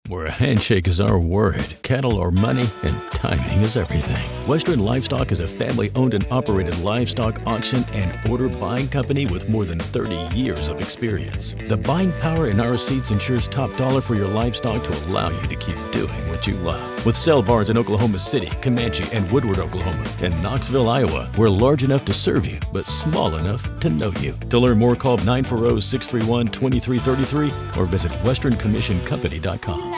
Where a handshake is our word, cattle are money, and timing is everything. Western Livestock is a family-owned and operated livestock auction and order buying company with more than 30 years of experience. The buying power in our seats ensures top dollar for your livestock to allow you to keep doing what you love. With sale barns in Oklahoma City, Comanche, and Woodward, Oklahoma, and Knoxville, Iowa, we're large enough to serve you, but small enough to know you. To learn more, call 940-631-2333 or visit westerncommissioncompany.com.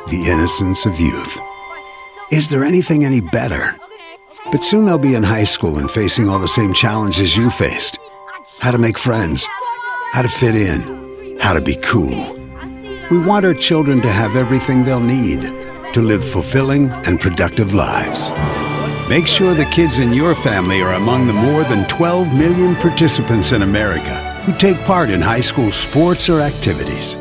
The innocence of youth. Is there anything any better? But soon they'll be in high school and facing all the same challenges you faced. How to make friends, how to fit in, how to be cool. We want our children to have everything they'll need to live fulfilling and productive lives. Make sure the kids in your family are among the more than 12 million participants in America who take part in high school sports or activities.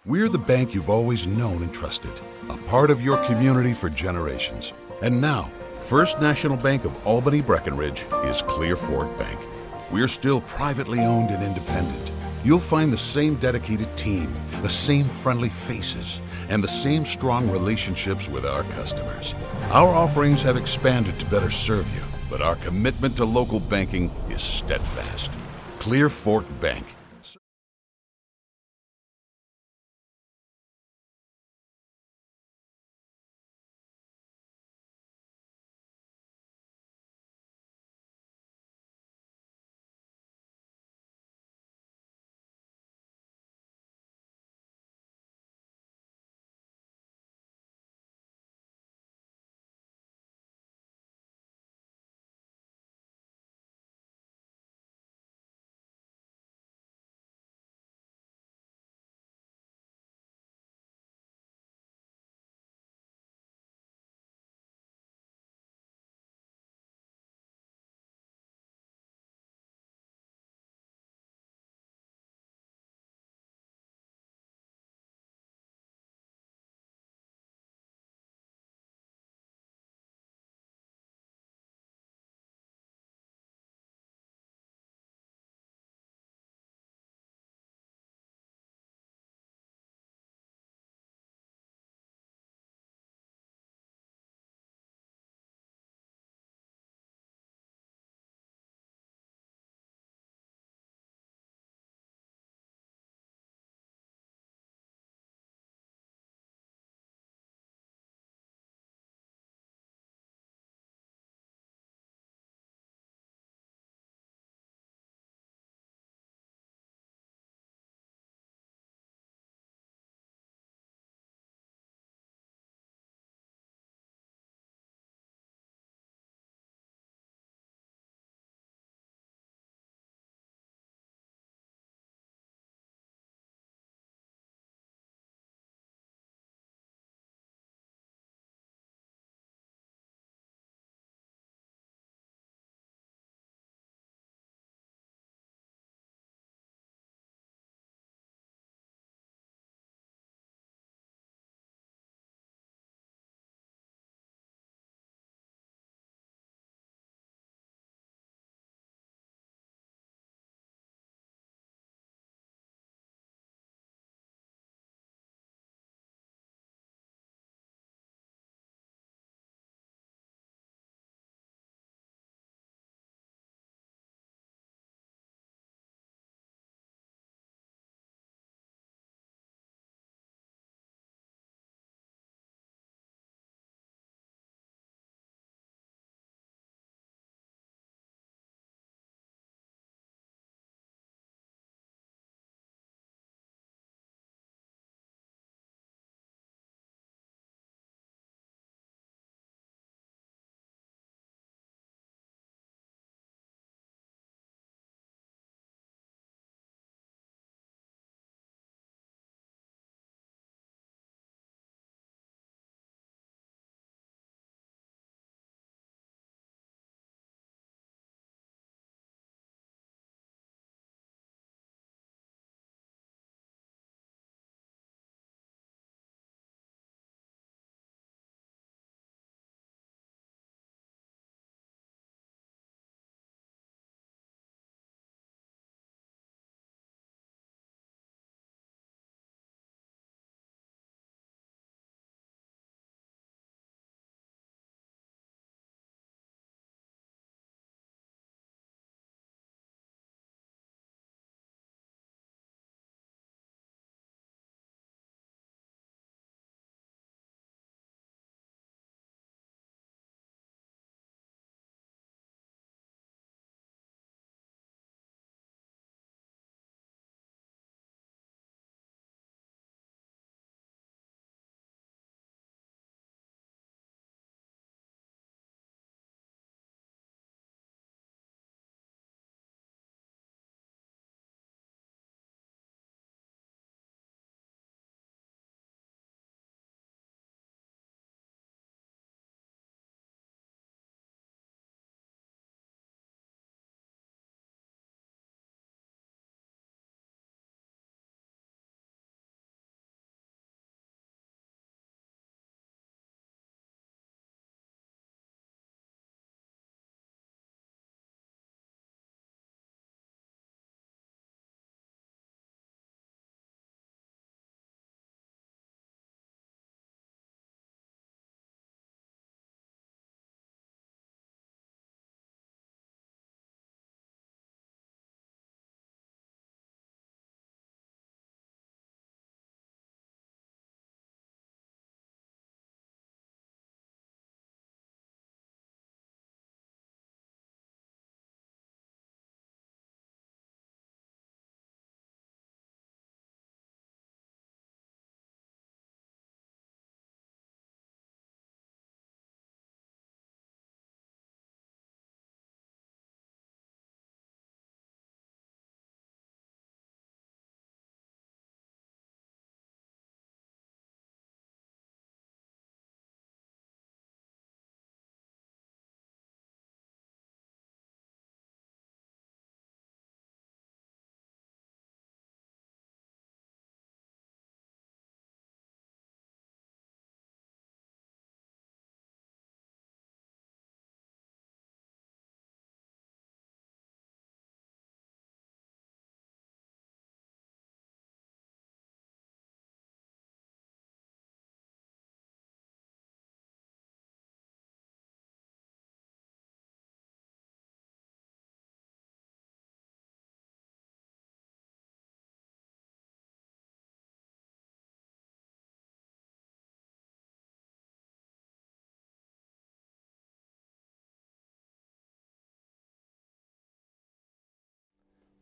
We're the bank you've always known and trusted, a part of your community for generations. And now, First National Bank of Albany Breckenridge is Clear Fork Bank. We're still privately owned and independent. You'll find the same dedicated team, the same friendly faces, and the same strong relationships with our customers. Our offerings have expanded to better serve you, but our commitment to local banking is steadfast. Clear Fork Bank.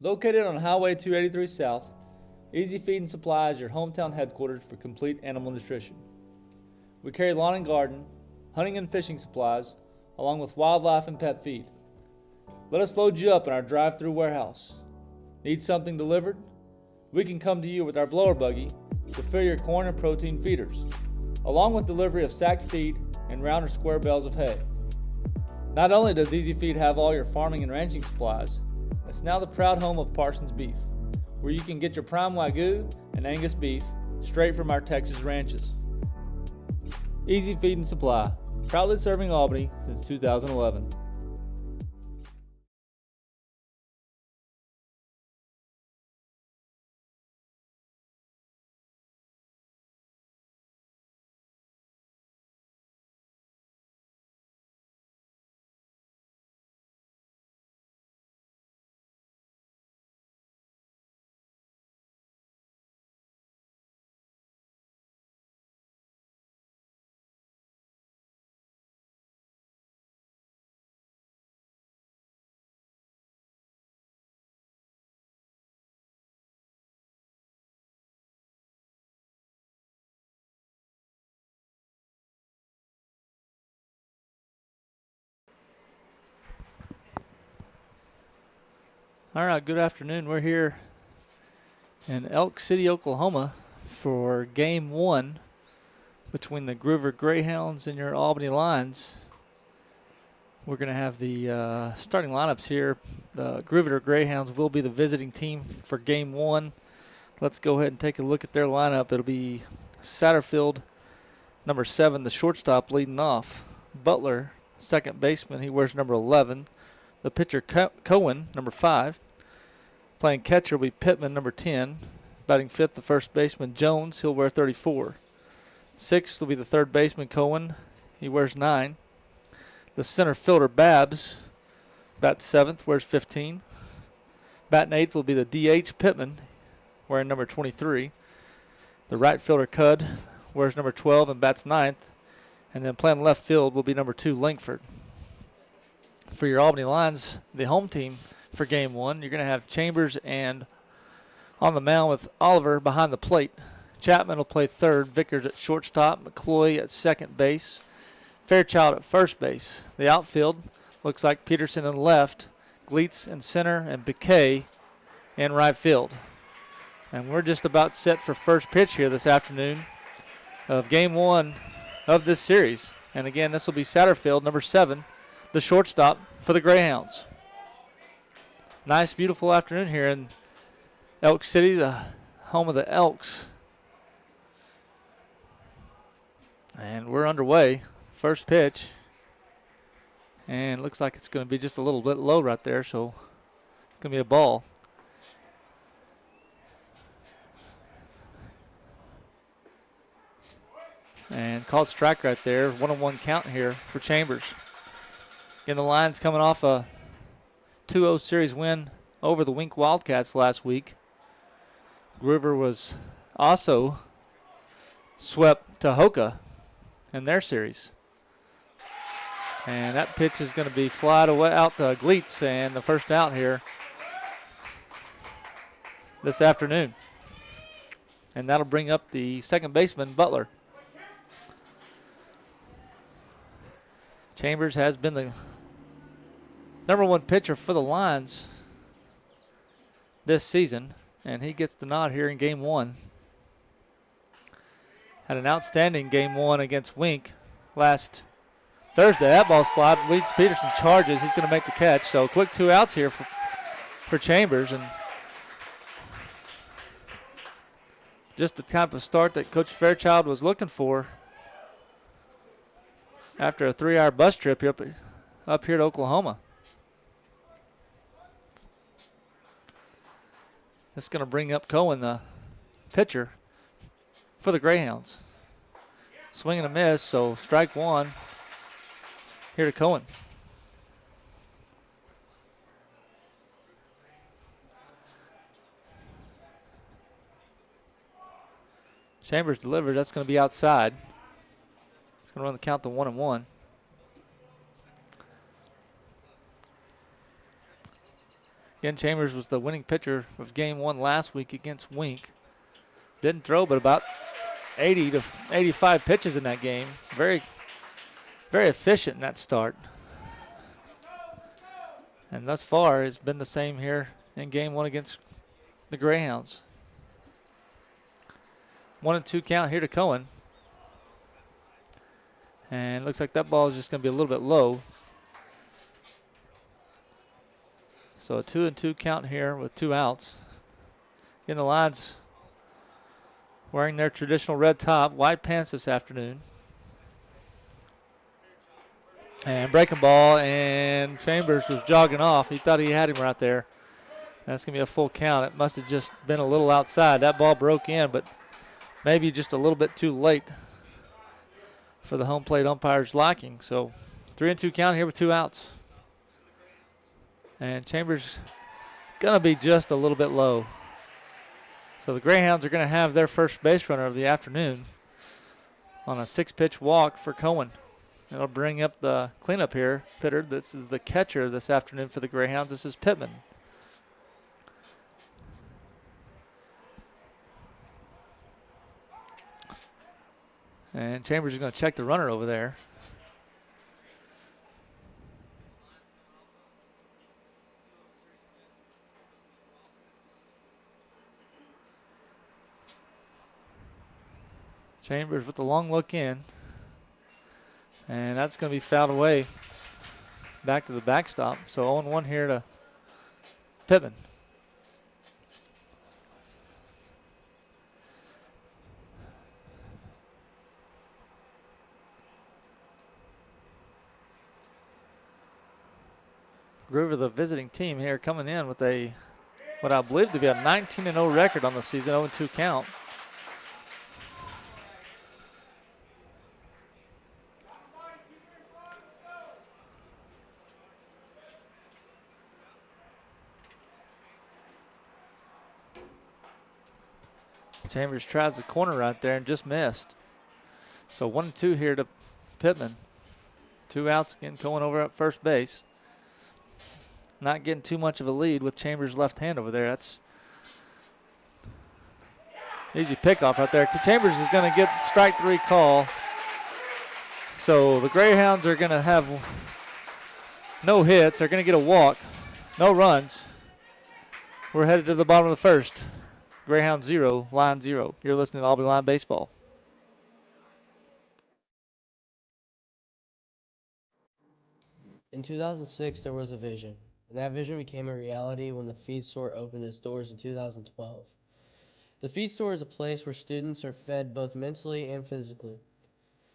Located on Highway 283 South, Easy Feed and Supply is your hometown headquarters for complete animal nutrition. We carry lawn and garden, hunting and fishing supplies, along with wildlife and pet feed. Let us load you up in our drive-through warehouse. Need something delivered? We can come to you with our blower buggy to fill your corn and protein feeders, along with delivery of sacked feed and round or square bales of hay. Not only does Easy Feed have all your farming and ranching supplies, it's now the proud home of Parsons Beef, where you can get your prime Wagyu and Angus beef straight from our Texas ranches. Easy Feed and Supply, proudly serving Albany since 2011. All right, good afternoon. We're here in Elk City, Oklahoma for Game 1 between the Gruver Greyhounds and your Albany Lions. We're going to have the starting lineups here. The Gruver Greyhounds will be the visiting team for Game 1. Let's go ahead and take a look at their lineup. It'll be Satterfield, number 7, the shortstop, leading off. Butler, second baseman, he wears number 11. The pitcher, Cohen, number 5. Playing catcher will be Pittman, number 10. Batting fifth, the first baseman, Jones. He'll wear 34. Sixth will be the third baseman, Cohen. He wears 9. The center fielder, Babs, bats seventh, wears 15. Batting eighth will be the DH, Pittman, wearing number 23. The right fielder, Cudd, wears number 12 and bats ninth. And then playing left field will be number 2, Langford. For your Albany Lions, the home team for Game 1, you're going to have Chambers and on the mound with Oliver behind the plate. Chapman will play third, Vickers at shortstop, McCloy at second base, Fairchild at first base. The outfield looks like Peterson in left, Gleitz in center, and Biquet in right field. And we're just about set for first pitch here this afternoon of Game 1 of this series. And again, this will be Satterfield, number 7, the shortstop for the Greyhounds. Nice, beautiful afternoon here in Elk City, the home of the Elks. And we're underway. First pitch. And looks like it's going to be just a little bit low right there, so it's going to be a ball. And called strike right there. 1-1 count here for Chambers. And the Lions coming off a 2-0 series win over the Wink Wildcats last week. Gruver was also swept Tahoka in their series. And that pitch is going to be flied away out to Gleitz, and the first out here this afternoon. And that'll bring up the second baseman, Butler. Chambers has been the number 1 pitcher for the Lions this season, and he gets the nod here in Game 1. Had an outstanding Game 1 against Wink last Thursday. That ball's fly. Leads Peterson, charges. He's going to make the catch. So quick 2 outs here for Chambers, and just the type of start that Coach Fairchild was looking for after a 3-hour bus trip up here to Oklahoma. This is going to bring up Cohen, the pitcher for the Greyhounds. Swing and a miss, so strike 1 here to Cohen. Chambers delivered. That's going to be outside. It's going to run the count to Again, Chambers was the winning pitcher of game 1 last week against Wink. Didn't throw but about 80 to 85 pitches in that game. Very, very efficient in that start. And thus far, it's been the same here in game 1 against the Greyhounds. 1-2 count here to Cohen. And looks like that ball is just going to be a little bit low. So a 2-2 count here with 2 outs. In the lines, wearing their traditional red top, white pants this afternoon. And breaking ball, and Chambers was jogging off. He thought he had him right there. That's going to be a full count. It must have just been a little outside. That ball broke in, but maybe just a little bit too late for the home plate umpire's liking. So 3-2 count here with 2 outs. And Chambers going to be just a little bit low. So the Greyhounds are going to have their first base runner of the afternoon on a 6-pitch walk for Cohen. It'll bring up the cleanup here. Pitter, this is the catcher this afternoon for the Greyhounds. This is Pittman. And Chambers is going to check the runner over there. Chambers with the long look in. And that's going to be fouled away back to the backstop. So 0-1 here to Pittman. Gruver, the visiting team here, coming in with what I believe to be a 19-0 record on the season, 0-2 count. Chambers tries the corner right there and just missed. So 1-2 here to Pittman. 2 outs again, Cohen over at first base. Not getting too much of a lead with Chambers' left hand over there. That's easy pickoff right there. Chambers is going to get strike 3 call. So the Greyhounds are going to have no hits. They're going to get a walk. No runs. We're headed to the bottom of the first. Greyhound 0, Line 0. You're listening to Albany Line Baseball. In 2006, there was a vision, and that vision became a reality when the feed store opened its doors in 2012. The feed store is a place where students are fed both mentally and physically.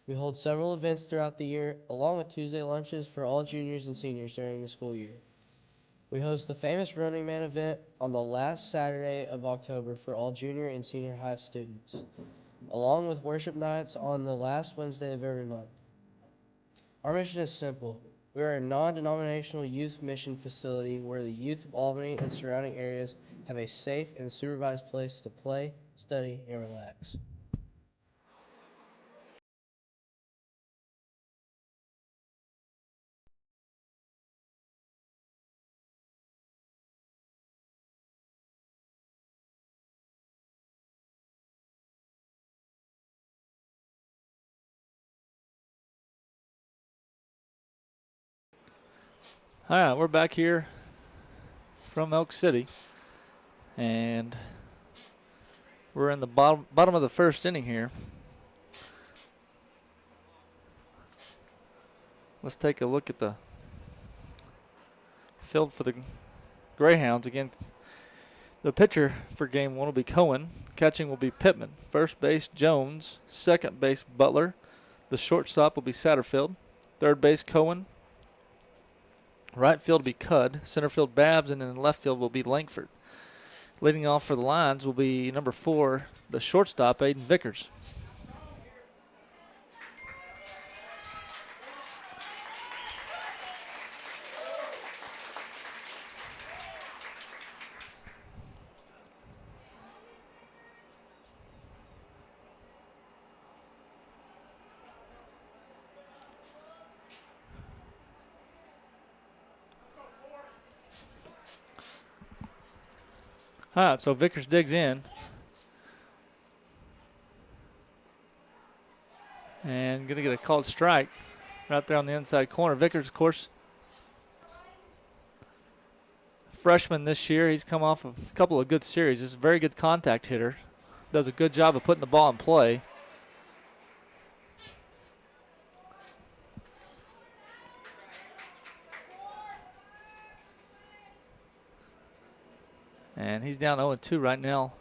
We hold several events throughout the year, along with Tuesday lunches for all juniors and seniors during the school year. We host the famous Running Man event on the last Saturday of October for all junior and senior high students, along with worship nights on the last Wednesday of every month. Our mission is simple. We are a non-denominational youth mission facility where the youth of Albany and surrounding areas have a safe and supervised place to play, study, and relax. All right, we're back here from Elk City. And we're in the bottom of the first inning here. Let's take a look at the field for the Greyhounds. Again, the pitcher for game 1 will be Cohen. Catching will be Pittman. First base, Jones. Second base, Butler. The shortstop will be Satterfield. Third base, Cohen. Right field will be Cudd. Center field, Babs. And then left field will be Langford. Leading off for the Lions will be number 4, the shortstop, Aiden Vickers. All right, so Vickers digs in. And going to get a called strike right there on the inside corner. Vickers, of course, freshman this year. He's come off a couple of good series. He's a very good contact hitter. Does a good job of putting the ball in play. And he's down 0-2 right now.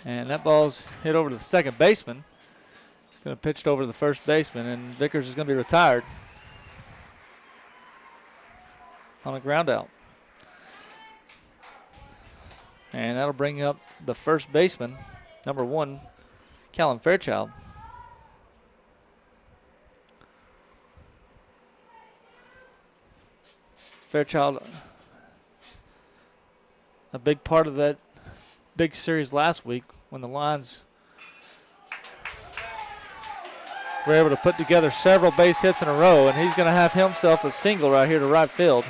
And that ball's hit over to the second baseman. It's going to pitch it over to the first baseman, and Vickers is going to be retired on a ground out. And that'll bring up the first baseman, number 1, Callum Fairchild. Fairchild, a big part of that big series last week when the Lions were able to put together several base hits in a row, and he's going to have himself a single right here to right field.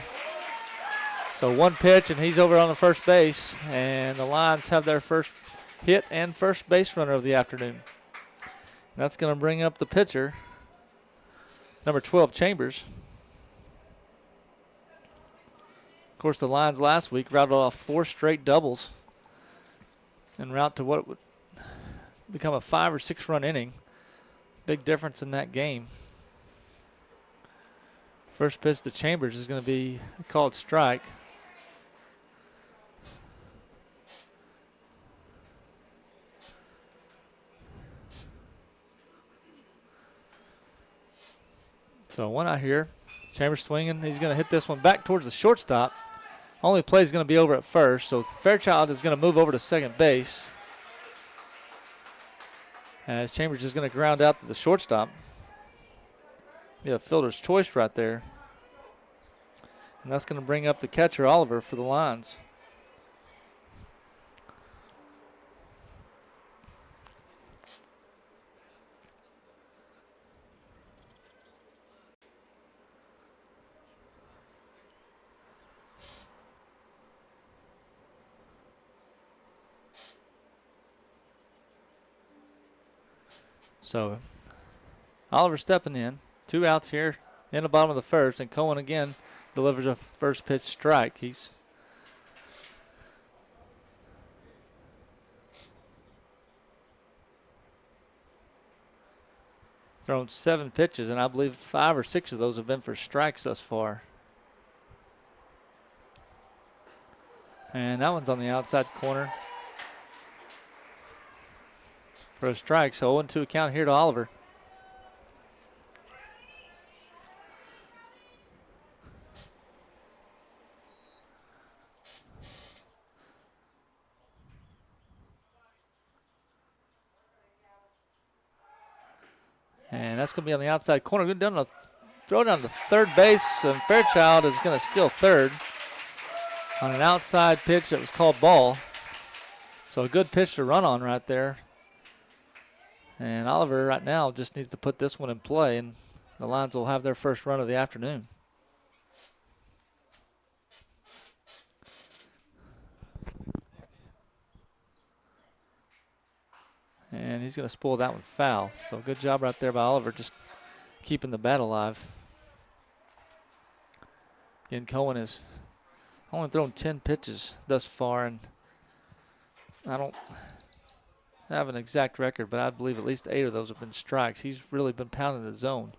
So one pitch, and he's over on the first base, and the Lions have their first hit and first base runner of the afternoon. And that's going to bring up the pitcher, number 12, Chambers. Of course, the Lions last week routed off 4 straight doubles en route to what would become a 5 or 6 run inning. Big difference in that game. First pitch to Chambers is going to be a called strike. So one out here. Chambers swinging. He's going to hit this one back towards the shortstop. Only play is going to be over at first, so Fairchild is going to move over to second base. As Chambers is going to ground out to the shortstop. Be a fielder's choice right there. And that's going to bring up the catcher, Oliver, for the Lions. So Oliver stepping in. 2 outs here in the bottom of the first, and Cohen again delivers a first pitch strike. He's thrown 7 pitches, and I believe 5 or 6 of those have been for strikes thus far. And that one's on the outside corner for a strike. So 0-2 count here to Oliver. And that's going to be on the outside corner. Going down to throw down to third base, and Fairchild is going to steal third on an outside pitch that was called ball. So a good pitch to run on right there. And Oliver right now just needs to put this one in play, and the Lions will have their first run of the afternoon. And he's going to spoil that one foul. So good job right there by Oliver, just keeping the bat alive. Again, Cohen has only thrown 10 pitches thus far, and I don't have an exact record, but I believe at least 8 of those have been strikes. He's really been pounding the zone,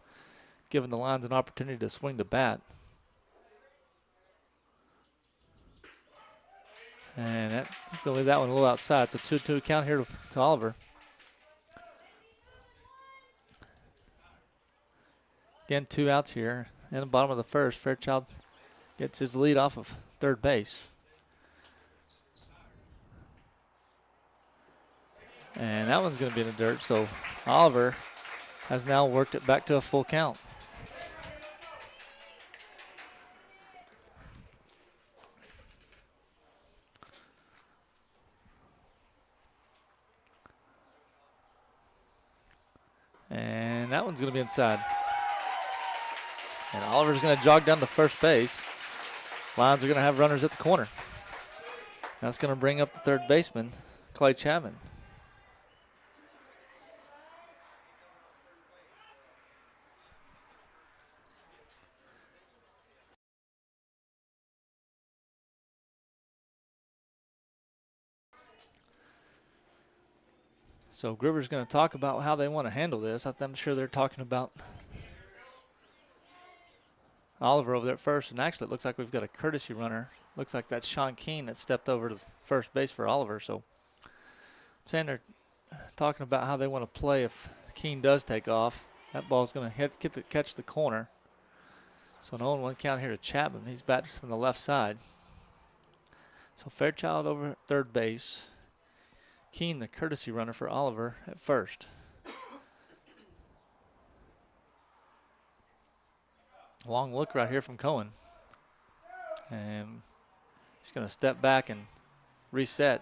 giving the Lions an opportunity to swing the bat. And he's going to leave that one a little outside. It's a 2-2 count here to Oliver. Again, 2 outs here in the bottom of the first. Fairchild gets his lead off of third base. And that one's going to be in the dirt, so Oliver has now worked it back to a full count. And that one's going to be inside. And Oliver's going to jog down to first base. Lions are going to have runners at the corner. That's going to bring up the third baseman, Clay Chapman. So Gruver's going to talk about how they want to handle this. I'm sure they're talking about Oliver over there at first, and actually it looks like we've got a courtesy runner. Looks like that's Sean Keene that stepped over to first base for Oliver. So I'm saying they're talking about how they want to play if Keene does take off. That ball's going to catch the corner. So no 1 count here to Chapman. He's batting from the left side. So Fairchild over at third base. Keene, the courtesy runner for Oliver at first. Long look right here from Cohen. And he's going to step back and reset.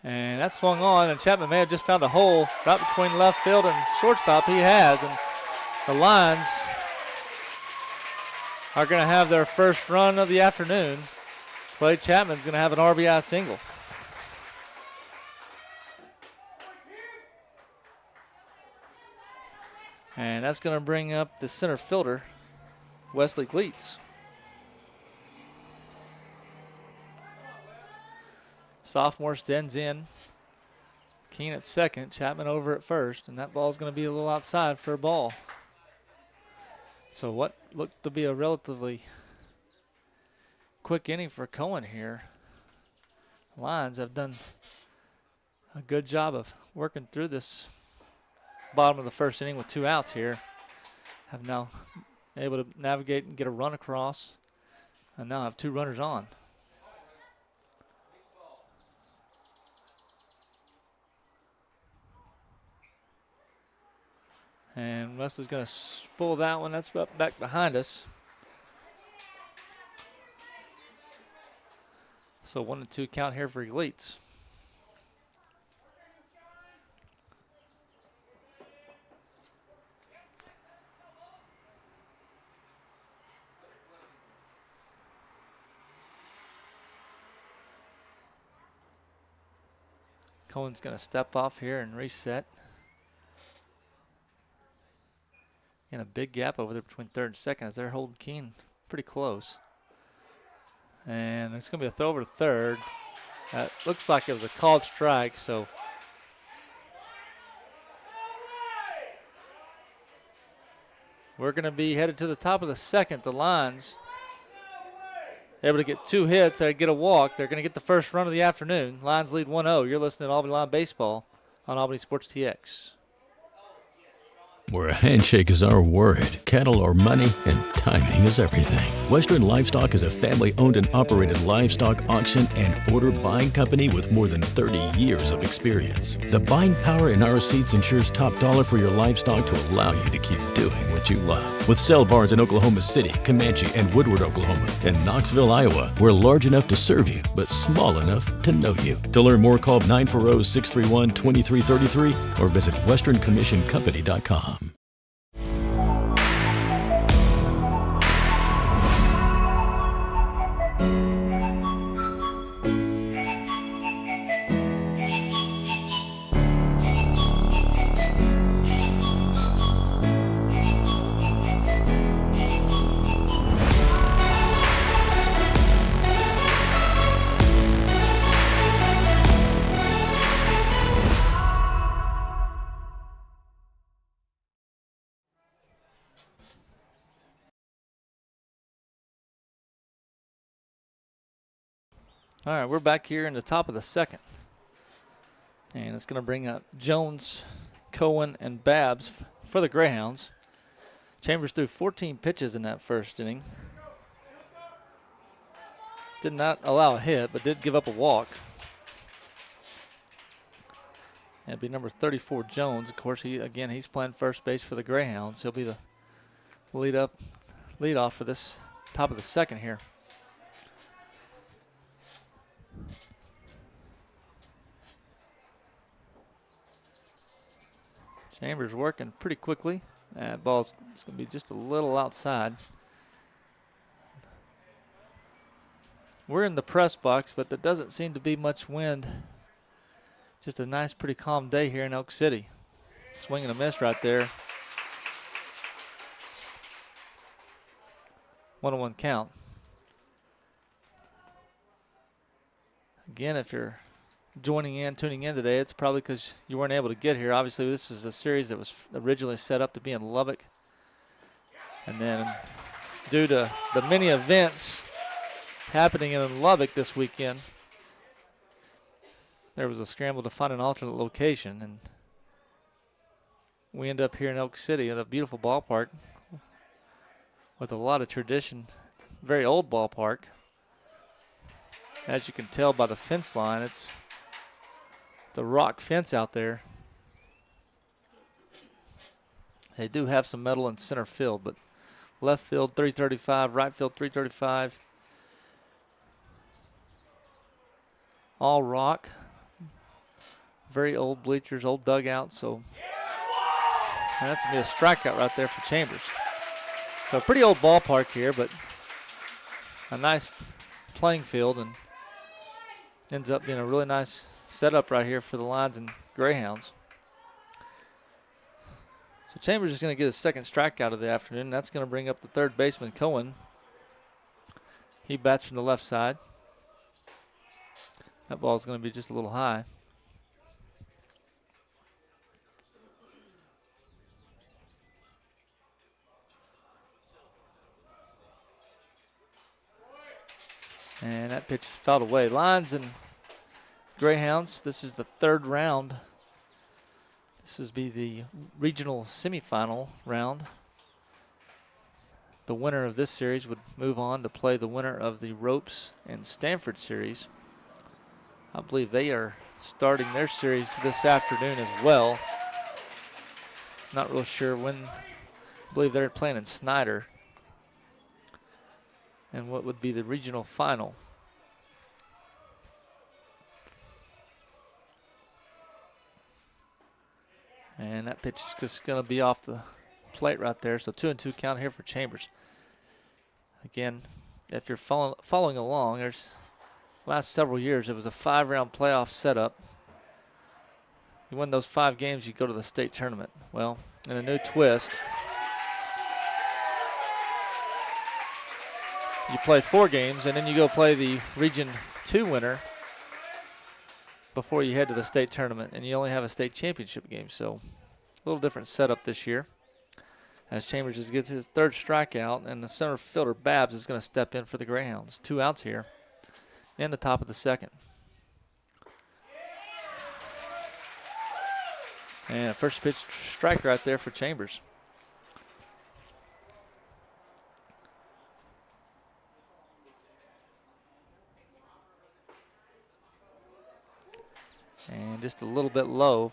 And that swung on, and Chapman may have just found a hole right between left field and shortstop. He has, and the Lions are going to have their first run of the afternoon. Clay Chapman's going to have an RBI single. And that's going to bring up the center fielder, Wesley Gleets. Sophomore stands in. Keene at second, Chapman over at first, and that ball's going to be a little outside for a ball. So what looked to be a relatively quick inning for Cohen here. The Lions have done a good job of working through this bottom of the first inning with 2 outs here. Have now able to navigate and get a run across, and now have 2 runners on. And Wesley's going to pull that one. That's up back behind us. So 1-2 count here for Gleets. Cohen's going to step off here and reset. And a big gap over there between third and second as they're holding Keene pretty close. And it's going to be a throw over to third. That looks like it was a called strike, so we're going to be headed to the top of the second. The Lions able to get 2 hits. They get a walk. They're going to get the first run of the afternoon. Lions lead 1-0. You're listening to Albany Lion Baseball on Albany Sports TX. Where a handshake is our word, cattle are money, and timing is everything. Western Livestock is a family-owned and operated livestock auction and order buying company with more than 30 years of experience. The buying power in our seats ensures top dollar for your livestock to allow you to keep doing what you love. With sale barns in Oklahoma City, Comanche, and Woodward, Oklahoma, and Knoxville, Iowa, we're large enough to serve you, but small enough to know you. To learn more, call 940-631-2333 or visit westerncommissioncompany.com. All right, we're back here in the top of the second. And it's going to bring up Jones, Cohen, and Babs for the Greyhounds. Chambers threw 14 pitches in that first inning. Did not allow a hit, but did give up a walk. That'd be number 34, Jones. Of course, he's playing first base for the Greyhounds. He'll be the lead off for this top of the second here. Chambers working pretty quickly. That ball's going to be just a little outside. We're in the press box, but there doesn't seem to be much wind. Just a nice, pretty calm day here in Elk City. Swing and a miss right there. 1-1 count. Again, if you're tuning in today, it's probably because you weren't able to get here. Obviously, this is a series that was originally set up to be in Lubbock. And then due to the many events happening in Lubbock this weekend, there was a scramble to find an alternate location. And we end up here in Elk City at a beautiful ballpark with a lot of tradition. Very old ballpark. As you can tell by the fence line, it's the rock fence out there. They do have some metal in center field, but left field 335, right field 335. All rock. Very old bleachers, old dugouts. So that's going to be a strikeout right there for Chambers. So a pretty old ballpark here, but a nice playing field, and ends up being a really nice setup right here for the Lions and Greyhounds. So Chambers is going to get his second strikeout of the afternoon. That's going to bring up the third baseman, Cohen. He bats from the left side. That ball is going to be just a little high. And that pitch is fouled away. Lions and Greyhounds, this is the third round. This would be the regional semifinal round. The winner of this series would move on to play the winner of the Ropes and Stanford series. I believe they are starting their series this afternoon as well. Not real sure when. I believe they're playing in Snyder. And what would be the regional final. And that pitch is just going to be off the plate right there. So 2-2 count here for Chambers. Again, if you're following along, there's last several years it was a 5-round playoff setup. You win those 5 games, you go to the state tournament. Well, in a new twist, you play 4 games, and then you go play the Region 2 winner before you head to the state tournament, and you only have a state championship game. So a little different setup this year. As Chambers just gets his third strikeout, and the center fielder, Babs, is going to step in for the Greyhounds. 2 outs here in the top of the second. And first pitch strike right there for Chambers. And just a little bit low.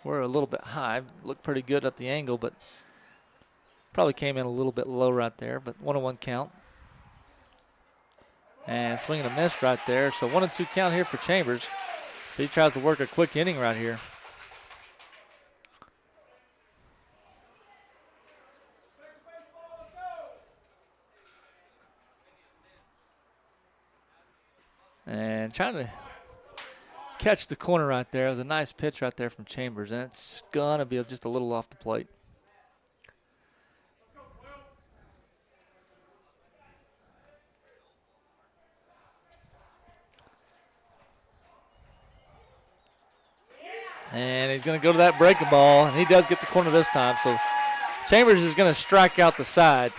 We're a little bit high. Looked pretty good at the angle, but probably came in a little bit low right there. But 1-1 count. And swinging a miss right there. So 1-2 count here for Chambers. So he tries to work a quick inning right here. And trying to catch the corner right there. It was a nice pitch right there from Chambers, and it's going to be just a little off the plate. And he's going to go to that breaking ball, and he does get the corner this time. So Chambers is going to strike out the side.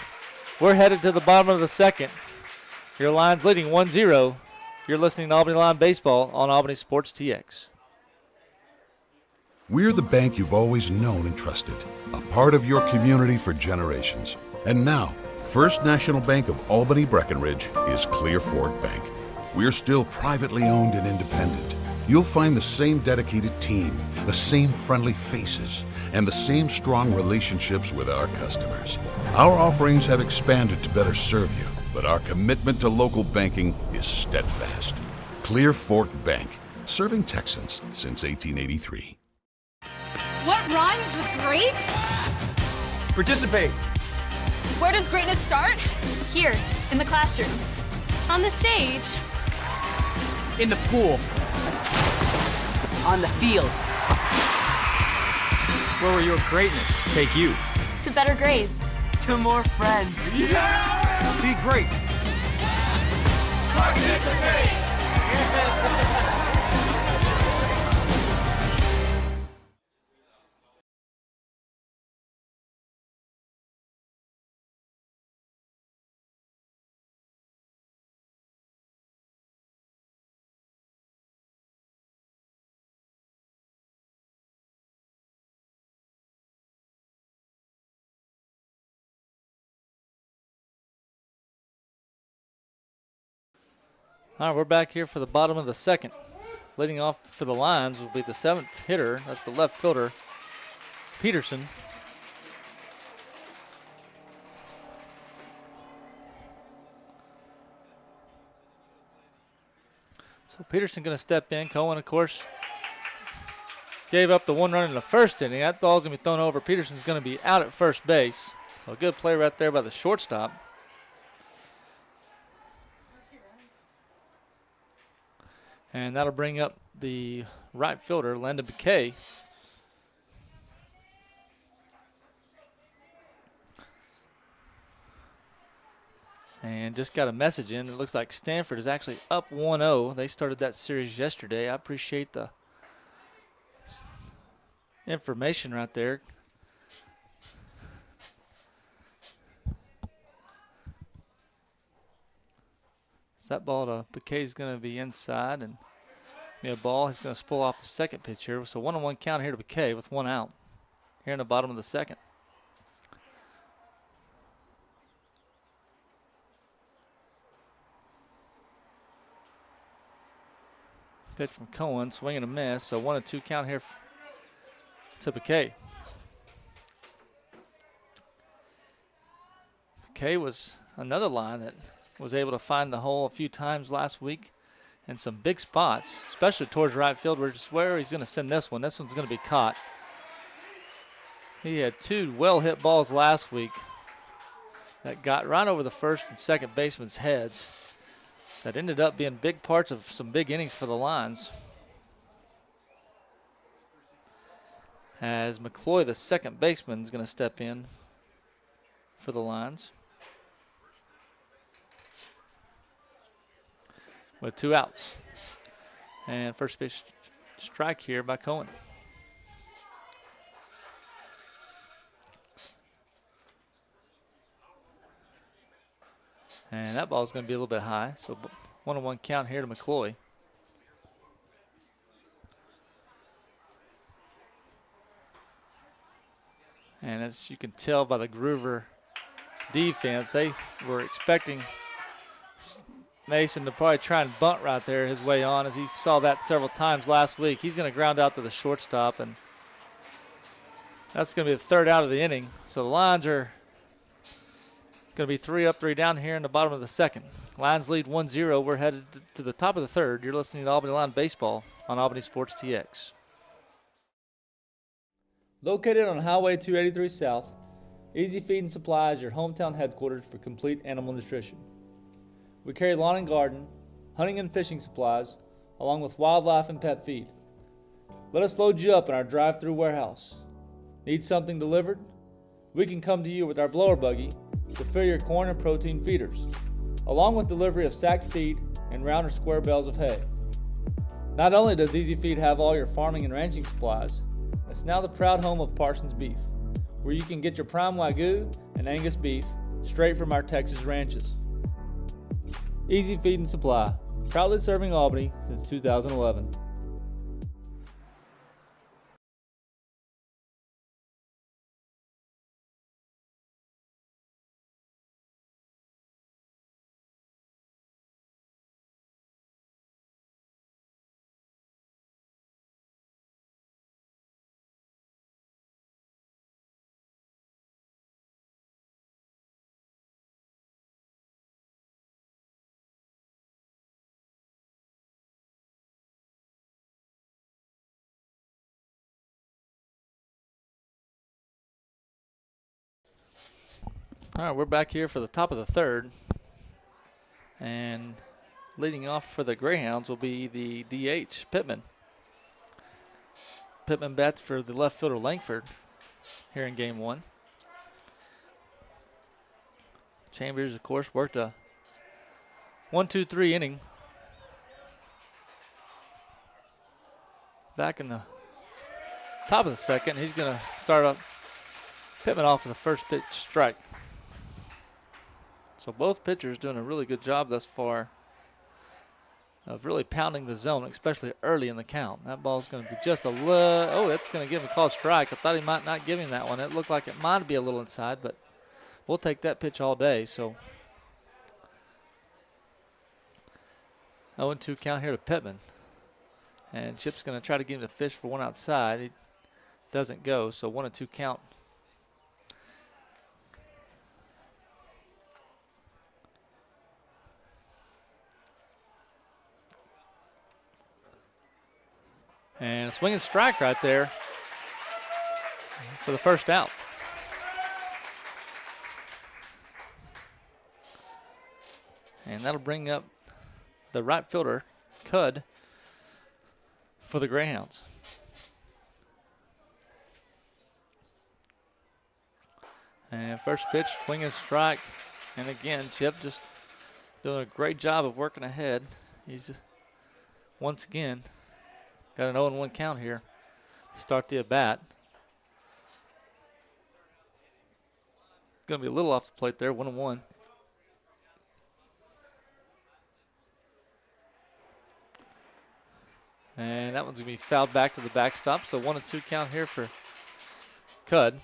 We're headed to the bottom of the second. Your Lions leading 1-0. You're listening to Albany Lion Baseball on Albany Sports TX. We're the bank you've always known and trusted, a part of your community for generations. And now, First National Bank of Albany Breckenridge is Clear Fork Bank. We're still privately owned and independent. You'll find the same dedicated team, the same friendly faces, and the same strong relationships with our customers. Our offerings have expanded to better serve you, but our commitment to local banking is steadfast. Clear Fork Bank, serving Texans since 1883. What rhymes with great? Participate. Where does greatness start? Here, in the classroom. On the stage. In the pool. On the field. Where will your greatness take you? To better grades. To more friends. Yeah! Be great. Participate! All right, we're back here for the bottom of the second. Leading off for the Lions will be the 7th hitter. That's the left fielder, Peterson. So Peterson going to step in. Cohen, of course, gave up the 1 run in the first inning. That ball's going to be thrown over. Peterson's going to be out at first base. So a good play right there by the shortstop. And that'll bring up the right fielder, Landon McKay. And just got a message in. It looks like Stanford is actually up 1-0. They started that series yesterday. I appreciate the information right there. So that ball to McKay is going to be inside and be a ball. He's going to spool off the second pitch here. So 1-1 count here to McKay with 1 out here in the bottom of the second. Pitch from Cohen, swing and a miss. So 1-2 count here to McKay. McKay was another line that was able to find the hole a few times last week in some big spots, especially towards right field, which is where he's going to send this one. This one's going to be caught. He had 2 well-hit balls last week that got right over the first and second baseman's heads that ended up being big parts of some big innings for the Lions. As McCloy, the second baseman, is going to step in for the Lions with 2 outs. And first pitch strike here by Cohen. And that ball is going to be a little bit high. So 1-1 count here to McCloy. And as you can tell by the Gruver defense, they were expecting Mason to probably try and bunt right there his way on, as he saw that several times last week. He's going to ground out to the shortstop, and that's going to be the 3rd out of the inning. So the Lions are going to be 3 up, 3 down here in the bottom of the second. Lions lead 1-0. We're headed to the top of the 3rd. You're listening to Albany Line Baseball on Albany Sports TX. Located on Highway 283 South, Easy Feed and Supply is your hometown headquarters for complete animal nutrition. We carry lawn and garden, hunting and fishing supplies, along with wildlife and pet feed. Let us load you up in our drive-through warehouse. Need something delivered? We can come to you with our blower buggy to fill your corn and protein feeders, along with delivery of sacked feed and round or square bales of hay. Not only does Easy Feed have all your farming and ranching supplies, it's now the proud home of Parsons Beef, where you can get your prime Wagyu and Angus beef straight from our Texas ranches. Easy Feed and Supply, proudly serving Albany since 2011. All right, we're back here for the top of the third. And leading off for the Greyhounds will be the DH, Pittman. Pittman bats for the left fielder, Langford, here in game one. Chambers, of course, worked a 1-2-3 inning. Back in the top of the second, he's going to start up Pittman off with the first pitch strike. So both pitchers doing a really good job thus far of really pounding the zone, especially early in the count. That ball's going to be just a little, oh, that's going to give him a called strike. I thought he might not give him that one. It looked like it might be a little inside, but we'll take that pitch all day. So 0-2 count here to Pittman. And Chip's going to try to give him the fish for one outside. He doesn't go, so 1-2 count. And a swinging strike right there for the first out. And that'll bring up the right fielder, Cud, for the Greyhounds. And first pitch, swinging strike. And again, Chip just doing a great job of working ahead. He's once again got an 0-1 count here to start the at-bat. Going to be a little off the plate there, 1-1. And that one's going to be fouled back to the backstop, so 1-2 count here for Cud.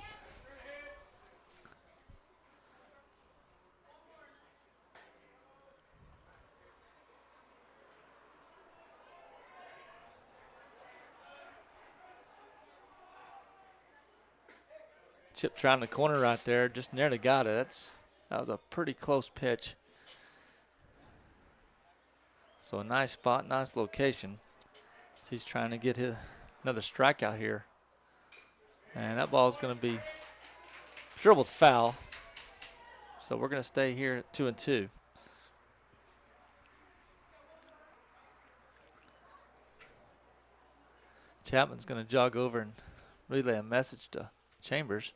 Chip trying the corner right there, just nearly got it. That was a pretty close pitch. So a nice spot, nice location. So he's trying to get another strikeout here. And that ball is going to be dribbled foul. So we're going to stay here at 2-2. Chapman's going to jog over and relay a message to Chambers.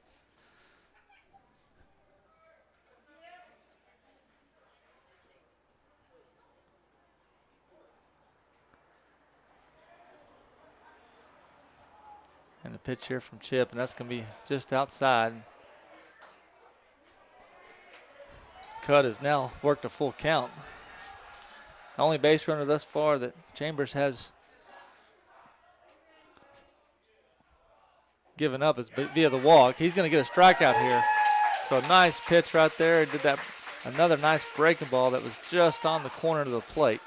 And the pitch here from Chip, and that's going to be just outside. Cud has now worked a full count. The only base runner thus far that Chambers has given up is via the walk. He's going to get a strikeout here. So nice pitch right there. He did that, another nice breaking ball that was just on the corner of the plate.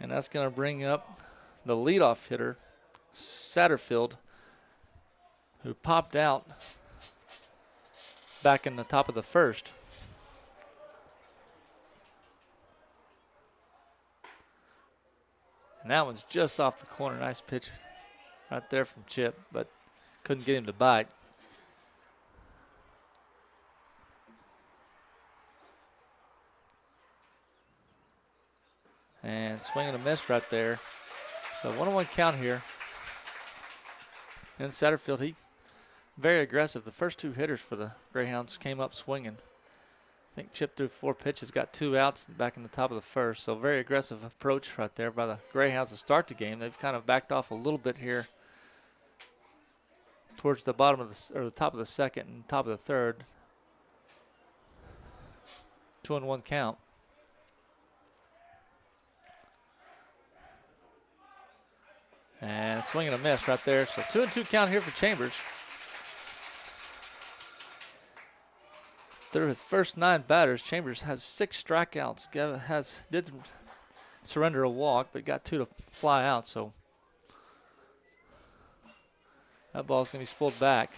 And that's going to bring up the leadoff hitter, Satterfield, who popped out back in the top of the first. And that one's just off the corner. Nice pitch right there from Chip, but couldn't get him to bite. And swing and a miss right there. So 1-1 count here. And Satterfield, he very aggressive. The first two hitters for the Greyhounds came up swinging. I think Chip threw 4 pitches, got 2 outs back in the top of the first. So very aggressive approach right there by the Greyhounds to start the game. They've kind of backed off a little bit here towards the bottom of the top of the second and top of the third. 2-1 count. And a swing and a miss right there. So 2-2 count here for Chambers. Through his first 9 batters, Chambers has 6 strikeouts. Did surrender a walk, but got 2 to fly out. So that ball's going to be spooled back.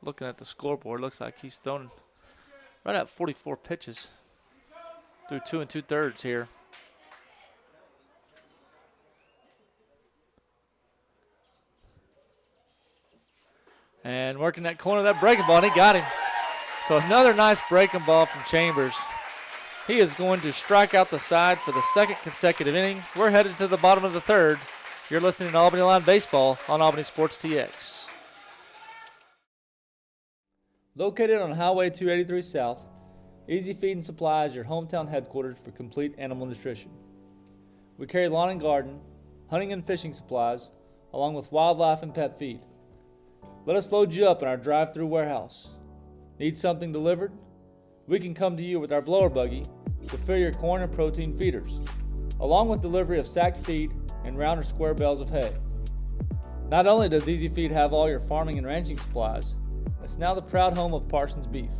Looking at the scoreboard, looks like he's thrown right at 44 pitches through 2 2/3 here. And working that corner, that breaking ball, and he got him. So another nice breaking ball from Chambers. He is going to strike out the side for the second consecutive inning. We're headed to the bottom of the third. You're listening to Albany Line Baseball on Albany Sports TX. Located on Highway 283 South, Easy Feed and Supply is your hometown headquarters for complete animal nutrition. We carry lawn and garden, hunting and fishing supplies, along with wildlife and pet feed. Let us load you up in our drive-through warehouse. Need something delivered? We can come to you with our blower buggy to fill your corn and protein feeders, along with delivery of sack feed and round or square bales of hay. Not only does Easy Feed have all your farming and ranching supplies, it's now the proud home of Parsons Beef,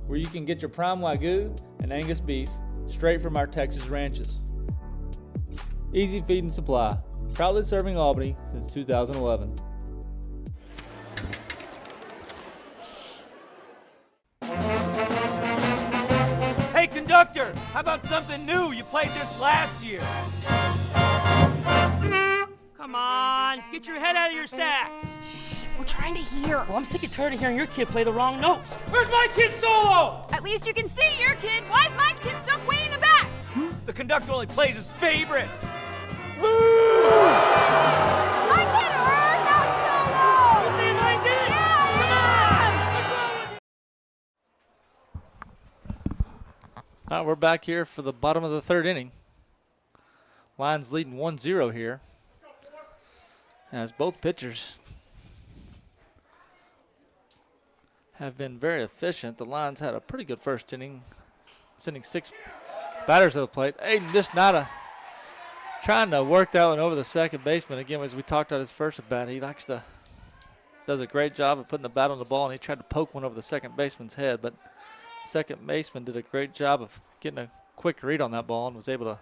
where you can get your prime Wagyu and Angus beef straight from our Texas ranches. Easy Feed and Supply, proudly serving Albany since 2011. Hey, conductor, how about something new? You played this last year. Come on, get your head out of your sacks. Shh, we're trying to hear. Well, I'm sick and tired of hearing your kid play the wrong notes. Where's my kid solo? At least you can see your kid. Why is my kid stuck way in the back? The conductor only plays his favorites. My kid heard that solo! You see mine did? Yeah! All right, we're back here for the bottom of the third inning. Lions leading 1-0 here, as both pitchers have been very efficient. The Lions had a pretty good first inning, sending 6 batters to the plate. Aiden just trying to work that one over the second baseman. Again, as we talked about his first at bat, he does a great job of putting the bat on the ball, and he tried to poke one over the second baseman's head, but second baseman did a great job of getting a quick read on that ball and was able to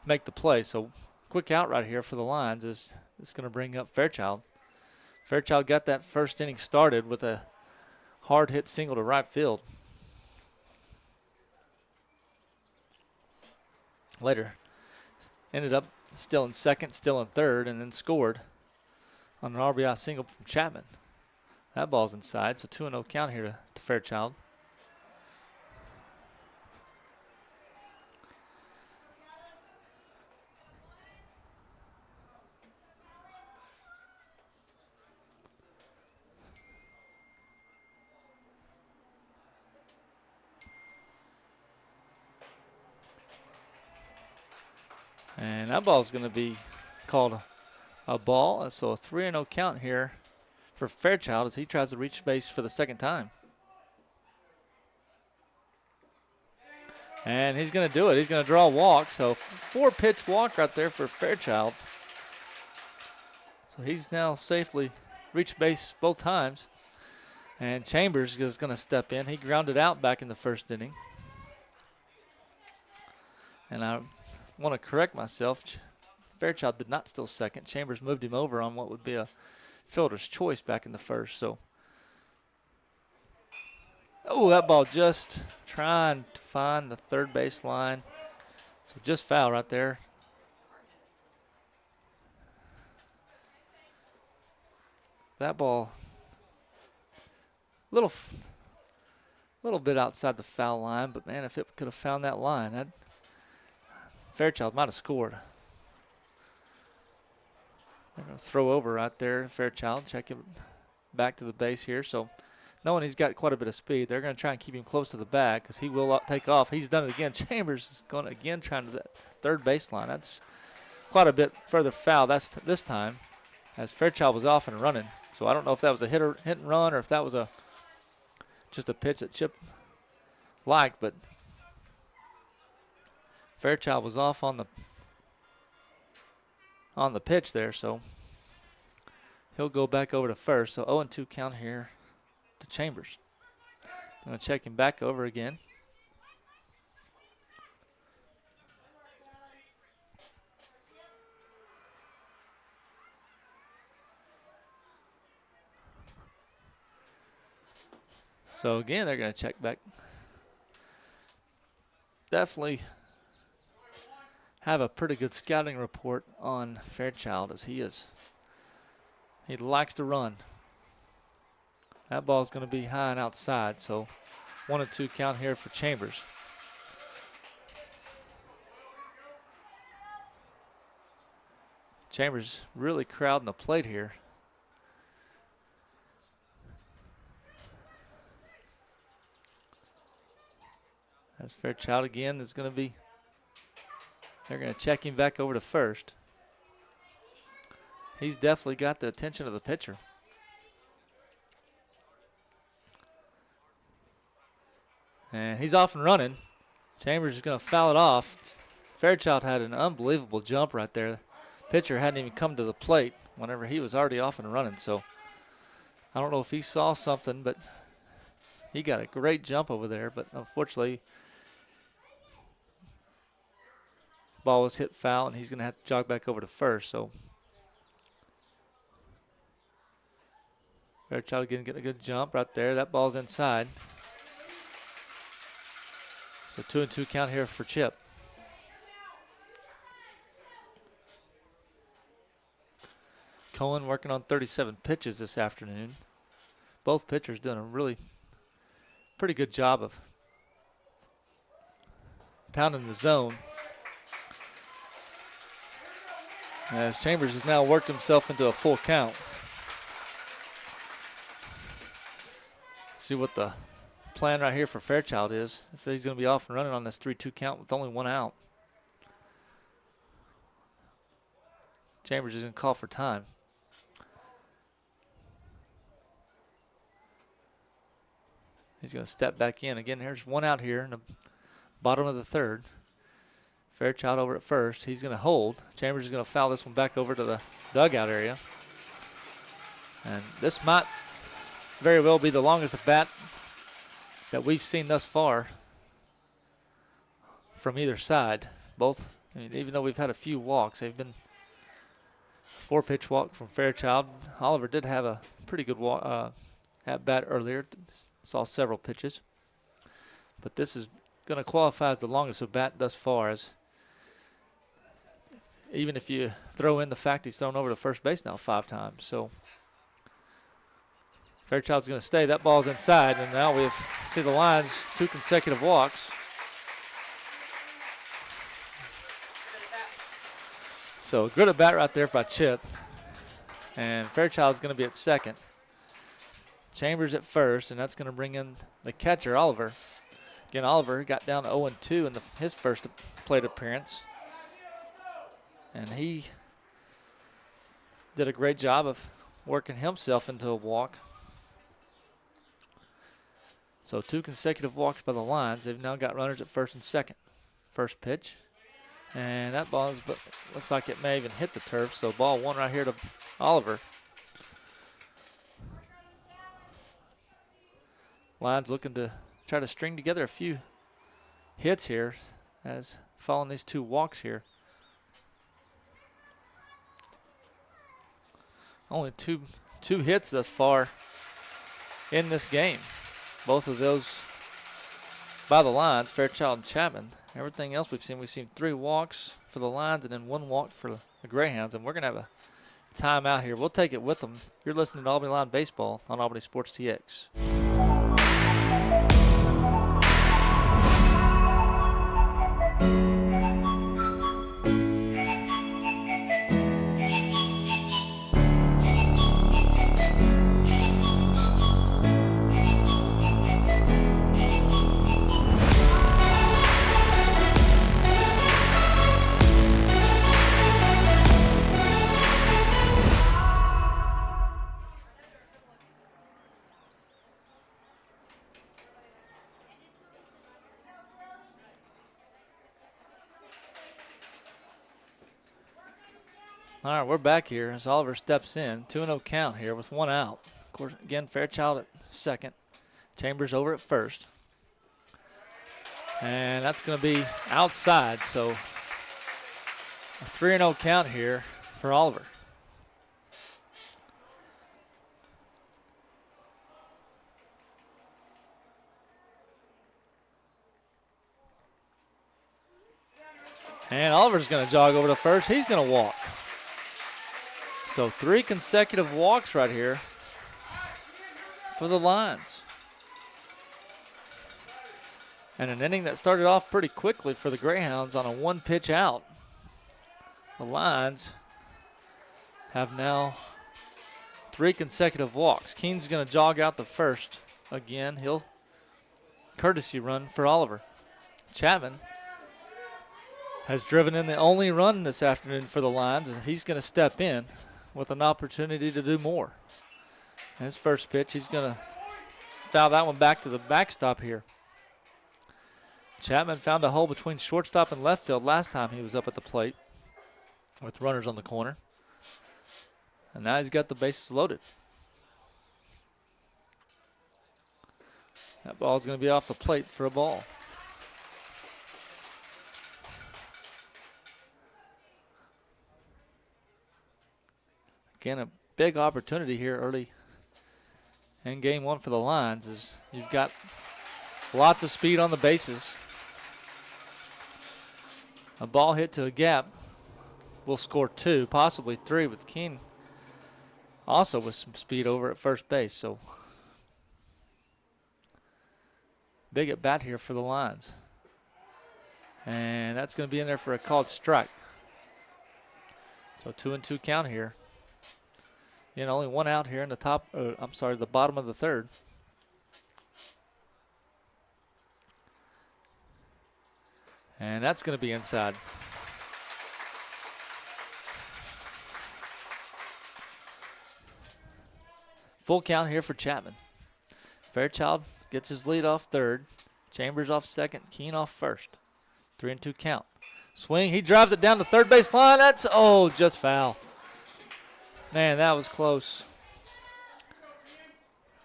make the play. So quick out right here for the Lions is going to bring up Fairchild. Fairchild got that first inning started with a hard hit single to right field. Later, ended up still in second, still in third, and then scored on an RBI single from Chapman. That ball's inside, so 2-0 count here to Fairchild. And that ball is going to be called a ball. So a 3-0 count here for Fairchild as he tries to reach base for the second time. And he's going to do it. He's going to draw a walk. So 4-pitch walk right there for Fairchild. So he's now safely reached base both times. And Chambers is going to step in. He grounded out back in the first inning. And I want to correct myself. Fairchild did not steal second. Chambers moved him over on what would be a fielder's choice back in the first. So, oh, that ball just trying to find the third base line. So just foul right there. That ball, little bit outside the foul line, but man, if it could have found that line, Fairchild might have scored. They're going to throw over right there. Fairchild, check him back to the base here. So knowing he's got quite a bit of speed, they're going to try and keep him close to the bag because he will take off. He's done it again. Chambers is going to again trying to that third baseline. That's quite a bit further foul this time as Fairchild was off and running. So I don't know if that was a hit and run or if that was just a pitch that Chip liked, but Fairchild was off on the pitch there, so he'll go back over to first. So 0-2 count here to Chambers. Going to check him back over again. So again, they're going to check back. Definitely have a pretty good scouting report on Fairchild as he likes to run. That ball's going to be high and outside, so 1-2 count here for Chambers. Chambers really crowding the plate here. As Fairchild again is going to be, they're going to check him back over to first. He's definitely got the attention of the pitcher. And he's off and running. Chambers is going to foul it off. Fairchild had an unbelievable jump right there. Pitcher hadn't even come to the plate whenever he was already off and running. So I don't know if he saw something, but he got a great jump over there. But unfortunately, ball was hit foul, and he's going to have to jog back over to first. So Fairchild again getting a good jump right there. That ball's inside. So 2-2 count here for Chip. Cohen working on 37 pitches this afternoon. Both pitchers doing a really pretty good job of pounding the zone. As Chambers has now worked himself into a full count. See what the plan right here for Fairchild is. If he's going to be off and running on this 3-2 count with only one out. Chambers is going to call for time. He's going to step back in. Again, here's one out here in the bottom of the third. Fairchild over at first. He's going to hold. Chambers is going to foul this one back over to the dugout area. And this might very well be the longest at bat that we've seen thus far from either side. Both, I mean, even though we've had a few walks, they've been 4-pitch walk from Fairchild. Oliver did have a pretty good walk at bat earlier. Saw several pitches. But this is going to qualify as the longest at bat thus far, as even if you throw in the fact he's thrown over to first base now 5 times. So Fairchild's going to stay. That ball's inside, and now we see the lines, 2 consecutive walks. So good at bat right there by Chip. And Fairchild's going to be at second. Chambers at first, and that's going to bring in the catcher, Oliver. Again, Oliver got down to 0-2 in his first plate appearance. And he did a great job of working himself into a walk. So 2 consecutive walks by the lines. They've now got runners at first and second. First pitch. And that ball looks like it may even hit the turf. So ball 1 right here to Oliver. Lions looking to try to string together a few hits here as following these 2 walks here. Only two hits thus far in this game. Both of those by the Lions, Fairchild and Chapman. Everything else we've seen 3 walks for the Lions and then 1 walk for the Greyhounds. And we're going to have a timeout here. We'll take it with them. You're listening to Albany Lion Baseball on Albany Sports TX. All right, we're back here as Oliver steps in. 2-0 count here with 1 out. Of course, again, Fairchild at second. Chambers over at first. And that's going to be outside, so a 3-0 count here for Oliver. And Oliver's going to jog over to first. He's going to walk. So 3 consecutive walks right here for the Lions. And an inning that started off pretty quickly for the Greyhounds on a one-pitch out. The Lions have now 3 consecutive walks. Keene's going to jog out the first again. He'll courtesy run for Oliver. Chapman has driven in the only run this afternoon for the Lions, and he's going to step in with an opportunity to do more. And his first pitch, he's going to foul that one back to the backstop here. Chapman found a hole between shortstop and left field last time he was up at the plate with runners on the corner. And now he's got the bases loaded. That ball's going to be off the plate for a ball. Again, a big opportunity here early in game one for the Lions is you've got lots of speed on the bases. A ball hit to a gap will score 2, possibly 3 with Keene also with some speed over at first base. So big at bat here for the Lions. And that's going to be in there for a called strike. So 2-2 count here. And only one out here in the the bottom of the third. And that's going to be inside. Full count here for Chapman. Fairchild gets his lead off third. Chambers off second. Keene off first. 3-2 count. Swing. He drives it down the third base line. That's, just foul. Man, that was close.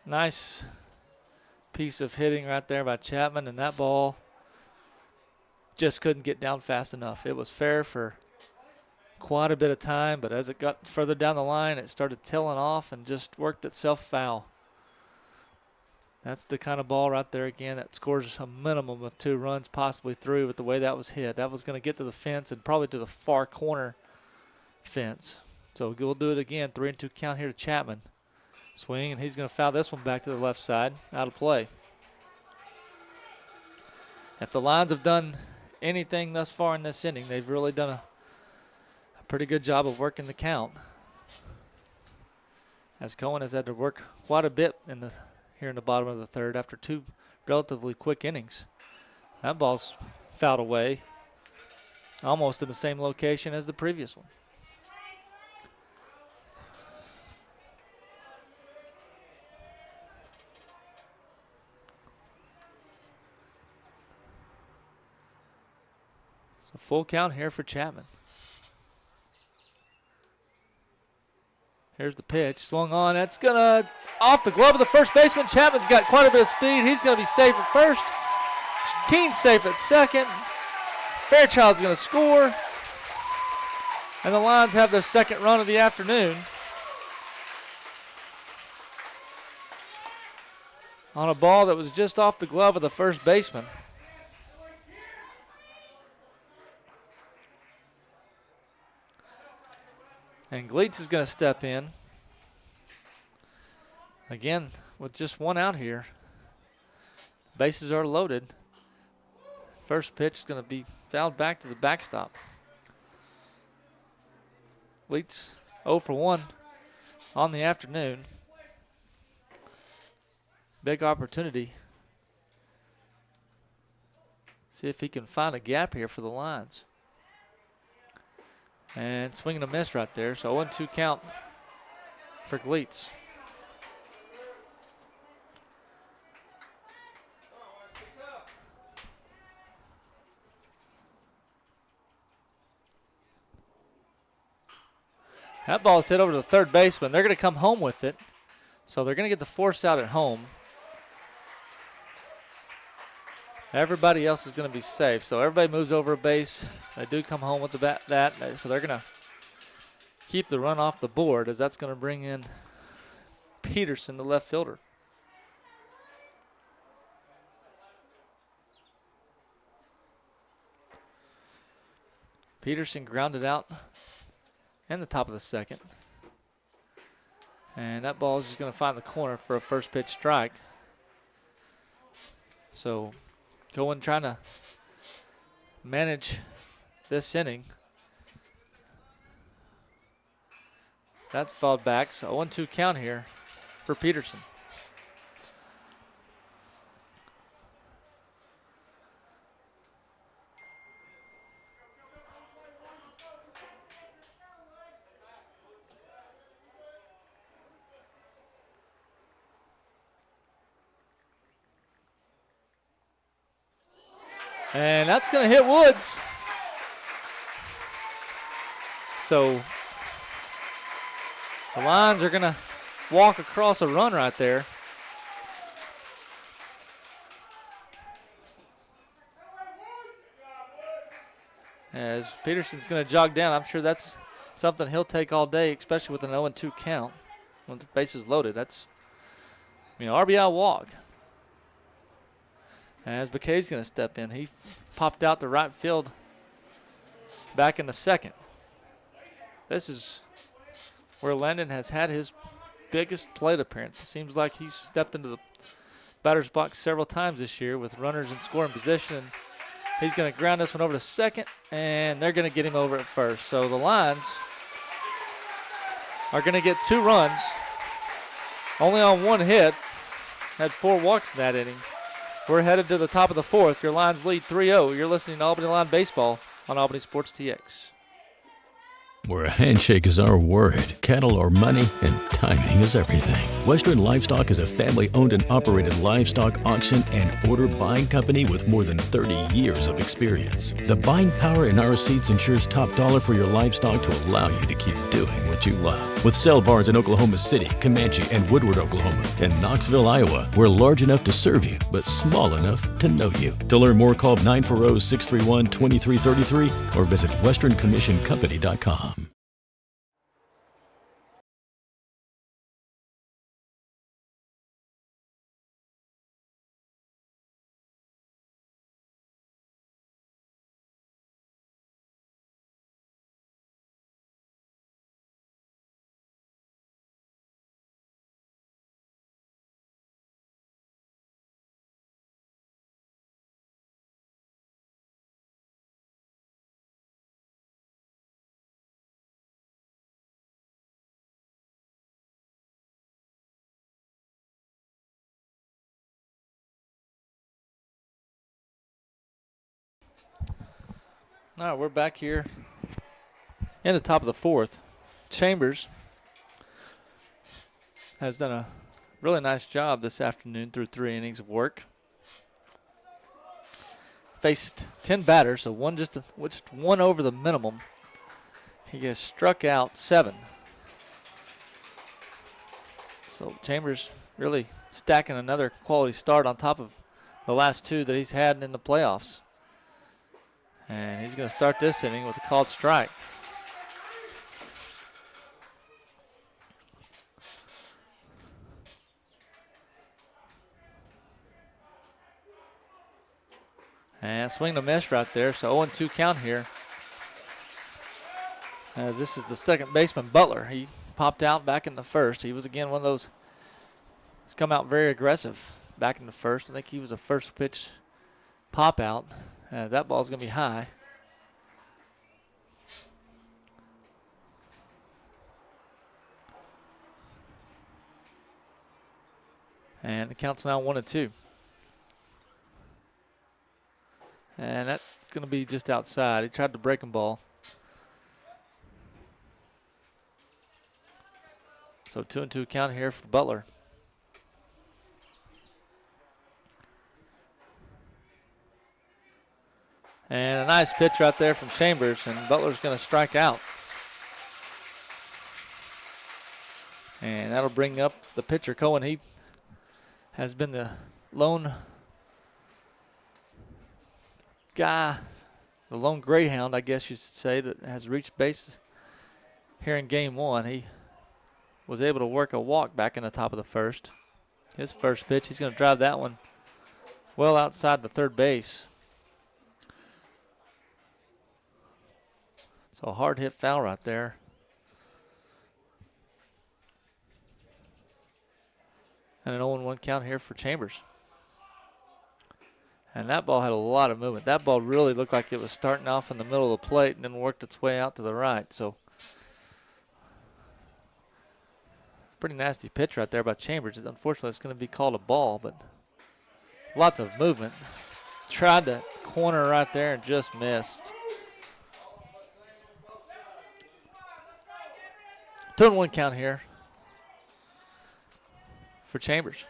Nice piece of hitting right there by Chapman, and that ball just couldn't get down fast enough. It was fair for quite a bit of time, but as it got further down the line, it started tailing off and just worked itself foul. That's the kind of ball right there again that scores a minimum of 2 runs, possibly 3 with the way that was hit. That was going to get to the fence and probably to the far corner fence. So we'll do it again. 3-2 count here to Chapman. Swing, and he's going to foul this one back to the left side. Out of play. If the Lions have done anything thus far in this inning, they've really done a pretty good job of working the count. As Cohen has had to work quite a bit here in the bottom of the third after 2 relatively quick innings. That ball's fouled away almost in the same location as the previous one. So full count here for Chapman. Here's the pitch. Swung on. That's going to off the glove of the first baseman. Chapman's got quite a bit of speed. He's going to be safe at first. Keene's safe at second. Fairchild's going to score. And the Lions have their second run of the afternoon. On a ball that was just off the glove of the first baseman. And Gleitz is going to step in. Again, with just one out here. Bases are loaded. First pitch is going to be fouled back to the backstop. Gleitz 0 for 1 on the afternoon. Big opportunity. See if he can find a gap here for the Lions. And swinging a miss right there. So 0-2 count for Gleitz. That ball is hit over to the third baseman. They're going to come home with it. So they're going to get the force out at home. Everybody else is going to be safe. So everybody moves over a base. They do come home with that. So they're going to keep the run off the board, as that's going to bring in Peterson, the left fielder. Peterson grounded out in the top of the second. And that ball is just going to find the corner for a first pitch strike. So Cohen trying to manage this inning. That's fouled back, so 0-2 count here for Peterson. And that's going to hit Woods. So the Lions are going to walk across a run right there. As Peterson's going to jog down, I'm sure that's something he'll take all day, especially with an 0-2 count. When the bases loaded, that's, RBI walk. As McKay's going to step in. He popped out to right field back in the second. This is where Landon has had his biggest plate appearance. It seems like he's stepped into the batter's box several times this year with runners in scoring position. He's going to ground this one over to second, and they're going to get him over at first. So the Lions are going to get 2 runs, only on 1 hit, had 4 walks in that inning. We're headed to the top of the 4th. Your Lions lead 3-0. You're listening to Albany Line Baseball on Albany Sports TX. Where a handshake is our word, cattle are money, and timing is everything. Western Livestock is a family-owned and operated livestock auction and order buying company with more than 30 years of experience. The buying power in our seats ensures top dollar for your livestock to allow you to keep doing what you love. With sale barns in Oklahoma City, Comanche, and Woodward, Oklahoma, and Knoxville, Iowa, we're large enough to serve you, but small enough to know you. To learn more, call 940-631-2333 or visit westerncommissioncompany.com. All right, we're back here in the top of the 4th. Chambers has done a really nice job this afternoon through 3 innings of work. Faced 10 batters, so just one over the minimum. He has struck out 7. So Chambers really stacking another quality start on top of the last 2 that he's had in the playoffs. And he's going to start this inning with a called strike. And swing and a miss right there, so 0-2 count here. As this is the second baseman, Butler. He popped out back in the first. He was, again, one of those, he's come out very aggressive back in the first. I think he was a first pitch pop out. That ball's going to be high. And the count's now 1-2. And that's going to be just outside. He tried the breaking ball. So 2-2 count here for Butler. And a nice pitch right there from Chambers, and Butler's going to strike out. And that'll bring up the pitcher, Cohen. He has been the lone guy, the lone greyhound, I guess you should say, that has reached base here in game 1. He was able to work a walk back in the top of the first. His first pitch, he's going to drive that one well outside the third base. So a hard hit foul right there. And an 0-1 count here for Chambers. And that ball had a lot of movement. That ball really looked like it was starting off in the middle of the plate and then worked its way out to the right. So pretty nasty pitch right there by Chambers. Unfortunately, it's going to be called a ball, but lots of movement. Tried to corner right there and just missed. 2-1 count here for Chambers.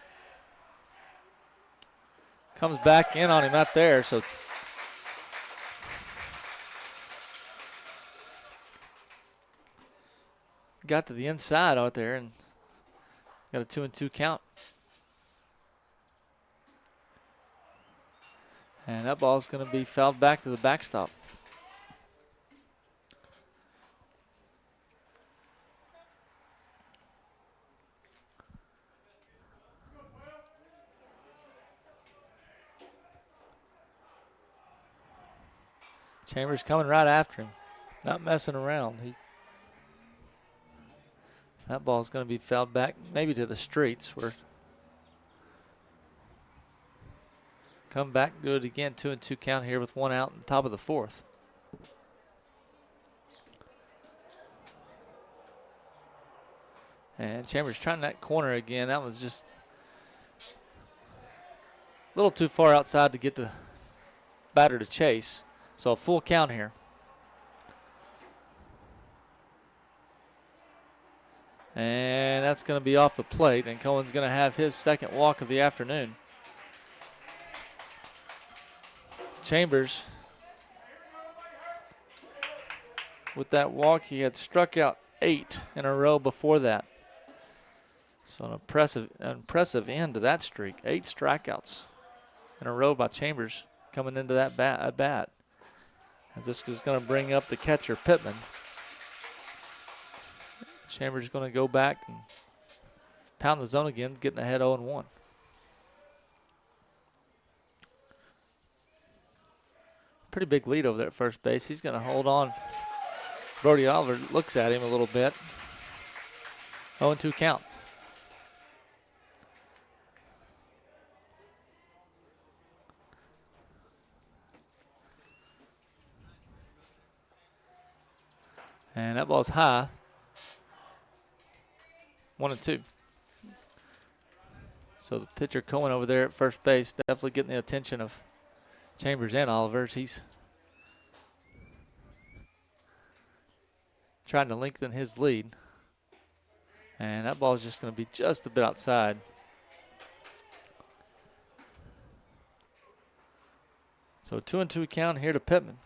Comes back in on him out there, so got to the inside out there and got a 2-2 count. And that ball's going to be fouled back to the backstop. Chambers coming right after him, not messing around. That ball's going to be fouled back maybe to the streets. Where come back, do it again, 2-2 count here with 1 out in the top of the 4th. And Chambers trying that corner again. That was just a little too far outside to get the batter to chase. So a full count here. And that's going to be off the plate, and Cohen's going to have his second walk of the afternoon. Chambers, with that walk, he had struck out 8 in a row before that. So an impressive end to that streak. 8 strikeouts in a row by Chambers coming into that bat. As this is going to bring up the catcher, Pittman. Chambers is going to go back and pound the zone again, getting ahead 0-1. Pretty big lead over there at first base. He's going to hold on. Brody Oliver looks at him a little bit. 0-2 count. And that ball's high. 1-2. So the pitcher Cohen over there at first base definitely getting the attention of Chambers and Oliver. He's trying to lengthen his lead. And that ball is just going to be just a bit outside. So 2-2 count here to Pittman.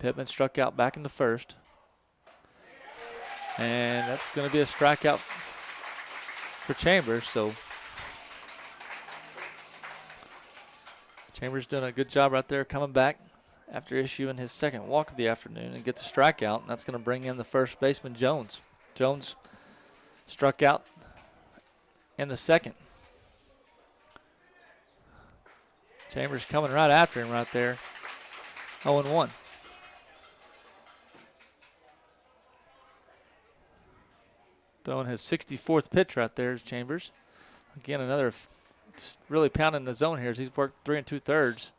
Pittman struck out back in the first. And that's going to be a strikeout for Chambers. So Chambers doing a good job right there coming back after issuing his second walk of the afternoon and gets a strikeout. And that's going to bring in the first baseman, Jones. Jones struck out in the second. Chambers coming right after him right there. 0-1. Throwing his 64th pitch right there is Chambers. Again, another just really pounding the zone here as he's worked 3 2/3.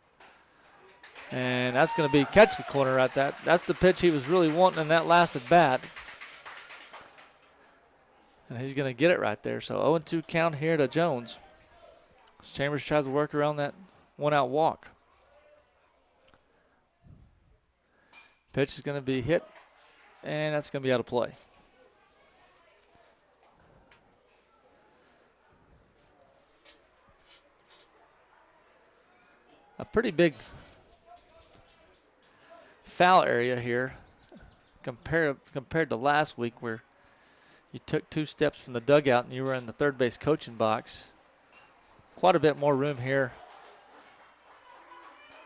And that's going to be catch the corner right there. That's the pitch he was really wanting in that last at bat. And he's going to get it right there. So 0-2 count here to Jones. As Chambers tries to work around that 1-out walk. Pitch is going to be hit, and that's going to be out of play. A pretty big foul area here compared to last week where you took 2 steps from the dugout and you were in the third base coaching box. Quite a bit more room here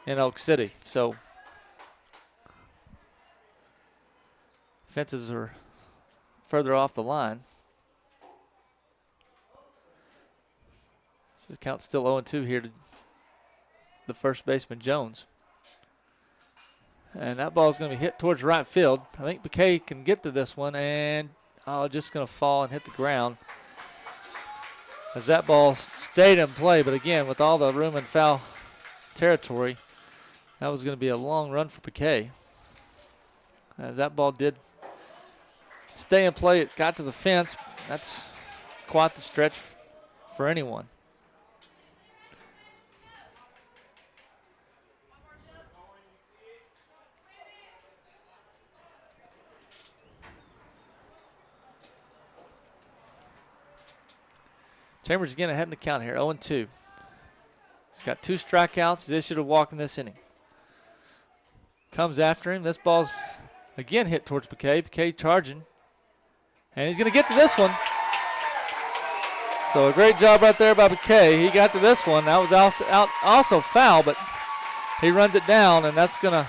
in Elk City. So fences are further off the line. This count's still 0-2 here to the first baseman, Jones. And that ball is going to be hit towards right field. I think McKay can get to this one, and just going to fall and hit the ground. as that ball stayed in play. But again, with all the room in foul territory, that was going to be a long run for Piquet. As that ball did stay in play, it got to the fence. That's quite the stretch for anyone. Chambers again ahead in the count here, 0-2. He's got 2 strikeouts. He's issued a walk in this inning. Comes after him. This ball's again hit towards Piquet. Piquet charging. And he's going to get to this one. So a great job right there by Piquet. He got to this one. That was also foul, but he runs it down, and that's going to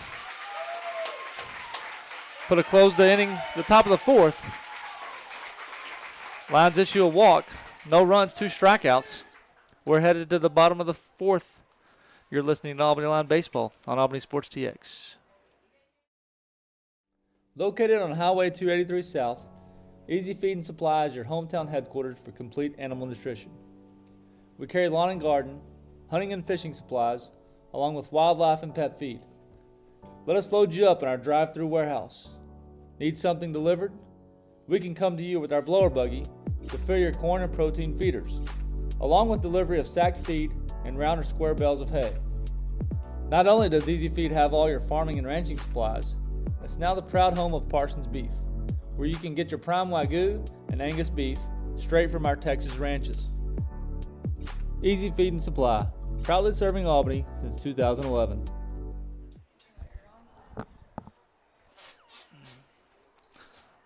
put a close to inning, the top of the 4th. Lions issue a walk. No runs, 2 strikeouts. We're headed to the bottom of the 4th. You're listening to Albany Line Baseball on Albany Sports TX. Located on Highway 283 South, Easy Feed and Supply is your hometown headquarters for complete animal nutrition. We carry lawn and garden, hunting and fishing supplies, along with wildlife and pet feed. Let us load you up in our drive-through warehouse. Need something delivered? We can come to you with our blower buggy to fill your corn and protein feeders, along with delivery of sacked feed and round or square bales of hay. Not only does Easy Feed have all your farming and ranching supplies, it's now the proud home of Parsons Beef, where you can get your prime Wagyu and Angus beef straight from our Texas ranches. Easy Feed and Supply, proudly serving Albany since 2011.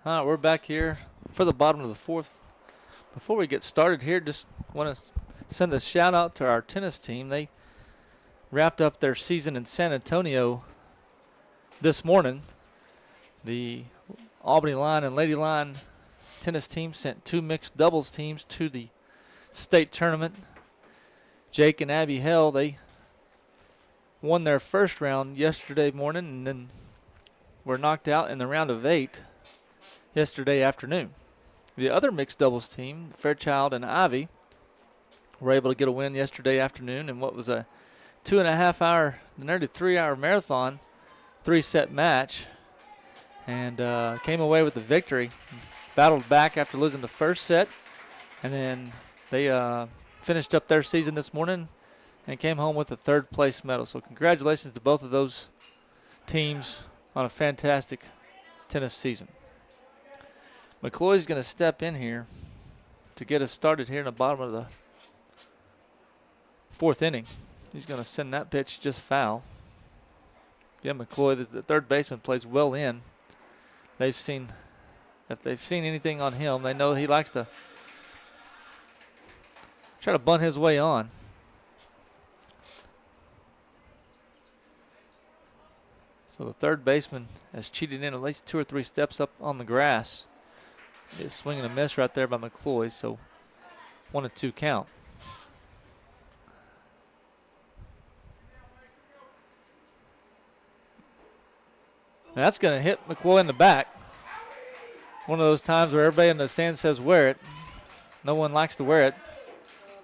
All right, we're back here for the bottom of the 4th. Before we get started here, just want to send a shout out to our tennis team. They wrapped up their season in San Antonio this morning. The Albany Line and Lady Line tennis team sent 2 mixed doubles teams to the state tournament. Jake and Abby Hell, they won their first round yesterday morning and then were knocked out in the round of 8 yesterday afternoon. The other mixed doubles team, Fairchild and Ivy, were able to get a win yesterday afternoon in what was a 2.5-hour, nearly 3-hour marathon, 3-set match, and came away with the victory. Battled back after losing the first set, and then they finished up their season this morning and came home with a 3rd place medal. So congratulations to both of those teams on a fantastic tennis season. McCloy's going to step in here to get us started here in the bottom of the 4th inning. He's going to send that pitch just foul. Yeah, McCloy, the 3rd baseman, plays well in. If they've seen anything on him, they know he likes to try to bunt his way on. So the 3rd baseman has cheated in at least 2 or 3 steps up on the grass. It's swinging a miss right there by McCloy, so 1-2 count. And that's going to hit McCloy in the back. One of those times where everybody in the stand says wear it. No one likes to wear it.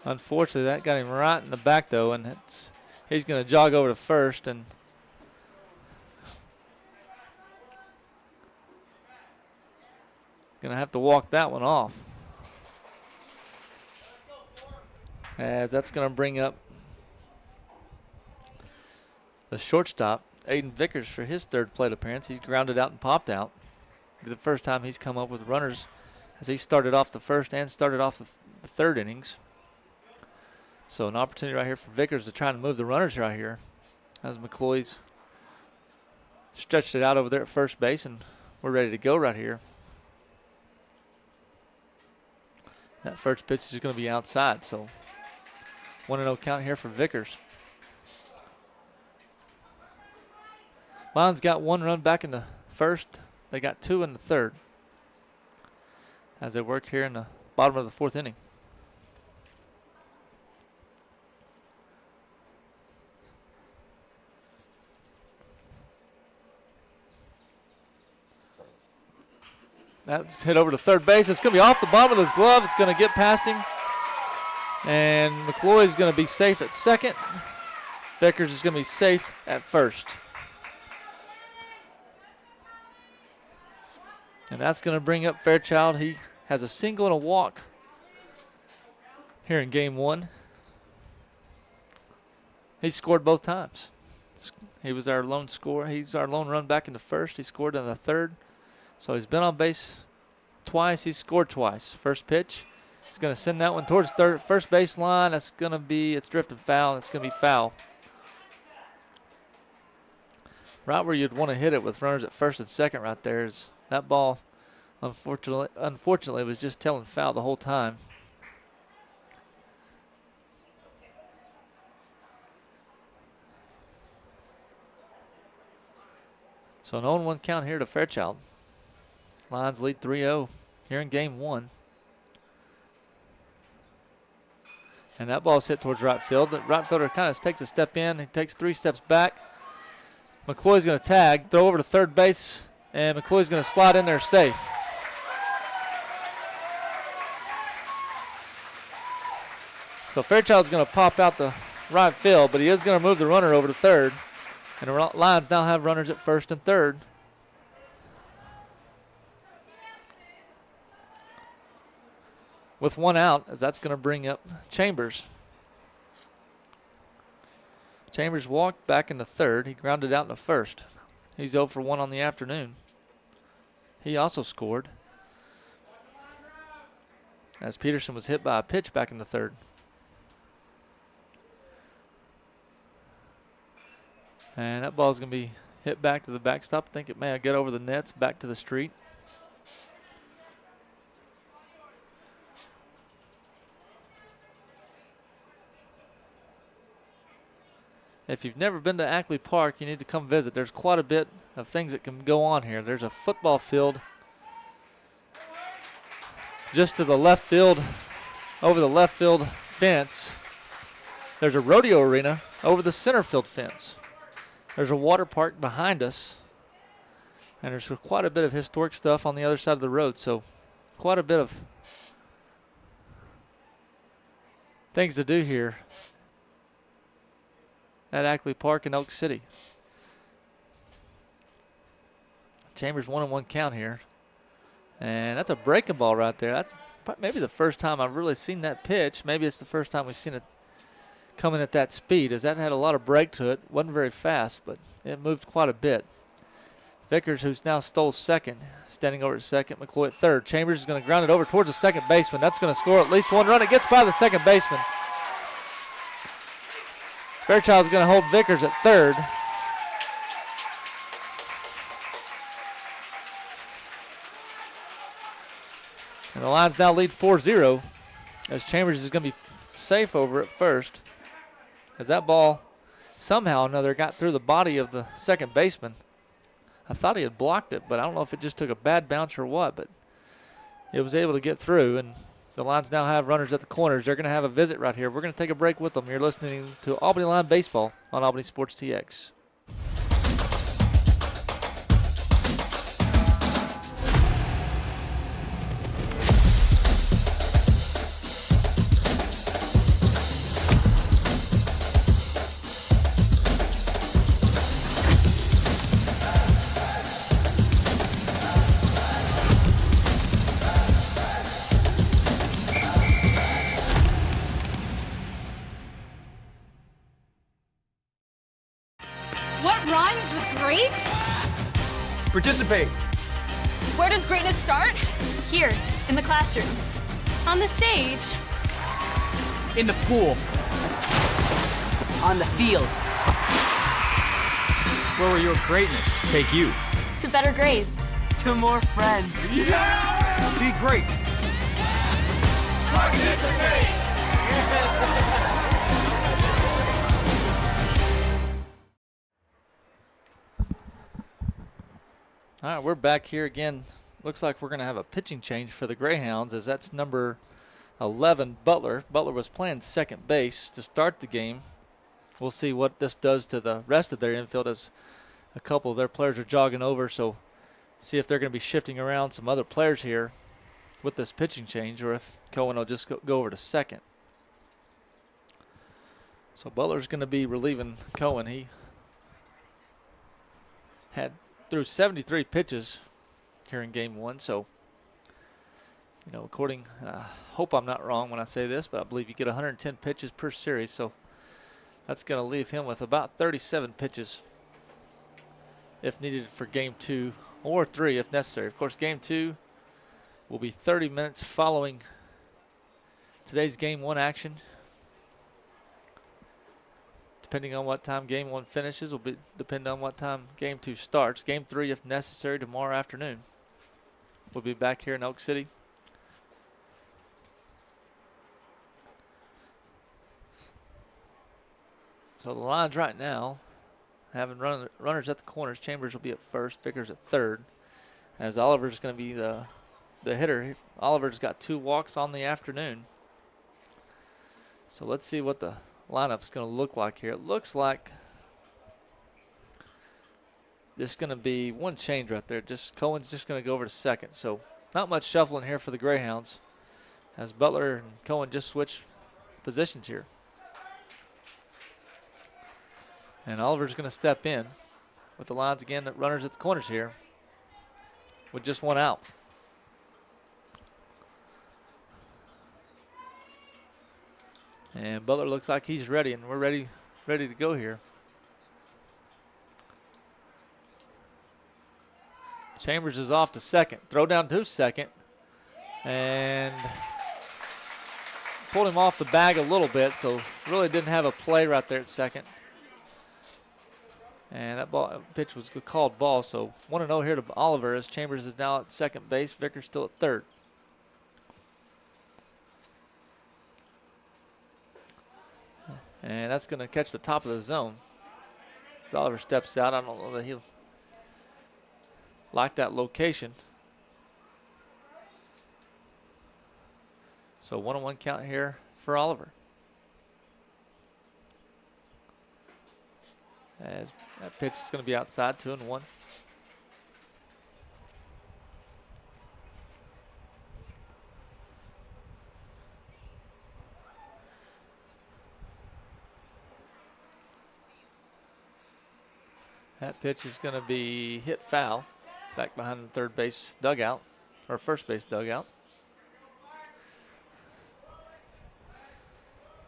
Unfortunately, that got him right in the back, though, and he's going to jog over to first and going to have to walk that one off. As that's going to bring up the shortstop, Aiden Vickers, for his 3rd plate appearance. He's grounded out and popped out. The first time he's come up with runners as he started off the 1st and started off the 3rd innings. So an opportunity right here for Vickers to try to move the runners right here as McCloy's stretched it out over there at first base, and we're ready to go right here. That first pitch is going to be outside, so 1-0 count here for Vickers. Lions got 1 run back in the 1st. They got 2 in the 3rd as they work here in the bottom of the 4th inning. That's hit over to 3rd base. It's going to be off the bottom of his glove. It's going to get past him. And McCloy's going to be safe at second. Vickers is going to be safe at first. And that's going to bring up Fairchild. He has a single and a walk here in game one. He scored both times. He was our lone scorer. He's our lone run back in the first. He scored in the third. So he's been on base twice. He's scored twice. First pitch. He's going to send that one towards first base line. That's going to be, it's drifting foul. It's going to be foul. Right where you'd want to hit it with runners at first and second right there is that ball, unfortunately, was just telling foul the whole time. So an 0-1 count here to Fairchild. Lions lead 3-0 here in game one. And that ball's hit towards right field. The right fielder kind of takes a step in. He takes 3 steps back. McCloy's going to tag, throw over to third base, and McCloy's going to slide in there safe. So Fairchild's going to pop out the right field, but he is going to move the runner over to third. And the Lions now have runners at first and third. With 1 out, as that's going to bring up Chambers. Chambers walked back in the third. He grounded out in the first. He's 0 for 1 on the afternoon. He also scored, as Peterson was hit by a pitch back in the third. And that ball's going to be hit back to the backstop. I think it may have got over the nets, back to the street. If you've never been to Ackley Park, you need to come visit. There's quite a bit of things that can go on here. There's a football field just to the left field, over the left field fence. There's a rodeo arena over the center field fence. There's a water park behind us. And there's quite a bit of historic stuff on the other side of the road. So quite a bit of things to do here at Ackley Park in Oak City. Chambers 1-1 count here. And that's a breaking ball right there. That's maybe the first time I've really seen that pitch. Maybe it's the first time we've seen it coming at that speed, as that had a lot of break to it. Wasn't very fast, but it moved quite a bit. Vickers, who's now stole second, standing over at second. McCloy at third. Chambers is going to ground it over towards the second baseman. That's going to score at least 1 run. It gets by the second baseman. Fairchild's going to hold Vickers at third. And the Lions now lead 4-0, as Chambers is going to be safe over at first, as that ball somehow or another got through the body of the second baseman. I thought he had blocked it, but I don't know if it just took a bad bounce or what, but it was able to get through. And the Lions now have runners at the corners. They're going to have a visit right here. We're going to take a break with them. You're listening to Albany Lion Baseball on Albany Sports TX. Participate. Where does greatness start? Here, in the classroom. On the stage. In the pool. On the field. Where will your greatness take you? To better grades. To more friends. Yeah! Be great. Participate! All right, we're back here again. Looks like we're going to have a pitching change for the Greyhounds, as that's number 11, Butler. Butler was playing second base to start the game. We'll see what this does to the rest of their infield, as a couple of their players are jogging over. So see if they're going to be shifting around some other players here with this pitching change, or if Cohen will just go over to second. So Butler's going to be relieving Cohen. He threw 73 pitches here in game one. So, according, I hope I'm not wrong when I say this, but I believe you get 110 pitches per series. So that's going to leave him with about 37 pitches if needed for game 2 or 3 if necessary. Of course, game 2 will be 30 minutes following today's game 1 action. Depending on what time game 1 finishes will depend on what time game 2 starts. Game 3, if necessary, tomorrow afternoon. We'll be back here in Elk City. So the lines right now, having runners at the corners, Chambers will be at first, Vickers at third. As Oliver's going to be the hitter. Oliver's got 2 walks on the afternoon. So let's see what the lineup's going to look like here. It looks like there's going to be one change right there. Cohen's just going to go over to second. So not much shuffling here for the Greyhounds as Butler and Cohen just switch positions here. And Oliver's going to step in with the lines again, runners at the corners here with just 1 out. And Butler looks like he's ready, and we're ready to go here. Chambers is off to second. Throw down to second. And pulled him off the bag a little bit, so really didn't have a play right there at second. And that pitch was a called ball, so 1-0 here to Oliver as Chambers is now at second base. Vickers still at third. And that's going to catch the top of the zone. As Oliver steps out, I don't know that he'll like that location. So 1-1 count here for Oliver. As that pitch is going to be outside, 2-1. That pitch is going to be hit foul back behind the third base dugout, or first base dugout.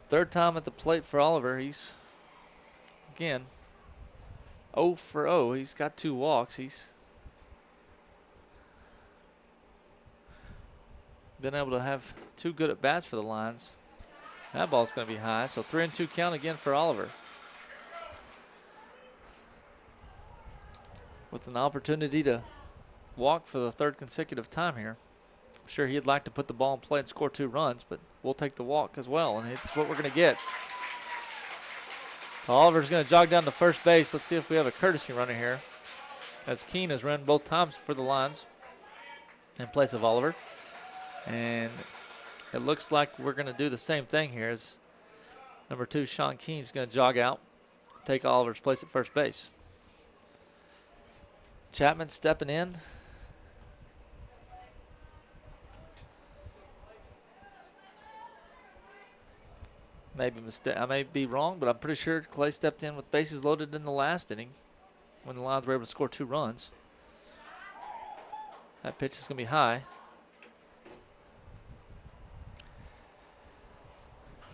Third time at the plate for Oliver. He's, again, 0 for 0. He's got 2 walks. He's been able to have 2 good at-bats for the Lions. That ball's going to be high, so 3-2 count again for Oliver. With an opportunity to walk for the 3rd consecutive time here. I'm sure he'd like to put the ball in play and score 2 runs, but we'll take the walk as well, and it's what we're going to get. Oliver's going to jog down to first base. Let's see if we have a courtesy runner here, as Keene has run both times for the Lions in place of Oliver. And it looks like we're going to do the same thing here as number 2, Sean Keene's going to jog out, take Oliver's place at first base. Chapman stepping in. I may be wrong, but I'm pretty sure Clay stepped in with bases loaded in the last inning when the Lions were able to score 2 runs. That pitch is going to be high.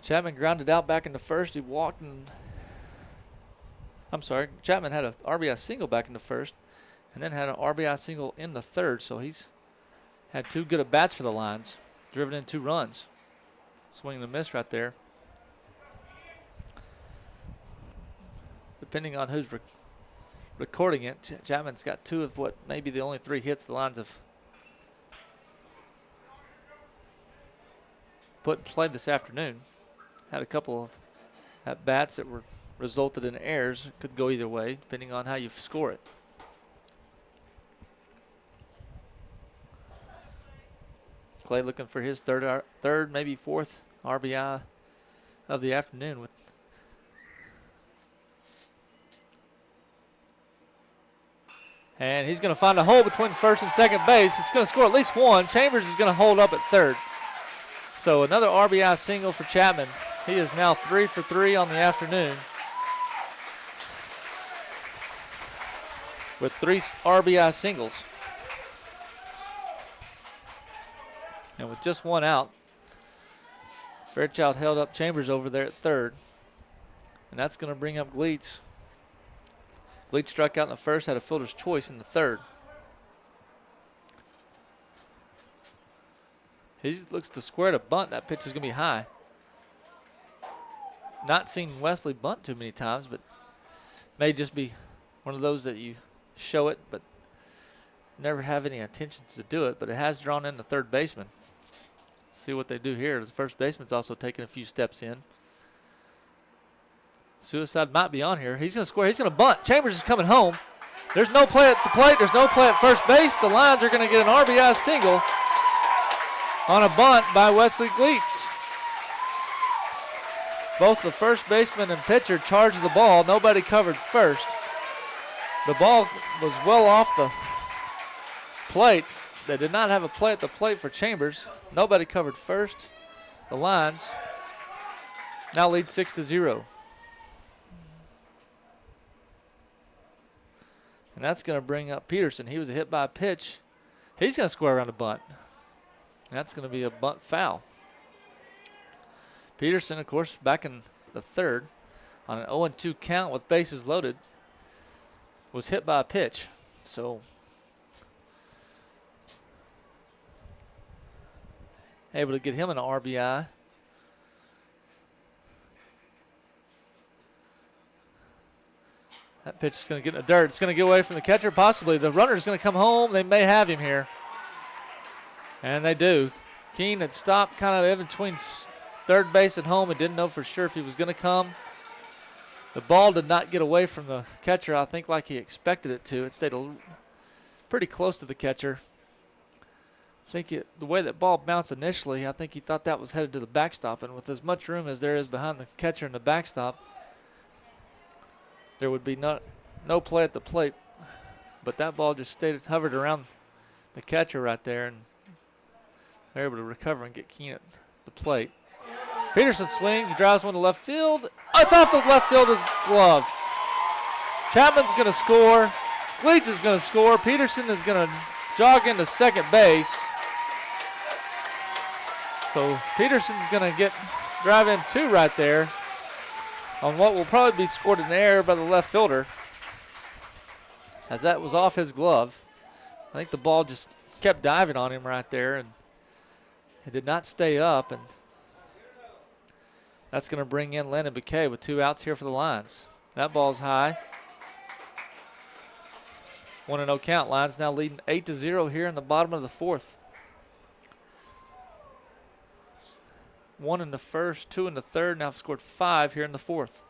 Chapman grounded out back into first. He walked and Chapman had an RBI single back into first and then had an RBI single in the third, so he's had 2 good at-bats for the Lions, driven in 2 runs. Swing and a miss right there. Depending on who's recording it, Chapman's got 2 of what may be the only 3 hits the Lions have put in play this afternoon. Had a couple of at-bats that resulted in errors. Could go either way, depending on how you score it. Clay looking for his third, maybe 4th RBI of the afternoon. And he's going to find a hole between first and second base. It's going to score at least 1. Chambers is going to hold up at third. So another RBI single for Chapman. He is now 3 for 3 on the afternoon, with 3 RBI singles. And with just 1 out, Fairchild held up Chambers over there at third. And that's going to bring up Gleets. Gleets struck out in the first, had a fielder's choice in the third. He looks to square to bunt. That pitch is going to be high. Not seen Wesley bunt too many times, but may just be one of those that you show it, but never have any intentions to do it. But it has drawn in the third baseman. Let's see what they do here. The first baseman's also taking a few steps in. Suicide might be on here. He's going to square. He's going to bunt. Chambers is coming home. There's no play at the plate. There's no play at first base. The Lions are going to get an RBI single on a bunt by Wesley Gleets. Both the first baseman and pitcher charged the ball. Nobody covered first. The ball was well off the plate. They did not have a play at the plate for Chambers. Nobody covered first. The Lions now lead 6-0. And that's going to bring up Peterson. He was hit by a pitch. He's going to square around a bunt. That's going to be a bunt foul. Peterson, of course, back in the third on an 0-2 count with bases loaded, was hit by a pitch. So able to get him an RBI. That pitch is going to get in the dirt. It's going to get away from the catcher, possibly. The runner's going to come home. They may have him here. And they do. Keene had stopped kind of in between third base and home and didn't know for sure if he was going to come. The ball did not get away from the catcher, I think, like he expected it to. It stayed pretty close to the catcher. I think the way that ball bounced initially, I think he thought that was headed to the backstop. And with as much room as there is behind the catcher and the backstop, there would be no play at the plate. But that ball just hovered around the catcher right there, and they're able to recover and get Keene at the plate. Peterson swings, drives one to left field. Oh, it's off the left fielder's glove. Chapman's going to score. Gleets is going to score. Peterson is going to jog into second base. So Peterson's going to drive in 2 right there on what will probably be scored in the air by the left fielder, as that was off his glove. I think the ball just kept diving on him right there, and it did not stay up, and that's going to bring in Landon McKay with 2 outs here for the Lions. That ball's high. 1-0 count. Lions now leading 8-0 here in the bottom of the fourth. 1 in the first, 2 in the third. Now have scored 5 here in the fourth.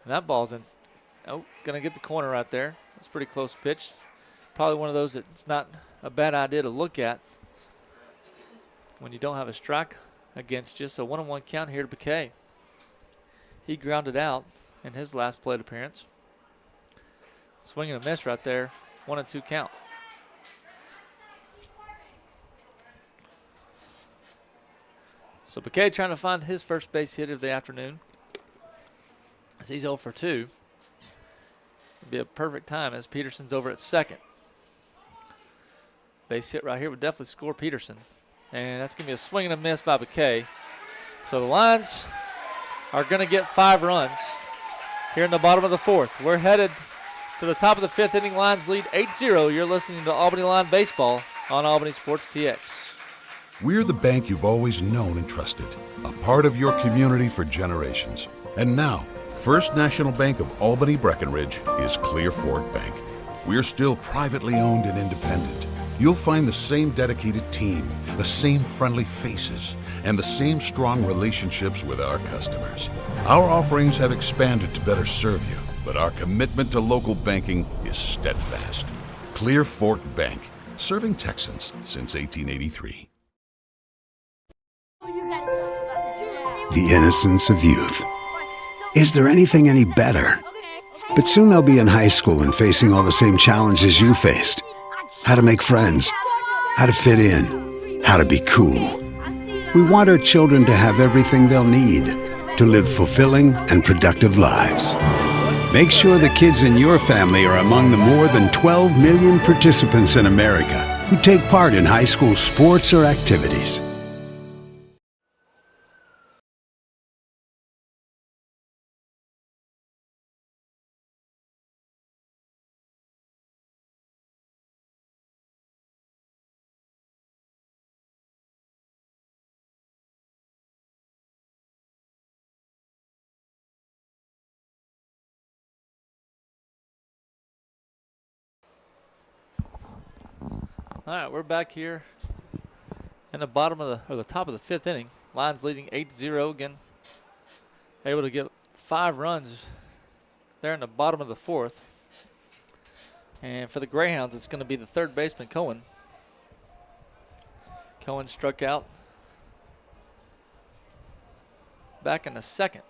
And that ball's in. Oh, going to get the corner right there. That's a pretty close pitch. Probably one of those that it's not a bad idea to look at when you don't have a strike against you. So 1-1 count here to McKay. He grounded out in his last plate appearance. Swing and a miss right there. 1-2 count. So McKay trying to find his first base hit of the afternoon, as he's 0 for 2. It'd be a perfect time as Peterson's over at second. Base hit right here would definitely score Peterson. And that's going to be a swing and a miss by McKay. So the Lions are going to get 5 runs here in the bottom of the fourth. We're headed to the top of the fifth inning. Lions lead 8-0. You're listening to Albany Line Baseball on Albany Sports TX. We're the bank you've always known and trusted, a part of your community for generations. And now, First National Bank of Albany Breckenridge is Clear Fork Bank. We're still privately owned and independent. You'll find the same dedicated team, the same friendly faces, and the same strong relationships with our customers. Our offerings have expanded to better serve you, but our commitment to local banking is steadfast. Clear Fork Bank, serving Texans since 1883. The innocence of youth. Is there anything any better? But soon they'll be in high school and facing all the same challenges you faced. How to make friends, how to fit in, how to be cool. We want our children to have everything they'll need to live fulfilling and productive lives. Make sure the kids in your family are among the more than 12 million participants in America who take part in high school sports or activities. All right, we're back here in the bottom of the top of the fifth inning. Lions leading 8-0 again. Able to get 5 runs there in the bottom of the fourth. And for the Greyhounds, it's going to be the third baseman, Cohen. Cohen struck out back in the second.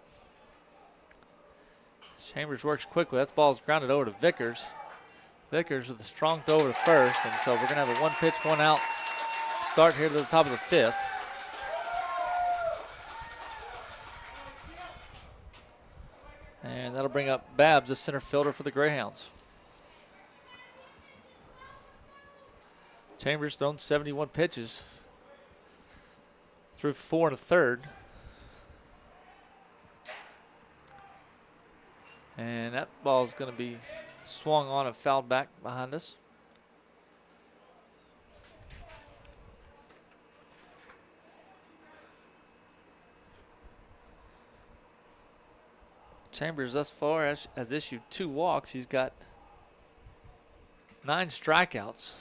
Chambers works quickly. That ball's grounded over to Vickers. Vickers with a strong throw over to first, and so we're going to have a 1 pitch, 1 out start here to the top of the fifth. And that'll bring up Babs, the center fielder for the Greyhounds. Chambers thrown 71 pitches through 4 1/3. And that ball is going to be swung on and fouled back behind us. Chambers thus far has issued 2 walks. He's got 9 strikeouts.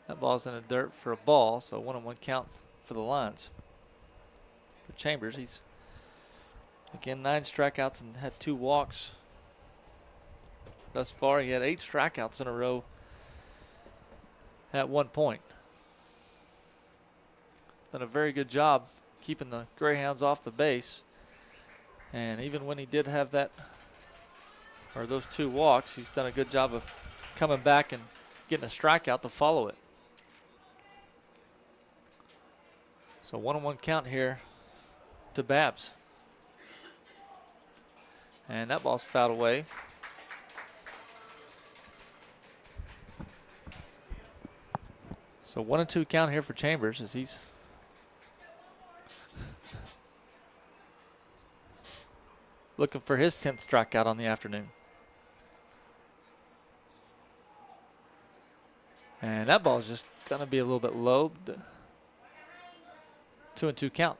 That ball's in the dirt for a ball, so 1-1 count for the Lions. For Chambers, he's again 9 strikeouts and had 2 walks. Thus far, he had 8 strikeouts in a row at one point. Done a very good job keeping the Greyhounds off the base. And even when he did have those 2 walks, he's done a good job of coming back and getting a strikeout to follow it. So 1-1 count here to Babs. And that ball's fouled away. So 1-2 count here for Chambers as he's looking for his 10th strikeout on the afternoon. And that ball's just going to be a little bit low. 2-2 count.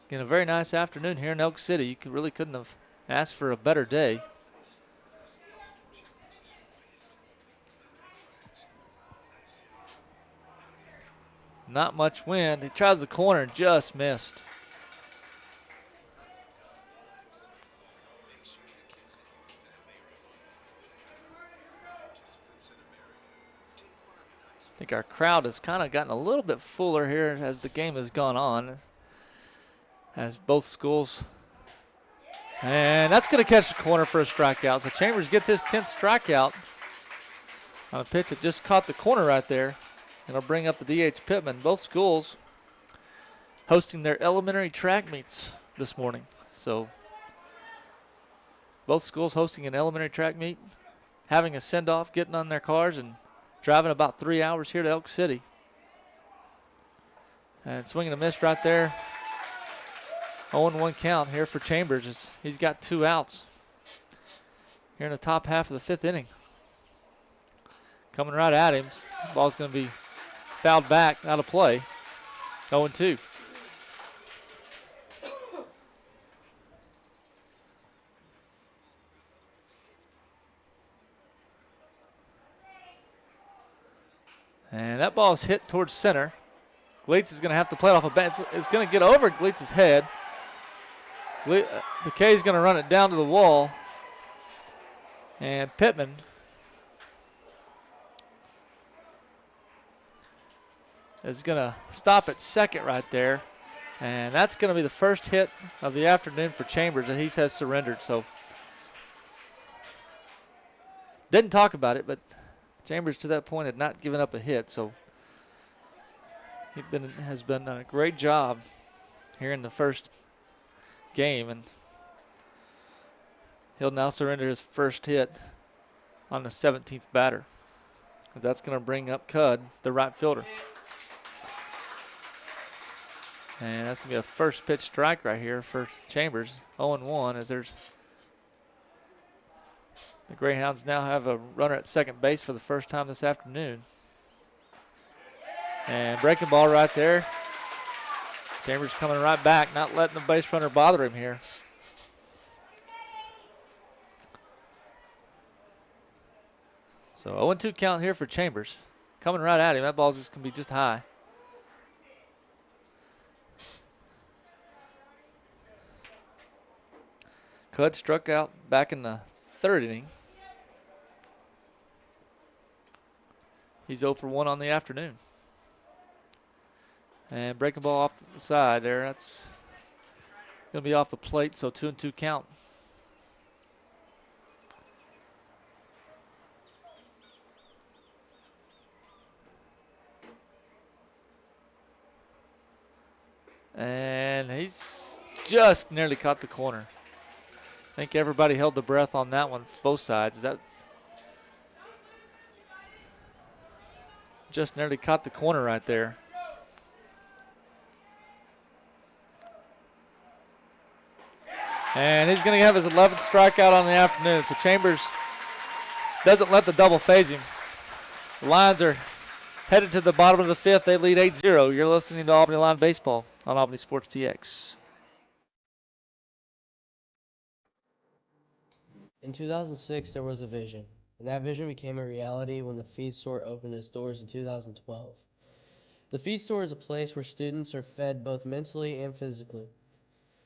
Again, a very nice afternoon here in Elk City. You really couldn't have asked for a better day. Not much wind. He tries the corner and just missed. I think our crowd has kind of gotten a little bit fuller here as the game has gone on. As both schools. And that's going to catch the corner for a strikeout. So Chambers gets his 10th strikeout on a pitch that just caught the corner right there. It'll bring up the DH Pittman. Both schools hosting their elementary track meets this morning. So both schools hosting an elementary track meet, having a send-off, getting on their cars, and driving about 3 hours here to Elk City. And swinging a miss right there. 0-1 count here for Chambers. He's got 2 outs here in the top half of the 5th inning. Coming right at him. Ball's going to be fouled back, out of play. 0-2. And that ball is hit towards center. Gleitz is going to have to play it off a bat. It's going to get over Gleitz's head. McKay is going to run it down to the wall. And Pittman is going to stop at second right there. And that's going to be the first hit of the afternoon for Chambers that he has surrendered. So didn't talk about it, but Chambers to that point had not given up a hit, so he has been a great job here in the first game, and he'll now surrender his first hit on the 17th batter. That's going to bring up Cudd, the right fielder. And that's going to be a first pitch strike right here for Chambers. 0-1 as there's the Greyhounds now have a runner at second base for the first time this afternoon. And breaking ball right there. Chambers coming right back, not letting the base runner bother him here. So 0-2 count here for Chambers. Coming right at him. That ball's just going to be just high. Cudd struck out back in the third inning. He's 0 for 1 on the afternoon. And breaking ball off to the side there. That's going to be off the plate, so 2-2 count. And he's just nearly caught the corner. I think everybody held their breath on that one, both sides. That just nearly caught the corner right there. And he's going to have his 11th strikeout on the afternoon. So Chambers doesn't let the double phase him. The Lions are headed to the bottom of the fifth. They lead 8-0. You're listening to Albany Line Baseball on Albany Sports TX. In 2006, there was a vision, and that vision became a reality when the feed store opened its doors in 2012. The feed store is a place where students are fed both mentally and physically.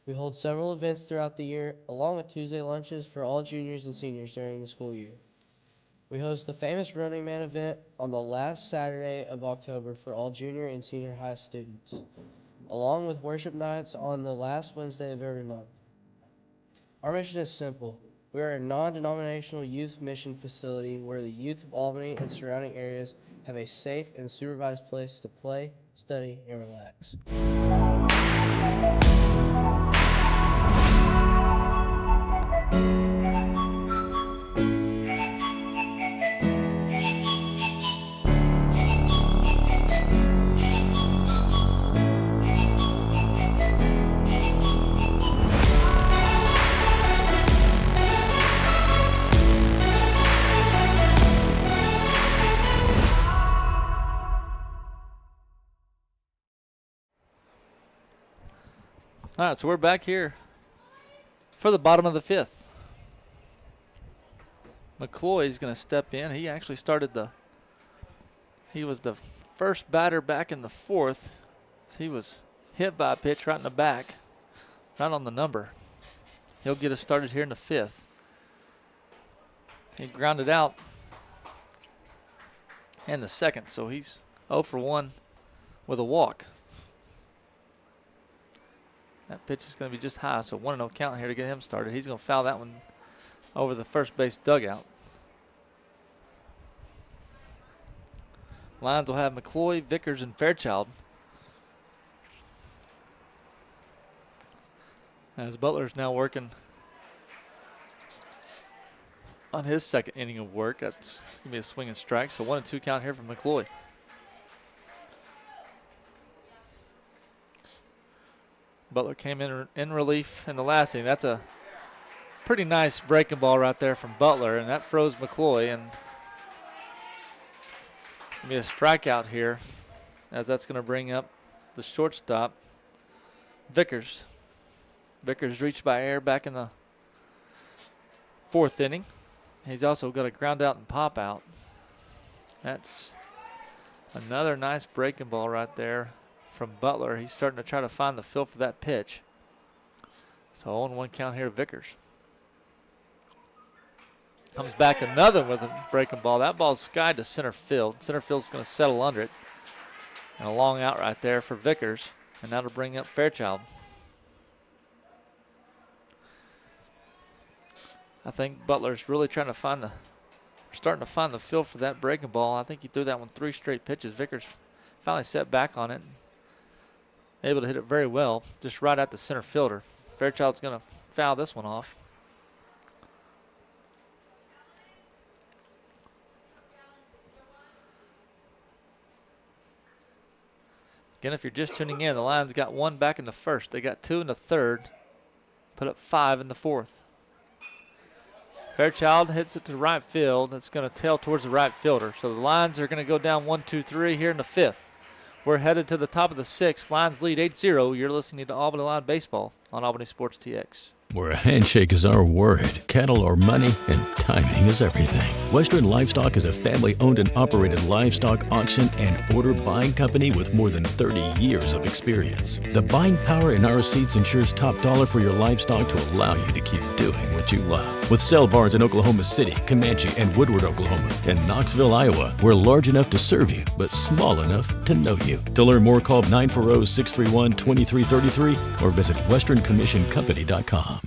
We hold several events throughout the year, along with Tuesday lunches for all juniors and seniors during the school year. We host the famous Running Man event on the last Saturday of October for all junior and senior high students, along with worship nights on the last Wednesday of every month. Our mission is simple. We are a non-denominational youth mission facility where the youth of Albany and surrounding areas have a safe and supervised place to play, study, and relax. All right, so we're back here for the bottom of the fifth. McCloy's going to step in. He actually he was the first batter back in the fourth. He was hit by a pitch right in the back, right on the number. He'll get us started here in the fifth. He grounded out in the second, so he's 0 for 1 with a walk. That pitch is going to be just high, so 1-0 count here to get him started. He's going to foul that one over the first base dugout. Lions will have McCloy, Vickers, and Fairchild. As Butler's now working on his second inning of work. That's going to be a swing and strike, so 1-2 count here from McCloy. Butler came in relief in the last inning. That's a pretty nice breaking ball right there from Butler, and that froze McCloy. And it's going to be a strikeout here, as that's going to bring up the shortstop, Vickers. Vickers reached by air back in the fourth inning. He's also got a ground out and pop out. That's another nice breaking ball right there from Butler. He's starting to try to find the feel for that pitch. So 0-1 count here to Vickers. Comes back another with a breaking ball. That ball's skied to center field. Center field's going to settle under it. And a long out right there for Vickers. And that'll bring up Fairchild. I think Butler's really trying to starting to find the feel for that breaking ball. I think he threw that one 3 straight pitches. Vickers finally set back on it. Able to hit it very well, just right at the center fielder. Fairchild's going to foul this one off. Again, if you're just tuning in, the Lions got 1 back in the first. They got 2 in the third, put up 5 in the fourth. Fairchild hits it to right field. It's going to tail towards the right fielder. So the Lions are going to go down 1-2-3 here in the fifth. We're headed to the top of the sixth. Lions lead 8-0. You're listening to Albany Lion Baseball on Albany Sports TX. Where a handshake is our word, cattle are money, and timing is everything. Western Livestock is a family-owned and operated livestock auction and order buying company with more than 30 years of experience. The buying power in our seats ensures top dollar for your livestock to allow you to keep doing what you love. With sale barns in Oklahoma City, Comanche, and Woodward, Oklahoma, and Knoxville, Iowa, we're large enough to serve you, but small enough to know you. To learn more, call 940-631-2333 or visit westerncommissioncompany.com.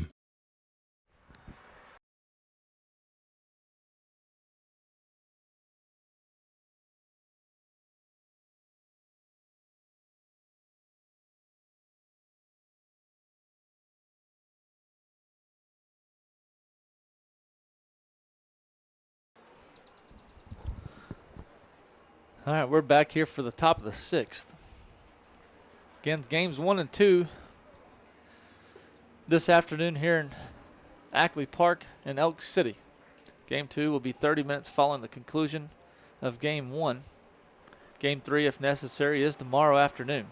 All right, we're back here for the top of the sixth. Again, games 1 and 2 this afternoon here in Ackley Park in Elk City. Game 2 will be 30 minutes following the conclusion of Game 1. Game 3, if necessary, is tomorrow afternoon.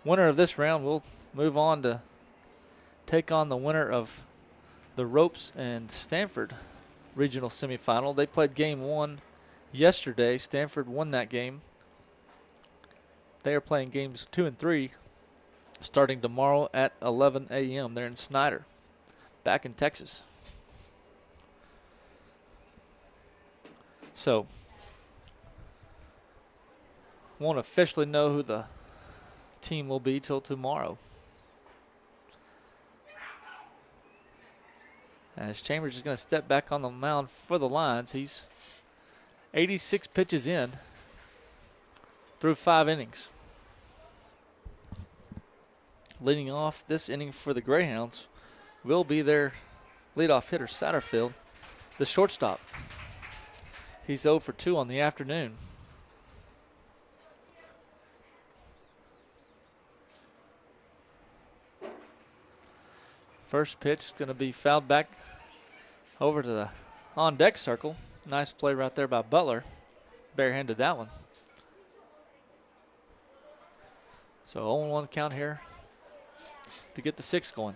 Winner of this round will move on to take on the winner of the Ropes and Stanford regional semifinal. They played Game 1 yesterday. Stanford won that game. They are playing games 2 and 3 starting tomorrow at 11 a.m. They're in Snyder, back in Texas. So, won't officially know who the team will be till tomorrow. As Chambers is going to step back on the mound for the Lions. He's 86 pitches in through 5 innings. Leading off this inning for the Greyhounds will be their leadoff hitter, Satterfield, the shortstop. He's 0 for 2 on the afternoon. First pitch is going to be fouled back over to the on-deck circle. Nice play right there by Butler. Barehanded that one. So 0-1 count here to get the 6th going.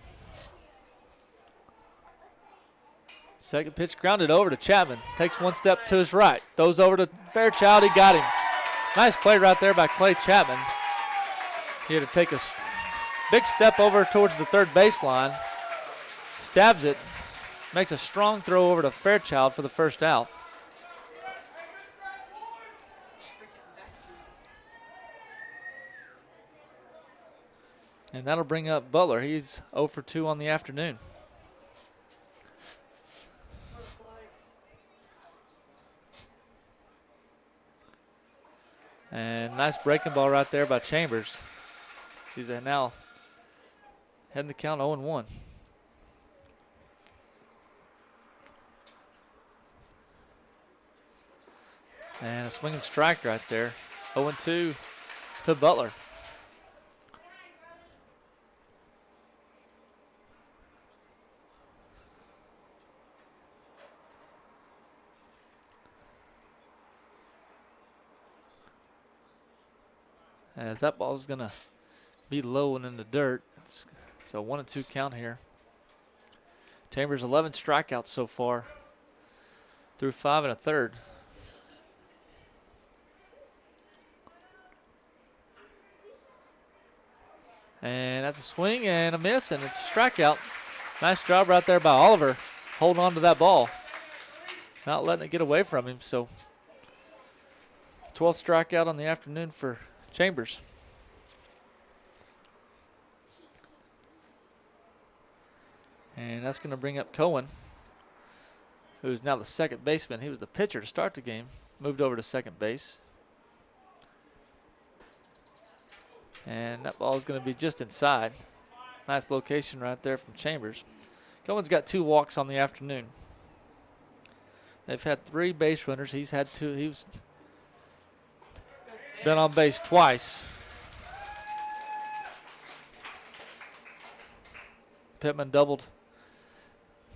Second pitch grounded over to Chapman. Takes one step to his right. Throws over to Fairchild. He got him. Nice play right there by Clay Chapman. He had to take a big step over towards the third baseline. Stabs it. Makes a strong throw over to Fairchild for the first out. And that'll bring up Butler. He's 0 for 2 on the afternoon. And nice breaking ball right there by Chambers. He's now heading the count 0-1. And a swinging strike right there. 0-2 to Butler. As that ball is going to be low and in the dirt. So 1-2 count here. Chambers 11 strikeouts so far through 5 1/3. And that's a swing and a miss, and it's a strikeout. Nice job right there by Oliver holding on to that ball. Not letting it get away from him. So 12th strikeout on the afternoon for Chambers. And that's going to bring up Cohen. who's now the second baseman. He was the pitcher to start the game, moved over to second base. And that ball is going to be just inside. Nice location right there from Chambers. Cohen's got 2 walks on the afternoon. They've had 3 base runners. He's had 2. He's been on base twice. Pittman doubled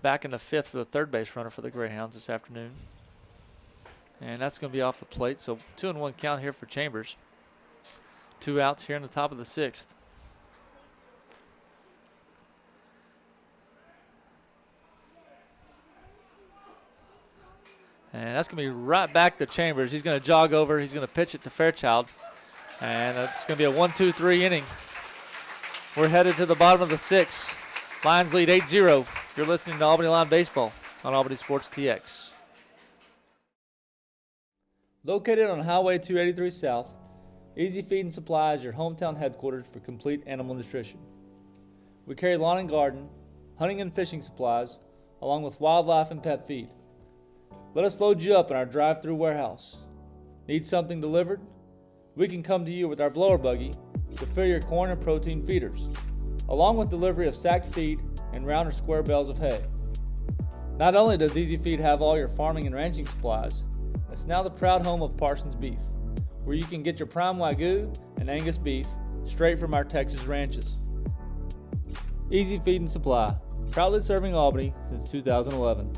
back in the 5th for the third base runner for the Greyhounds this afternoon. And that's going to be off the plate. So 2-1 count here for Chambers. 2 outs here in the top of the 6th. And that's going to be right back to Chambers. He's going to jog over. He's going to pitch it to Fairchild. And it's going to be a 1-2-3 inning. We're headed to the bottom of the 6th. Lions lead 8-0. You're listening to Albany Line Baseball on Albany Sports TX. Located on Highway 283 South, Easy Feed and Supply is your hometown headquarters for complete animal nutrition. We carry lawn and garden, hunting and fishing supplies, along with wildlife and pet feed. Let us load you up in our drive-through warehouse. Need something delivered? We can come to you with our blower buggy to fill your corn and protein feeders, along with delivery of sacked feed and round or square bales of hay. Not only does Easy Feed have all your farming and ranching supplies, it's now the proud home of Parsons Beef, where you can get your prime Wagyu and Angus beef straight from our Texas ranches. Easy Feed and Supply, proudly serving Albany since 2011.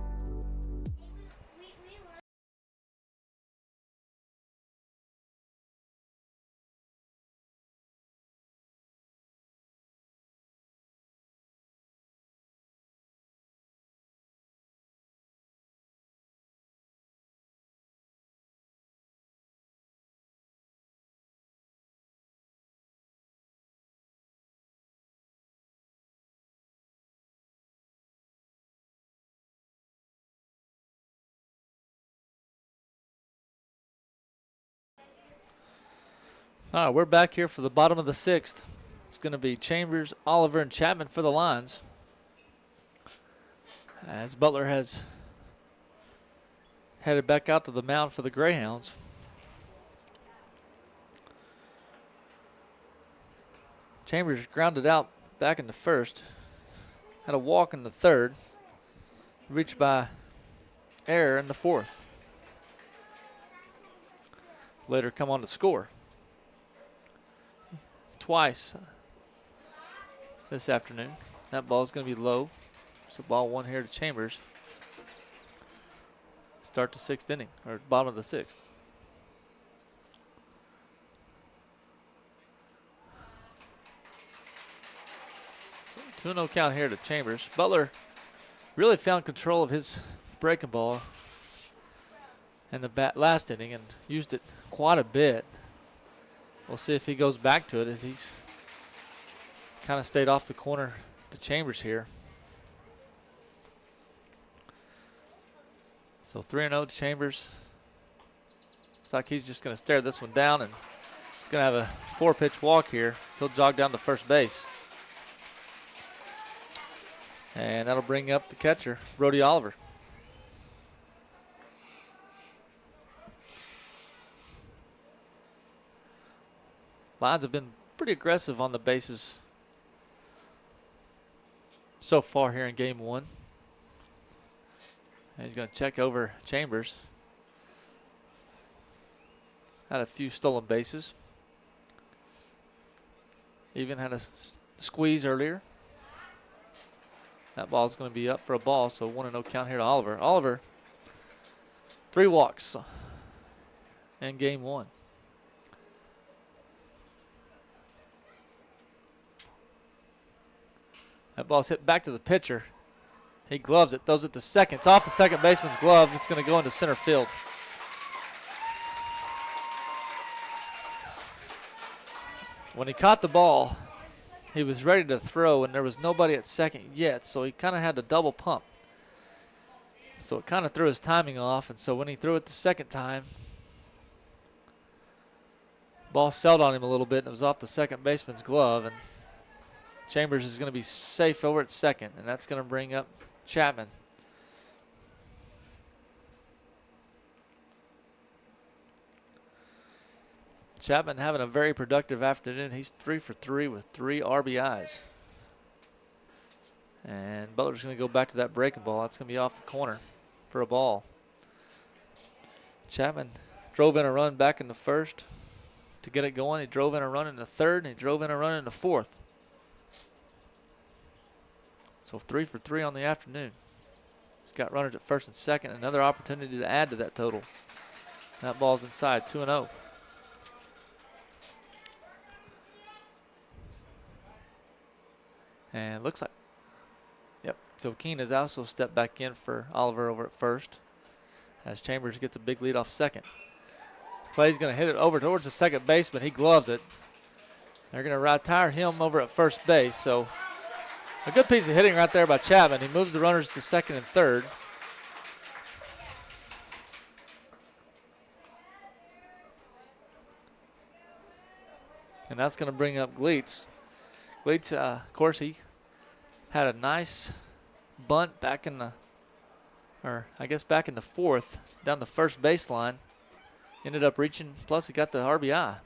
All right, we're back here for the bottom of the 6th. It's going to be Chambers, Oliver, and Chapman for the Lions, as Butler has headed back out to the mound for the Greyhounds. Chambers grounded out back in the 1st, had a walk in the 3rd, reached by error in the 4th. Later come on to score twice this afternoon. That ball is going to be low. So ball 1 here to Chambers. Start the 6th inning, or bottom of the 6th. So 2-0 count here to Chambers. Butler really found control of his breaking ball in the last inning and used it quite a bit. We'll see if he goes back to it, as he's kind of stayed off the corner to Chambers here. So 3-0 to Chambers. Looks like he's just going to stare this one down, and he's going to have a 4-pitch walk here. He'll jog down to first base. And that'll bring up the catcher, Brody Oliver. Lions have been pretty aggressive on the bases so far here in game 1. And he's going to check over Chambers. Had a few stolen bases. Even had a squeeze earlier. That ball's going to be up for a ball, so 1-0 count here to Oliver. Oliver, 3 walks in game 1. That ball's hit back to the pitcher. He gloves it, throws it to second. It's off the second baseman's glove. It's going to go into center field. When he caught the ball, he was ready to throw, and there was nobody at second yet, so he kind of had to double pump. So it kind of threw his timing off, and so when he threw it the second time, ball settled on him a little bit, and it was off the second baseman's glove, and Chambers is going to be safe over at second, and that's going to bring up Chapman. Chapman having a very productive afternoon. He's 3 for 3 with 3 RBIs. And Butler's going to go back to that breaking ball. That's going to be off the corner for a ball. Chapman drove in a run back in the first to get it going. He drove in a run in the third, and he drove in a run in the fourth. So 3 for 3 on the afternoon. He's got runners at first and second. Another opportunity to add to that total. That ball's inside, 2-0. And it looks like, yep. So Keene has also stepped back in for Oliver over at first, as Chambers gets a big lead off second. Clay's going to hit it over towards the second baseman. He gloves it. They're going to retire him over at first base. So a good piece of hitting right there by Chapman. He moves the runners to second and third. And that's going to bring up Gleitz. Gleitz, of course, he had a nice bunt back in the, back in the fourth, down the first baseline. Ended up reaching, plus he got the RBI.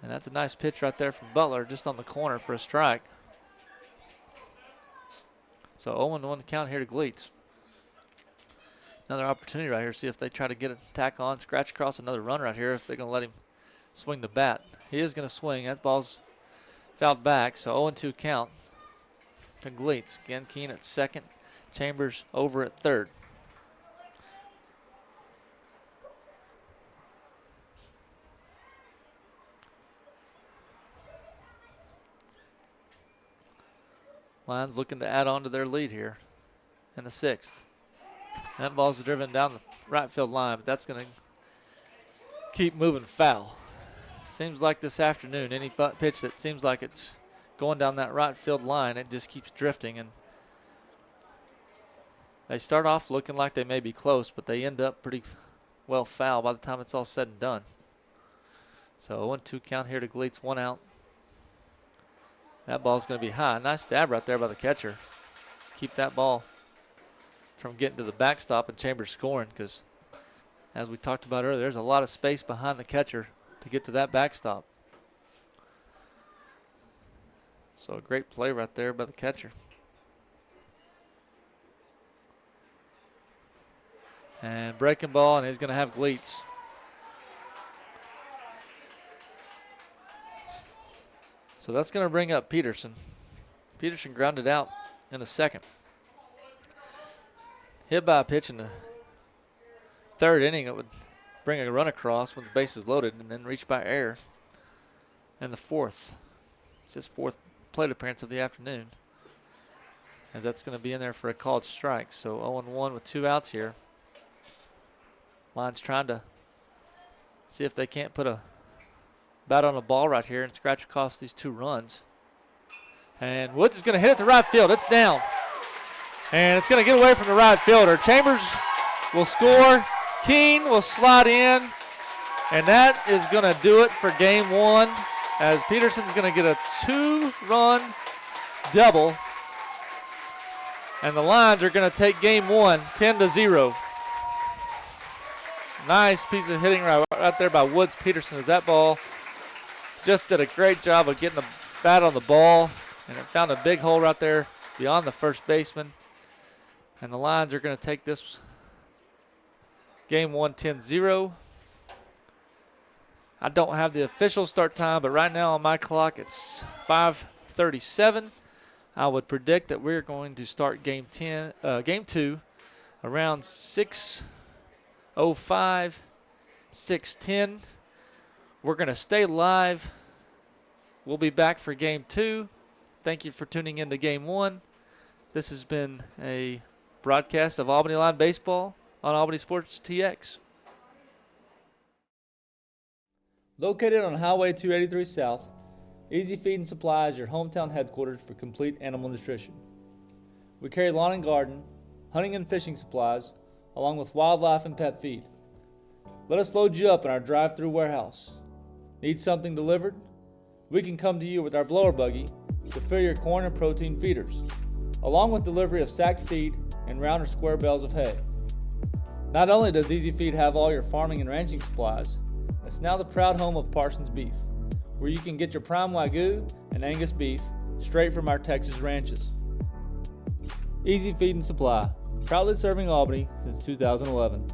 And that's a nice pitch right there from Butler, just on the corner for a strike. So 0-1 count here to Gleitz. Another opportunity right here, see if they try to get a tack on, scratch across another run right here, if they're going to let him swing the bat. He is going to swing. That ball's fouled back, so 0-2 count to Gleitz. Again, Keene at second, Chambers over at third. Lions looking to add on to their lead here in the sixth. That ball's driven down the right field line, but that's going to keep moving foul. Seems like this afternoon, any pitch that seems like it's going down that right field line, it just keeps drifting. And they start off looking like they may be close, but they end up pretty well foul by the time it's all said and done. So 0-2 count here to Gleitz, 1 out. That ball's going to be high. Nice stab right there by the catcher. Keep that ball from getting to the backstop and Chambers scoring, because as we talked about earlier, there's a lot of space behind the catcher to get to that backstop. So a great play right there by the catcher. And breaking ball, and he's going to have Gleitz. So that's going to bring up Peterson. Peterson grounded out in the second. Hit by a pitch in the third inning, it would bring a run across when the base is loaded, and then reach by error in the fourth. It's his fourth plate appearance of the afternoon. And that's going to be in there for a called strike. So 0-1 with 2 outs here. Lions trying to see if they can't put a bat on the ball right here and scratch across these 2 runs. And Woods is going to hit it to right field. It's down. And it's going to get away from the right fielder. Chambers will score. Keene will slide in. And that is going to do it for game 1, as Peterson's going to get a 2-run double. And the Lions are going to take game 1 10-0. Nice piece of hitting right there by Woods Peterson, as that ball just did a great job of getting the bat on the ball, and it found a big hole right there beyond the first baseman. And the Lions are going to take this game 1 10-0. I don't have the official start time, but right now on my clock it's 5:37. I would predict that we're going to start game 2 around 6:05, 6:10. We're going to stay live. We'll be back for game 2. Thank you for tuning in to game 1. This has been a broadcast of Albany Line Baseball on Albany Sports TX. Located on Highway 283 South, Easy Feed and Supply is your hometown headquarters for complete animal nutrition. We carry lawn and garden, hunting and fishing supplies, along with wildlife and pet feed. Let us load you up in our drive-through warehouse. Need something delivered? We can come to you with our blower buggy to fill your corn and protein feeders, along with delivery of sacked feed and round or square bales of hay. Not only does Easy Feed have all your farming and ranching supplies, a It's now the proud home of Parsons Beef, where you can get your prime Wagyu and Angus beef straight from our Texas ranches. Easy Feed and Supply, proudly serving Albany since 2011.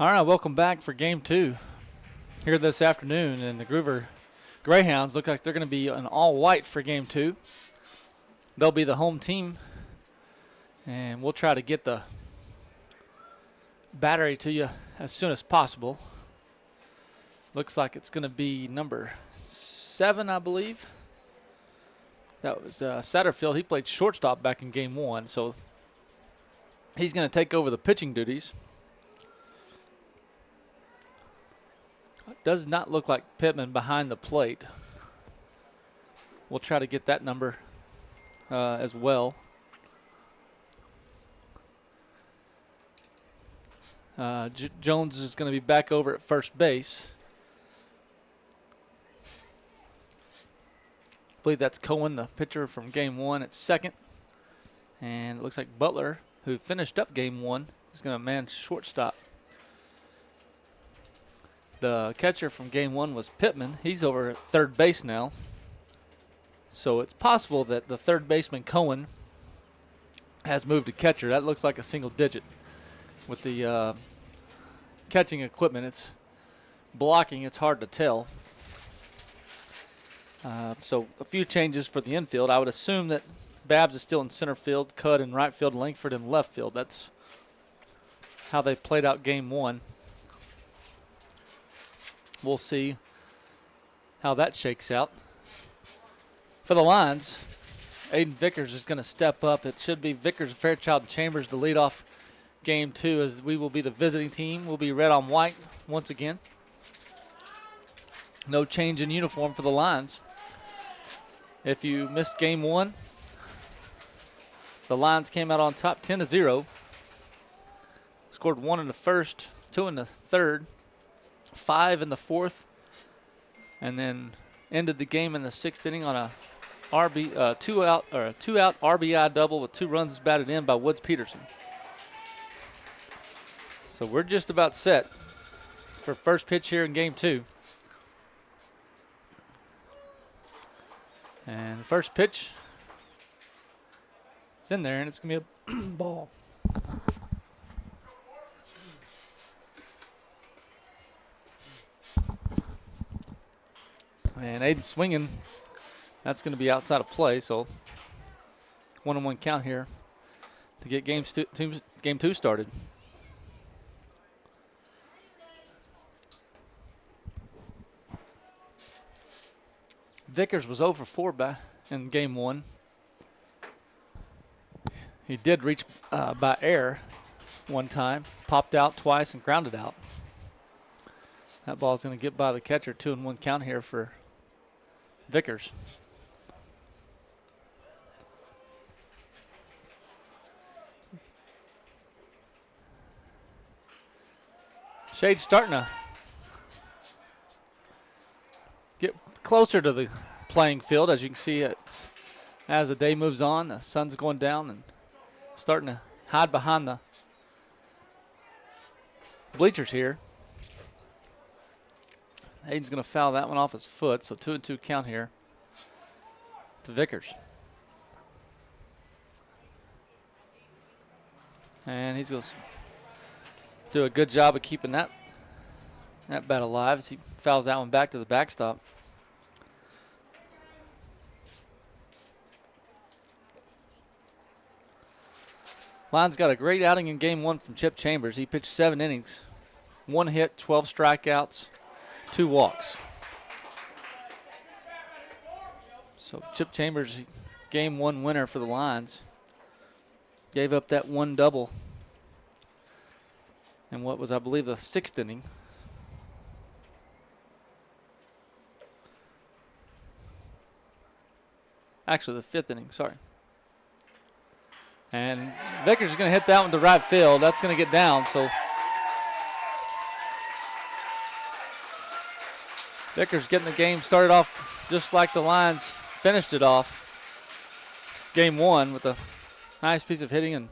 All right, welcome back for game 2 here this afternoon. And the Gruver Greyhounds look like they're going to be an all-white for game 2. They'll be the home team, and we'll try to get the battery to you as soon as possible. Looks like it's going to be number 7, I believe. That was Satterfield. He played shortstop back in game 1, so he's going to take over the pitching duties. Does not look like Pittman behind the plate. We'll try to get that number as well. Jones is going to be back over at first base. I believe that's Cohen, the pitcher from game 1, at second. And it looks like Butler, who finished up game 1, is going to man shortstop. The catcher from game 1 was Pittman. He's over at third base now. So it's possible that the third baseman, Cohen, has moved to catcher. That looks like a single digit. With the catching equipment, it's blocking. It's hard to tell. So a few changes for the infield. I would assume that Babs is still in center field, Cudd in right field, Langford in left field. That's how they played out game 1. We'll see how that shakes out. For the lines, Aiden Vickers is going to step up. It should be Vickers, Fairchild, and Chambers to lead off game 2, as we will be the visiting team. We'll be red on white once again. No change in uniform for the lines. If you missed game 1, the Lions came out on top 10-0. Scored 1 in the first, 2 in the third, 5 in the fourth, and then ended the game in the 6th inning on a two-out RBI double with 2 runs batted in by Woods Peterson. So we're just about set for first pitch here in game 2. And the first pitch is in there, and it's going to be a ball. And Aiden swinging. That's going to be outside of play, so 1-1 count here to get game 2 started. Vickers was 0 for 4 in game 1. He did reach by air one time, popped out twice, and grounded out. That ball's going to get by the catcher. 2-1 count here for Vickers. Shade's starting to get closer to the playing field. As you can see, as the day moves on, the sun's going down and starting to hide behind the bleachers here. Aiden's going to foul that one off his foot, so 2-2 count here to Vickers. And he's going to do a good job of keeping that bat alive as he fouls that one back to the backstop. Lions got a great outing in game 1 from Chip Chambers. He pitched 7 innings, 1 hit, 12 strikeouts, 2 walks. So Chip Chambers, game 1 winner for the Lions. Gave up that 1 double in what was, I believe, the 6th inning. Actually, the 5th inning, sorry. And Vickers is going to hit that one to right field. That's going to get down, so Vickers getting the game started off just like the Lions finished it off. Game 1 with a nice piece of hitting and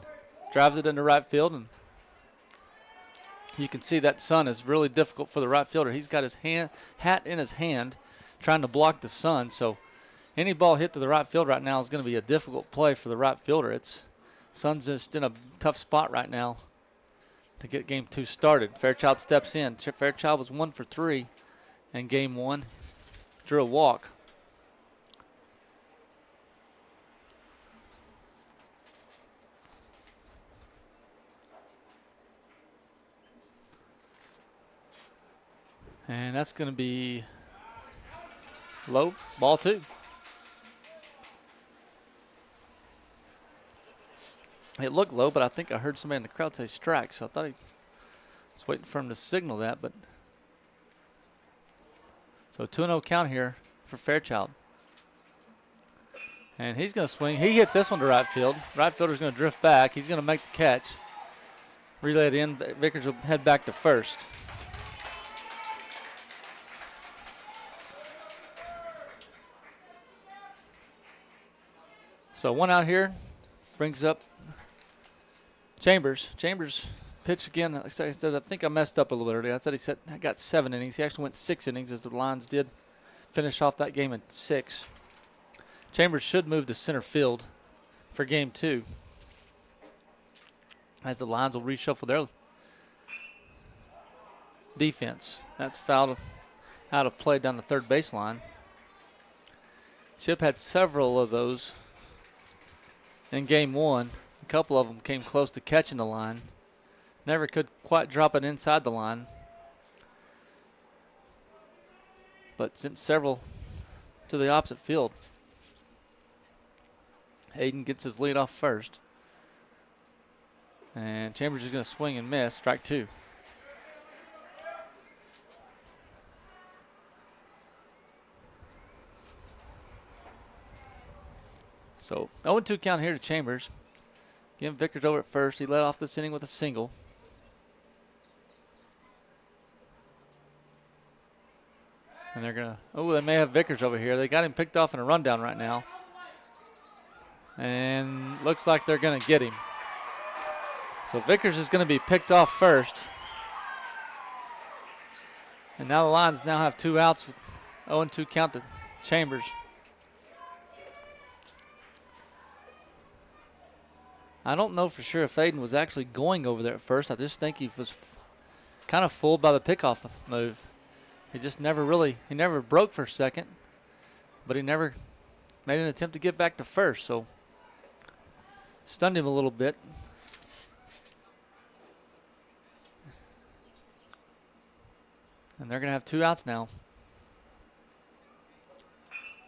drives it into right field. And you can see that sun is really difficult for the right fielder. He's got his hat in his hand trying to block the sun. So any ball hit to the right field right now is going to be a difficult play for the right fielder. Sun's just in a tough spot right now to get game 2 started. Fairchild steps in. Fairchild was 1 for 3 in game 1. Drew a walk. And that's going to be low, ball 2. It looked low, but I think I heard somebody in the crowd say strike, so I thought he was waiting for him to signal that. But so 2-0 count here for Fairchild. And he's going to swing. He hits this one to right field. Right fielder's going to drift back. He's going to make the catch. Relay it in. Vickers will head back to first. So 1 out here brings up Chambers. Chambers pitch again. Like I said, I think I messed up a little bit earlier. I said I got 7 innings. He actually went 6 innings as the Lions did finish off that game in 6. Chambers should move to center field for game 2 as the Lions will reshuffle their defense. That's fouled out of play down the third baseline. Chip had several of those in game 1. A couple of them came close to catching the line. Never could quite drop it inside the line. But sent several to the opposite field. Hayden gets his lead off first. And Chambers is going to swing and miss. Strike 2. So 0-2 count here to Chambers. Again, Vickers over at first. He led off this inning with a single. And they're going to, they may have Vickers over here. They got him picked off in a rundown right now. And looks like they're going to get him. So Vickers is going to be picked off first. And now the Lions now have 2 outs with 0-2 count to Chambers. I don't know for sure if Aiden was actually going over there at first. I just think he was kind of fooled by the pickoff move. He just never broke for a second, but he never made an attempt to get back to first, so stunned him a little bit. And they're going to have 2 outs now.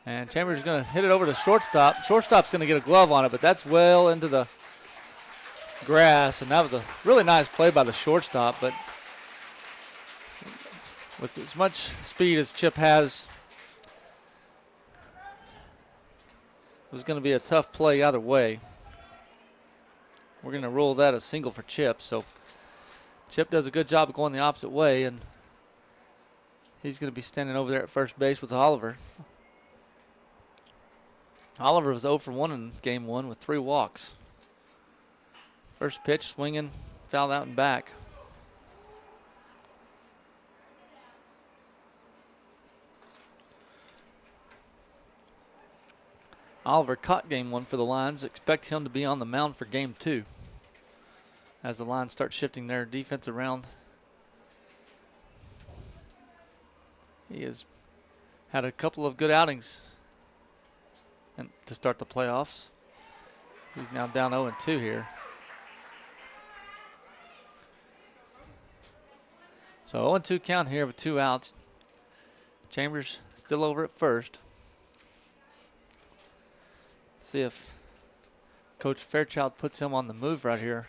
And Chambers is going to hit it over to shortstop. Shortstop's going to get a glove on it, but that's well into the grass, and that was a really nice play by the shortstop, but with as much speed as Chip has, it was going to be a tough play either way. We're going to rule that a single for Chip, so Chip does a good job of going the opposite way, and he's going to be standing over there at first base with Oliver. Oliver was 0 for 1 in game 1 with 3 walks. First pitch, swinging, fouled out and back. Oliver caught game 1 for the Lions. Expect him to be on the mound for game 2 as the Lions start shifting their defense around. He has had a couple of good outings to start the playoffs. He's now down 0-2 here. So 0-2 count here with 2 outs. Chambers still over at first. See if Coach Fairchild puts him on the move right here.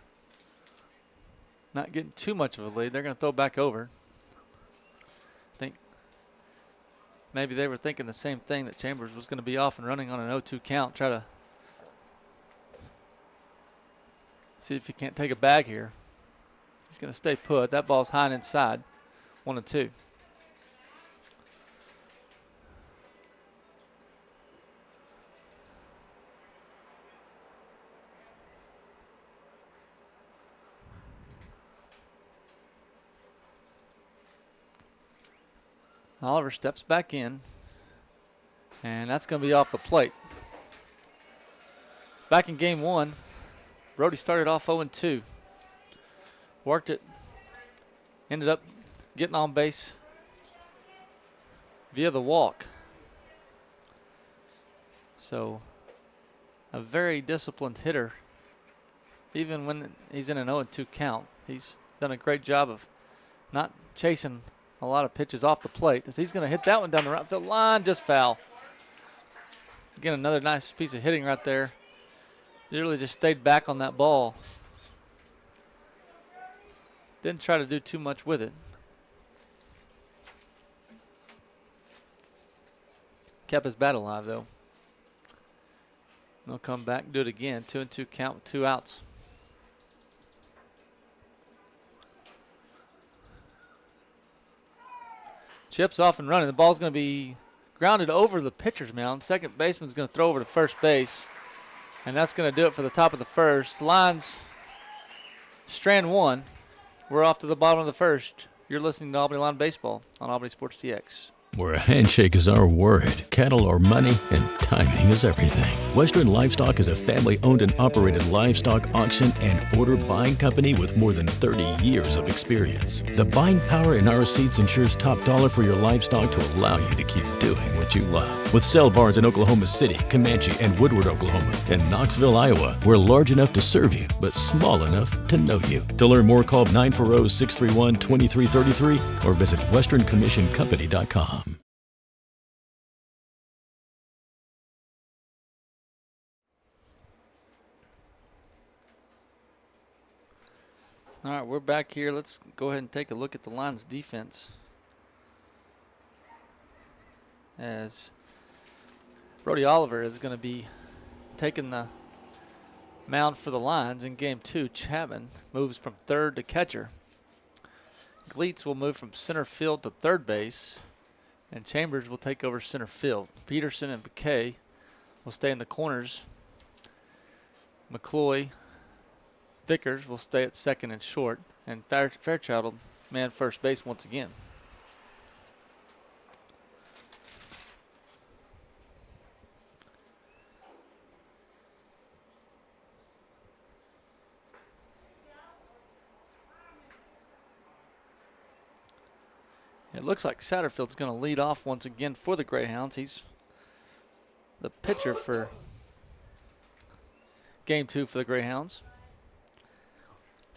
Not getting too much of a lead. They're going to throw back over. I think maybe they were thinking the same thing, that Chambers was going to be off and running on an 0-2 count. Try to see if he can't take a bag here. He's going to stay put. That ball's high and inside. 1-2. Oliver steps back in, and that's going to be off the plate. Back in game 1, Brody started off 0-2. worked it, ended up getting on base via the walk. So a very disciplined hitter, even when he's in an 0-2 count. He's done a great job of not chasing a lot of pitches off the plate, as he's going to hit that one down the right field line, just foul. Again, another nice piece of hitting right there. He really just stayed back on that ball. Didn't try to do too much with it. Kept his bat alive, though. They'll come back and do it again. 2-2 count with 2 outs. Chips off and running. The ball's going to be grounded over the pitcher's mound. Second baseman's going to throw over to first base. And that's going to do it for the top of the first. Lines, strand 1. We're off to the bottom of the first. You're listening to Albany Line Baseball on Albany Sports TX. Where a handshake is our word, cattle are money, and timing is everything. Western Livestock is a family-owned and operated livestock auction and order buying company with more than 30 years of experience. The buying power in our seats ensures top dollar for your livestock to allow you to keep doing what you love. With sale barns in Oklahoma City, Comanche, and Woodward, Oklahoma, and Knoxville, Iowa, we're large enough to serve you, but small enough to know you. To learn more, call 940-631-2333 or visit westerncommissioncompany.com. All right, we're back here. Let's go ahead and take a look at the Lions defense, as Brody Oliver is going to be taking the mound for the Lions in game 2. Chapman moves from third to catcher. Gleets will move from center field to third base, and Chambers will take over center field. Peterson and McKay will stay in the corners. McCloy, Vickers will stay at second and short, and Fairchild will man first base once again. It looks like Satterfield's going to lead off once again for the Greyhounds. He's the pitcher for game 2 for the Greyhounds.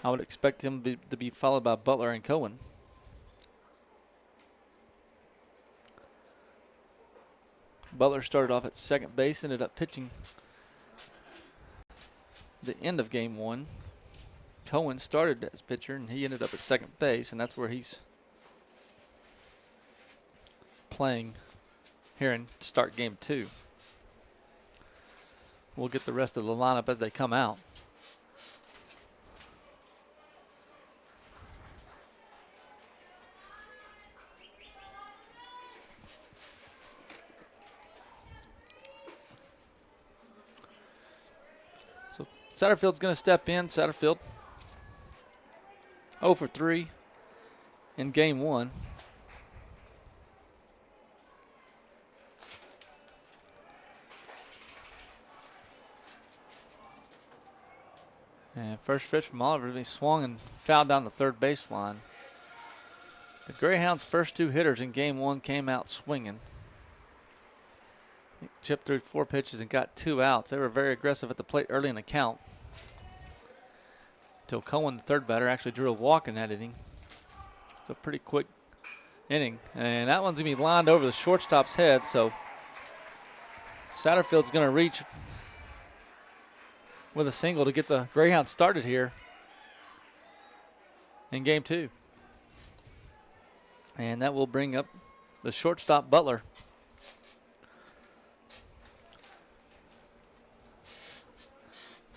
I would expect him to be followed by Butler and Cohen. Butler started off at second base, ended up pitching the end of game 1. Cohen started as pitcher, and he ended up at second base, and that's where he's playing here in start game 2. We'll get the rest of the lineup as they come out. So Satterfield's going to step in. Satterfield 0 for 3 in game 1. And first pitch from Oliver, he swung and fouled down the third baseline. The Greyhounds' first 2 hitters in game 1 came out swinging. Chip threw 4 pitches and got 2 outs. They were very aggressive at the plate early in the count, until Cohen, the third batter, actually drew a walk in that inning. It's a pretty quick inning. And that one's going to be lined over the shortstop's head, so Satterfield's going to reach with a single to get the Greyhounds started here in game 2. And that will bring up the shortstop, Butler.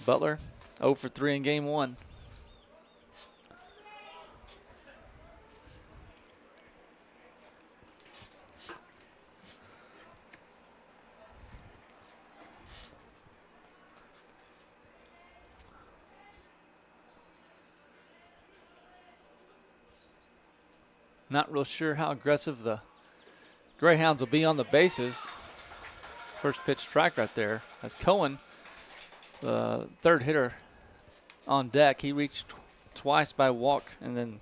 Butler 0 for 3 in game 1. Not real sure how aggressive the Greyhounds will be on the bases. First pitch strike right there. As Cohen, the third hitter on deck, he reached twice by walk, and then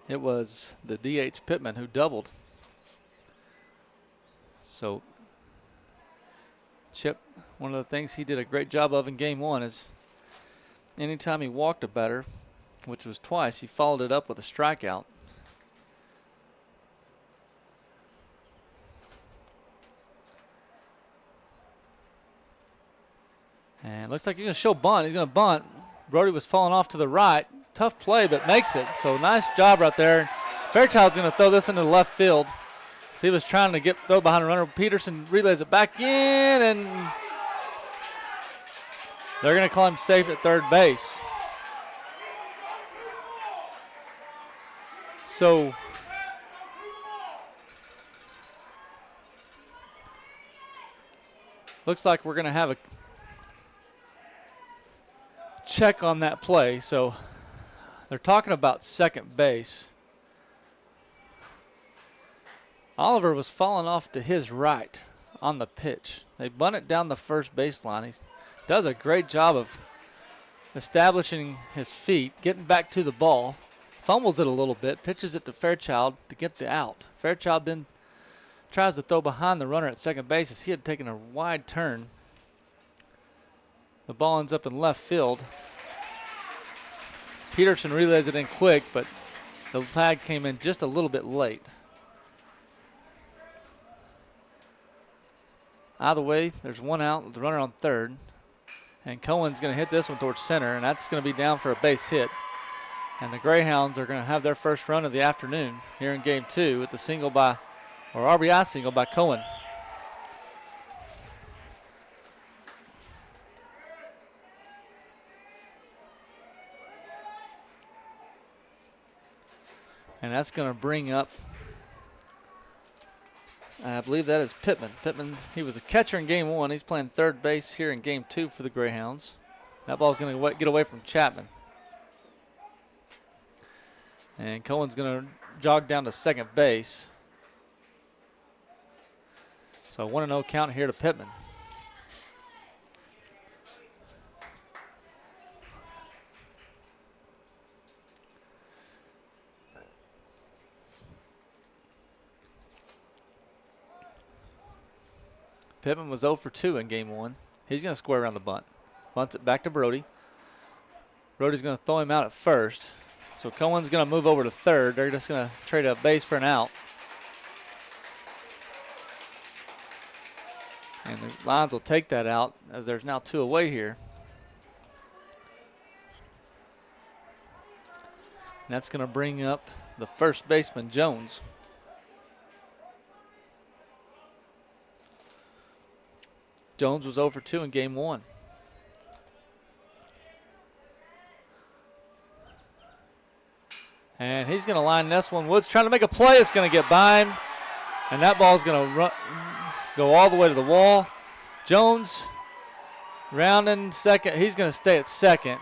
it was the DH Pittman who doubled. So Chip, one of the things he did a great job of in game one is anytime he walked a batter, which was twice, he followed it up with a strikeout. And looks like he's going to show bunt. He's going to bunt. Brody was falling off to the right. Tough play, but makes it. So nice job right there. Fairchild's going to throw this into the left field. So he was trying to throw behind the runner. Peterson relays it back in, and they're going to call him safe at third base. So looks like we're going to have a check on that play. So they're talking about second base. Oliver was falling off to his right on the pitch. They bunt it down the first baseline. He does a great job of establishing his feet, getting back to the ball, fumbles it a little bit, pitches it to Fairchild to get the out. Fairchild then tries to throw behind the runner at second base as he had taken a wide turn. The ball ends up in left field. Peterson relays it in quick, but the tag came in just a little bit late. Either way, there's one out with the runner on third. And Cohen's going to hit this one towards center, and that's going to be down for a base hit. And the Greyhounds are going to have their first run of the afternoon here in game two with the single by, or RBI single by Cohen. And that's going to bring up, I believe that is Pittman. Pittman, he was a catcher in game one. He's playing third base here in game two for the Greyhounds. That ball's going to get away from Chapman. And Cohen's going to jog down to second base. So 1-0 count here to Pittman. Pittman was 0 for 2 in game one. He's going to square around the bunt. Bunts it back to Brody. Brody's going to throw him out at first. So Cohen's going to move over to third. They're just going to trade a base for an out. And the Lions will take that out as there's now 2 away here. And that's going to bring up the first baseman, Jones. Jones was 0 for 2 in game one. And he's going to line this one. Woods trying to make a play. It's going to get by him. And that ball's going to go all the way to the wall. Jones rounding second. He's going to stay at second.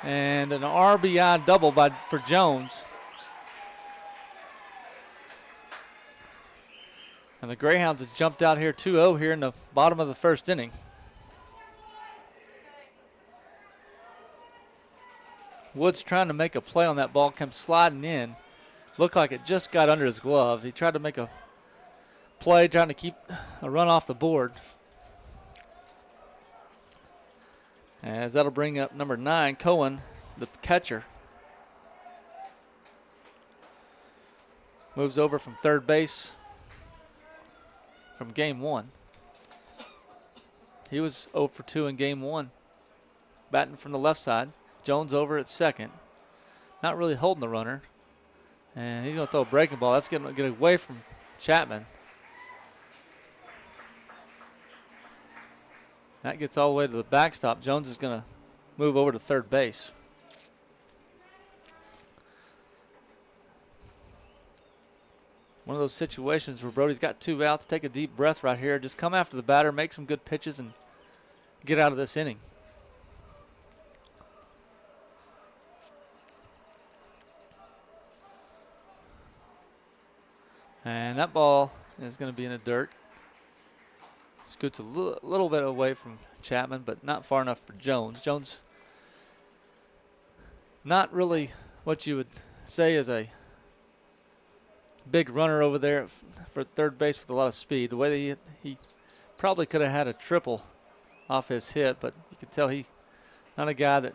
And an RBI double for Jones. And the Greyhounds have jumped out here 2-0 here in the bottom of the first inning. Woods trying to make a play on that ball, comes sliding in. Looked like it just got under his glove. He tried to make a play, trying to keep a run off the board. As that'll bring up number 9, Cohen, the catcher. Moves over from third base from game one. He was 0 for 2 in game one. Batting from the left side. Jones over at second. Not really holding the runner. And he's going to throw a breaking ball. That's going to get away from Chapman. That gets all the way to the backstop. Jones is going to move over to third base. One of those situations where Brody's got 2 outs. Take a deep breath right here. Just come after the batter, make some good pitches, and get out of this inning. And that ball is going to be in the dirt. Scoots a little bit away from Chapman, but not far enough for Jones. Jones, not really what you would say is a big runner over there for third base with a lot of speed. The way that he probably could have had a triple off his hit, but you can tell he not a guy that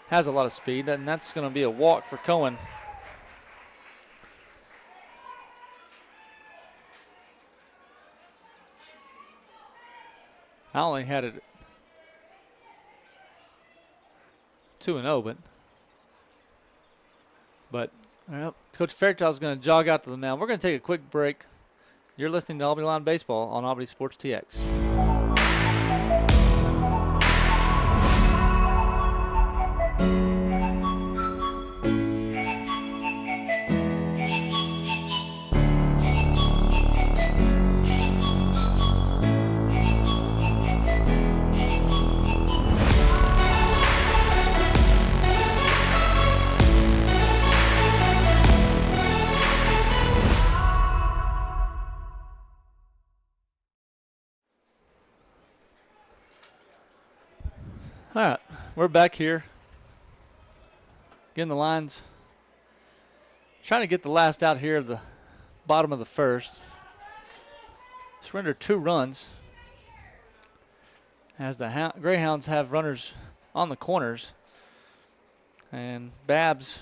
has a lot of speed, and that's going to be a walk for Cohen. I only had it 2-0, but well, Coach Fairchild's going to jog out to the mound. We're going to take a quick break. You're listening to Albany Line Baseball on Albany Sports TX. All right, we're back here. Getting the lines. Trying to get the last out here of the bottom of the first. Surrender 2 runs as the Greyhounds have runners on the corners. And Babs,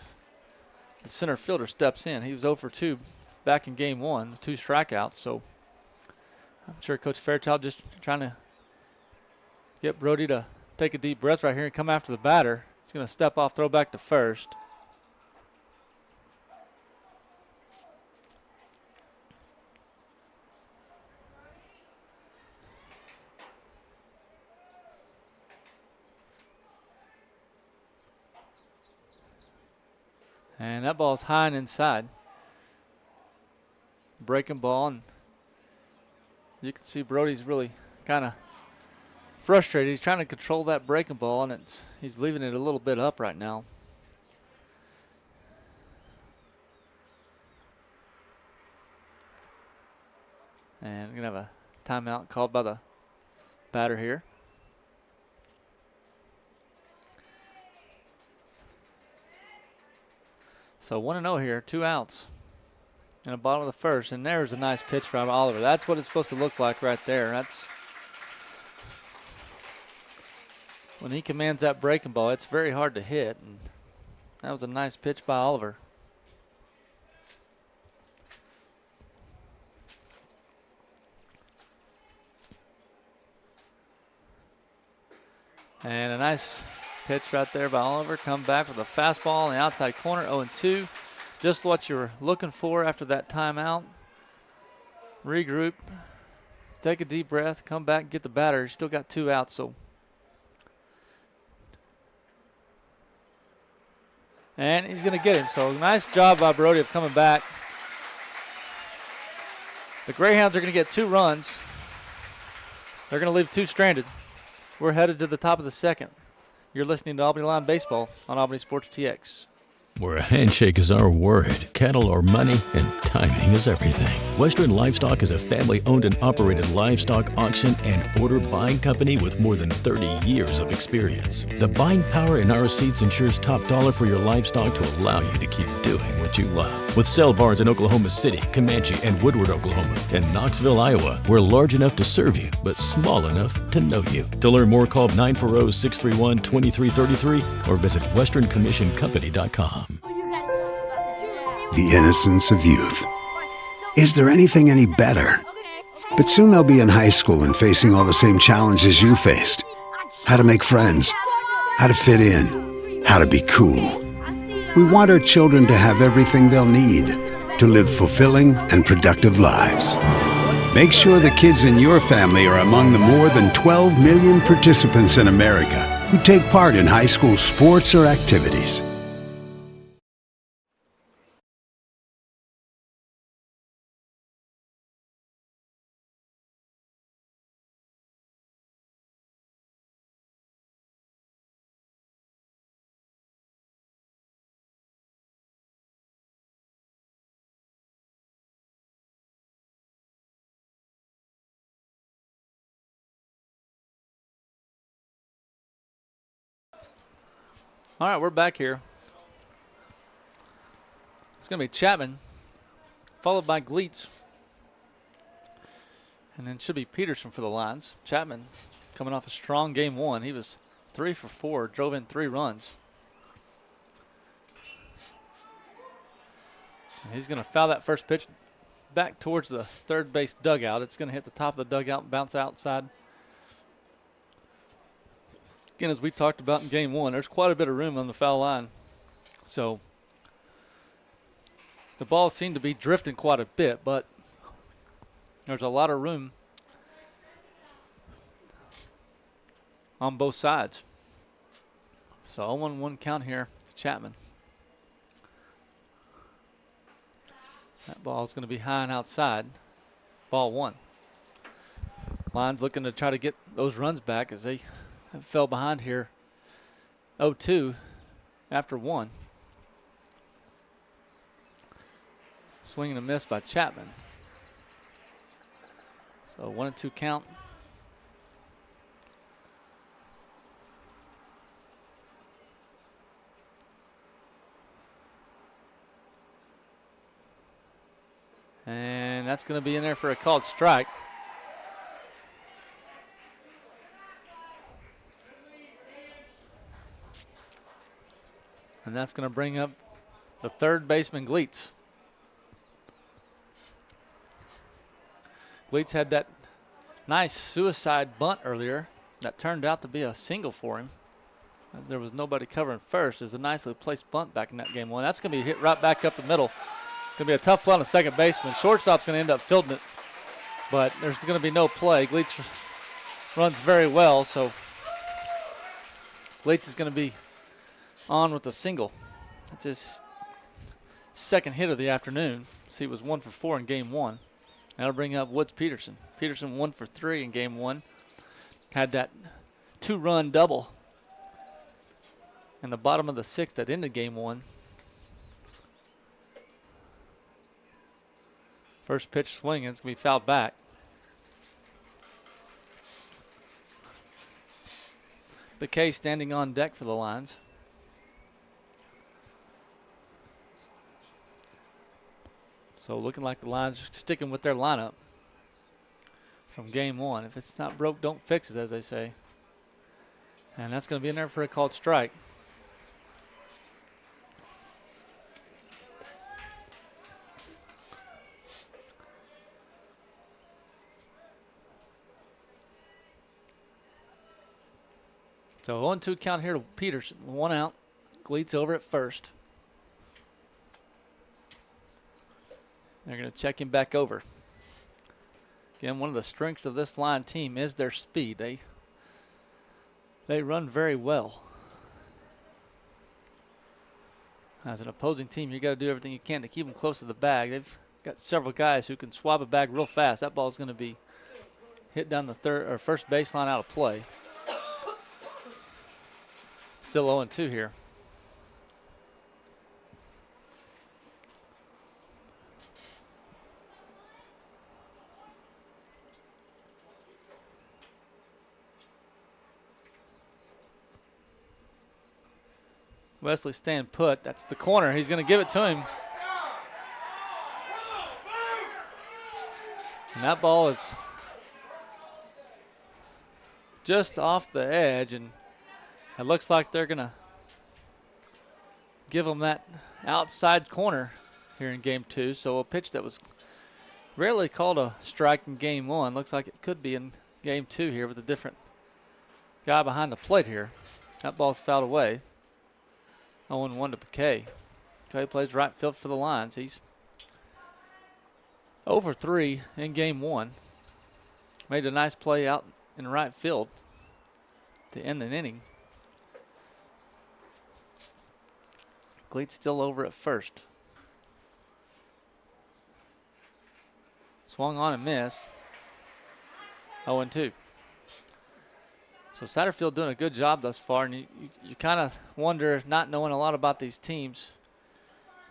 the center fielder, steps in. He was 0 for 2 back in game 1 with 2 strikeouts. So I'm sure Coach Fairchild just trying to get Brody to take a deep breath right here and come after the batter. He's going to step off, throw back to first. And that ball's high and inside. Breaking ball, and you can see Brody's really kind of frustrated. He's trying to control that breaking ball, and he's leaving it a little bit up right now. And we're going to have a timeout called by the batter here. So 1-0 here, 2 outs in the bottom of the first, and there's a nice pitch from Oliver. That's what it's supposed to look like right there. That's when he commands that breaking ball, it's very hard to hit, and that was a nice pitch by Oliver. And a nice pitch right there by Oliver. Come back with a fastball in the outside corner, 0-2. Just what you were looking for after that timeout. Regroup, take a deep breath, come back and get the batter. He's still got 2 outs, so. And he's going to get him. So nice job by Brody of coming back. The Greyhounds are going to get 2 runs. They're going to leave 2 stranded. We're headed to the top of the second. You're listening to Albany Line Baseball on Albany Sports TX. Where a handshake is our word, cattle are money, and timing is everything. Western Livestock is a family-owned and operated livestock auction and order buying company with more than 30 years of experience. The buying power in our seats ensures top dollar for your livestock to allow you to keep doing what you love. With sale barns in Oklahoma City, Comanche, and Woodward, Oklahoma, and Knoxville, Iowa, we're large enough to serve you, but small enough to know you. To learn more, call 940-631-2333 or visit westerncommissioncompany.com. The innocence of youth. Is there anything any better? But soon they'll be in high school and facing all the same challenges you faced. How to make friends, how to fit in, how to be cool. We want our children to have everything they'll need to live fulfilling and productive lives. Make sure the kids in your family are among the more than 12 million participants in America who take part in high school sports or activities. All right, we're back here. It's going to be Chapman, followed by Gleets. And then should be Peterson for the Lions. Chapman coming off a strong game one. He was 3 for 4, drove in 3 runs. And he's going to foul that first pitch back towards the third base dugout. It's going to hit the top of the dugout and bounce outside. Again, as we talked about in game one, there's quite a bit of room on the foul line. So the ball seemed to be drifting quite a bit, but there's a lot of room on both sides. So 0-1 count here, Chapman. That ball is going to be high and outside. Ball 1. Lions looking to try to get those runs back as they fell behind here 0-2 after 1. Swing and a miss by Chapman. So 1-2 count. And that's going to be in there for a called strike. And that's going to bring up the third baseman, Gleets. Gleets had that nice suicide bunt earlier that turned out to be a single for him. As there was nobody covering first. There's a nicely placed bunt back in that game one. That's going to be hit right back up the middle. Going to be a tough play on the second baseman. Shortstop's going to end up fielding it, but there's going to be no play. Gleets runs very well, so Gleets is going to be on with a single. That's his second hit of the afternoon. So he was 1 for 4 in game one. That'll bring up Woods Peterson. Peterson 1 for 3 in game one. Had that 2-run double in the bottom of the 6th that ended game one. First pitch swinging, it's going to be fouled back. McKay standing on deck for the Lions. So looking like the Lions are sticking with their lineup from game one. If it's not broke, don't fix it, as they say. And that's going to be in there for a called strike. So 1-2 count here to Peterson. 1 out. Gleets over at first. They're going to check him back over. Again, one of the strengths of this line team is their speed. They run very well. As an opposing team, you got to do everything you can to keep them close to the bag. They've got several guys who can swab a bag real fast. That ball is going to be hit down the third or first baseline out of play. Still 0-2 here. Wesley staying put. That's the corner. He's going to give it to him. And that ball is just off the edge, and it looks like they're going to give him that outside corner here in game two. So a pitch that was rarely called a strike in game one. Looks like it could be in game two here with a different guy behind the plate here. That ball's fouled away. 0-1 to McKay. McKay plays right field for the Lions. He's over 3 in game one. Made a nice play out in right field to end the inning. Gleets still over at first. Swung on and missed. 0-2. So Satterfield doing a good job thus far, and you kind of wonder, not knowing a lot about these teams,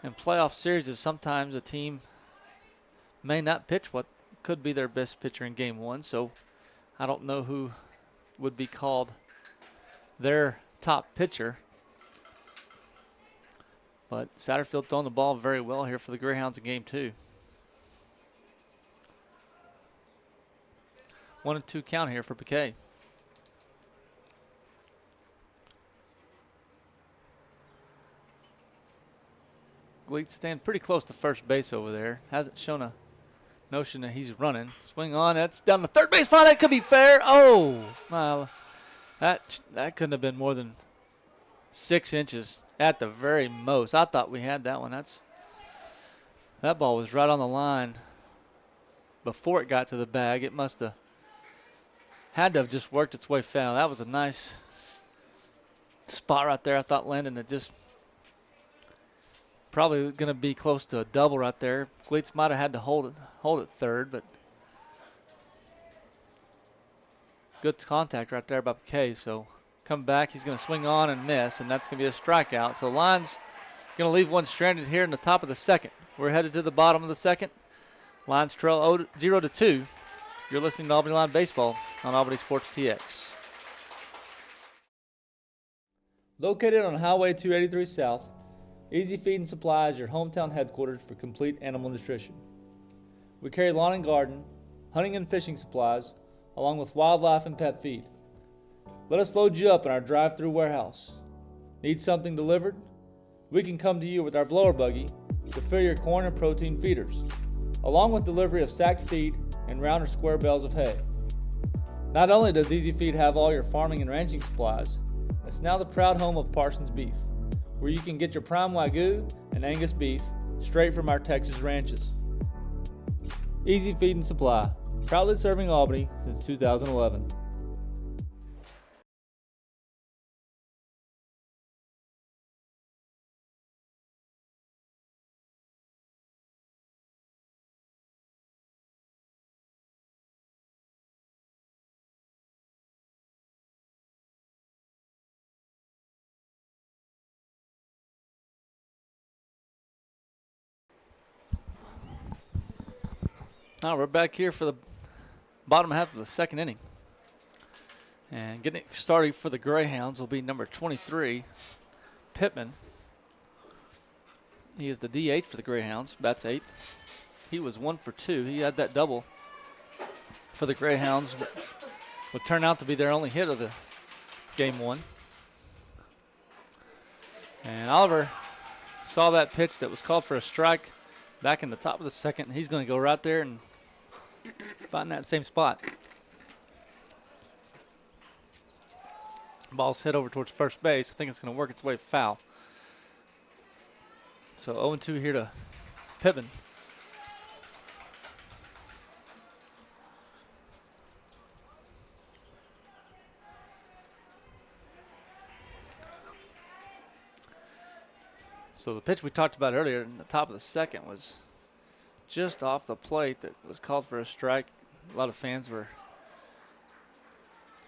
in playoff series is sometimes a team may not pitch what could be their best pitcher in game one, so I don't know who would be called their top pitcher. But Satterfield throwing the ball very well here for the Greyhounds in game 2. 1-2 count here for Piquet. Gleek standing pretty close to first base over there. Hasn't shown a notion that he's running. Swing on. That's down the third base line. That could be fair. Oh, well, that couldn't have been more than 6 inches at the very most. I thought we had that one. That ball was right on the line before it got to the bag. It must have had to have just worked its way foul. That was a nice spot right there. I thought Landon had just probably going to be close to a double right there. Gleets might have had to hold it third, but good contact right there by Piquet. So come back, he's going to swing on and miss, and that's going to be a strikeout. So the line's going to leave one stranded here in the top of the second. We're headed to the bottom of the second. Lions trail 0-2. You're listening to Albany Line Baseball on Albany Sports TX. Located on Highway 283 South, Easy Feed and Supply is your hometown headquarters for complete animal nutrition. We carry lawn and garden, hunting and fishing supplies, along with wildlife and pet feed. Let us load you up in our drive-through warehouse. Need something delivered? We can come to you with our blower buggy to fill your corn and protein feeders, along with delivery of sacked feed and round or square bales of hay. Not only does Easy Feed have all your farming and ranching supplies, it's now the proud home of Parsons Beef, where you can get your prime Wagyu and Angus beef straight from our Texas ranches. Easy Feed and Supply, proudly serving Albany since 2011. Now we're back here for the bottom half of the second inning. And getting it started for the Greyhounds will be number 23, Pittman. He is the DH for the Greyhounds, bats 8th. He was 1 for 2. He had that double for the Greyhounds. Would turn out to be their only hit of the game 1. And Oliver saw that pitch that was called for a strike back in the top of the second. He's going to go right there and find that same spot. Ball's hit over towards first base. I think it's going to work its way foul. So 0-2 here to Pittman. So the pitch we talked about earlier in the top of the second was just off the plate that was called for a strike. A lot of fans were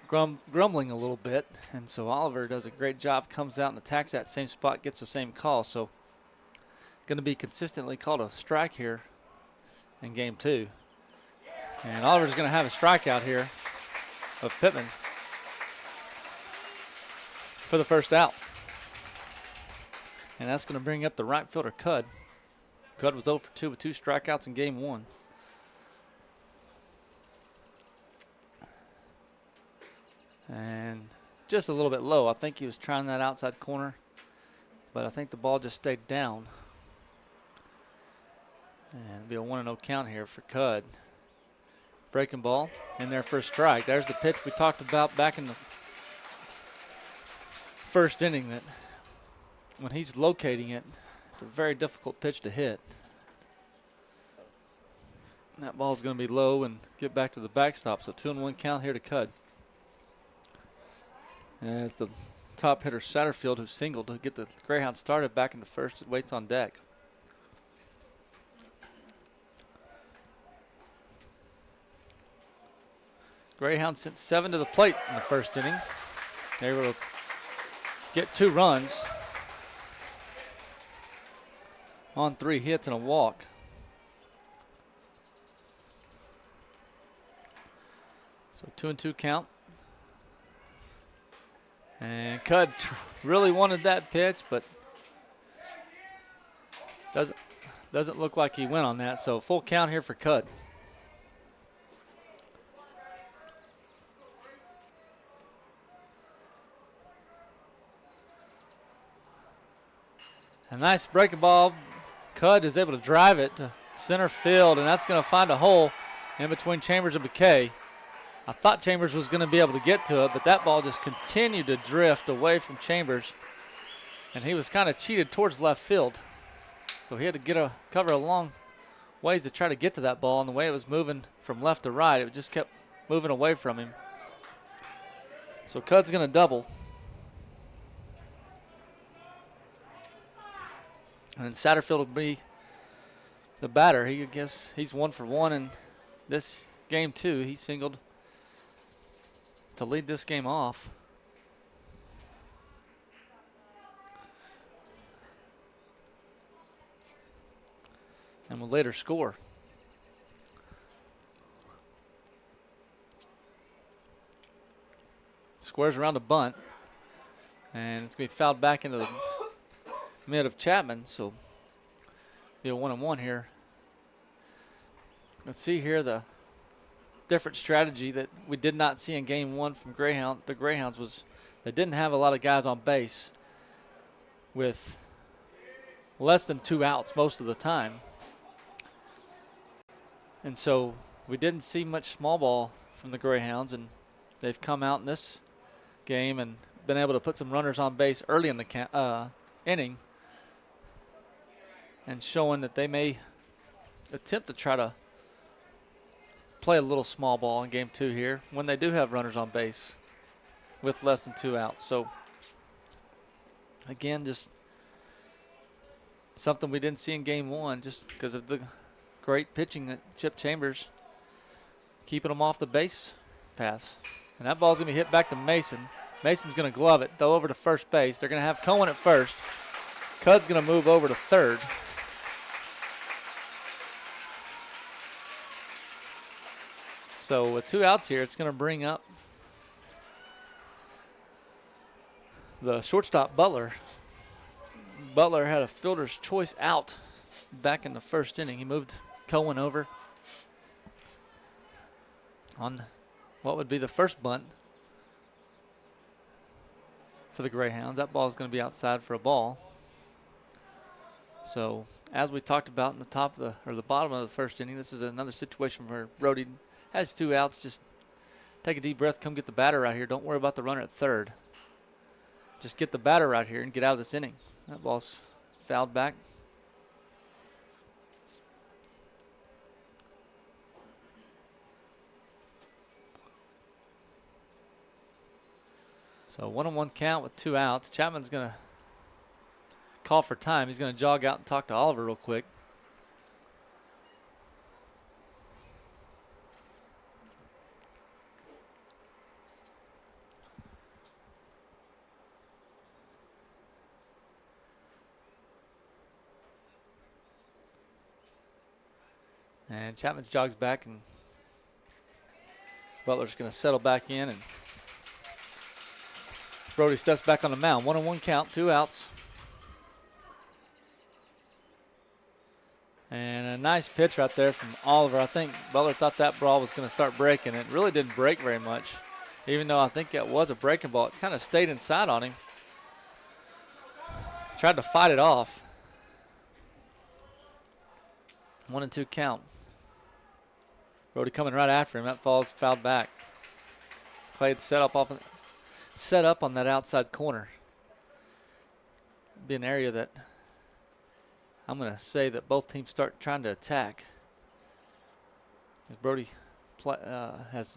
grumbling a little bit, and so Oliver does a great job, comes out and attacks that same spot, gets the same call. So going to be consistently called a strike here in game 2. And Oliver's going to have a strikeout here of Pittman for the first out. And that's going to bring up the right fielder, Cudd. Cudd was 0 for 2 with 2 strikeouts in game 1. And just a little bit low. I think he was trying that outside corner, but I think the ball just stayed down. And it'll be a 1-0 count here for Cudd. Breaking ball in there for a strike. There's the pitch we talked about back in the first inning, that when he's locating it, it's a very difficult pitch to hit. And that ball's going to be low and get back to the backstop. So 2-1 count here to Cudd. As the top hitter Satterfield, who singled to get the Greyhounds started back into first, it waits on deck. Greyhounds sent 7 to the plate in the first inning. They were able to get 2 runs on 3 hits and a walk. So 2-2 count. And Cudd really wanted that pitch, but Doesn't look like he went on that, so full count here for Cud. A nice breaking ball. Cud is able to drive it to center field, and that's going to find a hole in between Chambers and McKay. I thought Chambers was going to be able to get to it, but that ball just continued to drift away from Chambers, and he was kind of cheated towards left field. So he had to cover a long ways to try to get to that ball, and the way it was moving from left to right, it just kept moving away from him. So Cud's going to double. And Satterfield will be the batter. I guess he's 1 for 1 in this game too. He singled to lead this game off. And will later score. Squares around a bunt. And it's going to be fouled back into the mid of Chapman, so be a 1-1 here. Let's see here the different strategy that we did not see in game 1 from the Greyhounds was they didn't have a lot of guys on base with less than 2 outs most of the time. And so we didn't see much small ball from the Greyhounds, and they've come out in this game and been able to put some runners on base early in the inning, and showing that they may attempt to try to play a little small ball in game 2 here when they do have runners on base with less than 2 outs. So again, just something we didn't see in game 1 just because of the great pitching that Chip Chambers keeping them off the base pass. And that ball's going to be hit back to Mason. Mason's going to glove it, throw over to first base. They're going to have Cohen at first. Cud's going to move over to third. So with 2 outs here, it's going to bring up the shortstop, Butler. Butler had a fielder's choice out back in the first inning. He moved Cohen over on what would be the first bunt for the Greyhounds. That ball is going to be outside for a ball. So as we talked about in the bottom of the first inning, this is another situation where Brody has 2 outs. Just take a deep breath, come get the batter out here. Don't worry about the runner at third. Just get the batter out here and get out of this inning. That ball's fouled back. So 1-1 count with 2 outs. Chapman's going to call for time. He's going to jog out and talk to Oliver real quick. And Chapman jogs back, and Butler's going to settle back in, and Brody steps back on the mound. 1-1 count, 2 outs. And a nice pitch right there from Oliver. I think Butler thought that ball was going to start breaking. It really didn't break very much, even though I think it was a breaking ball. It kind of stayed inside on him. Tried to fight it off. 1-2 count. Brody coming right after him. That ball's fouled back. Clay had set up on that outside corner. Be an area that I'm going to say that both teams start trying to attack. As Brody has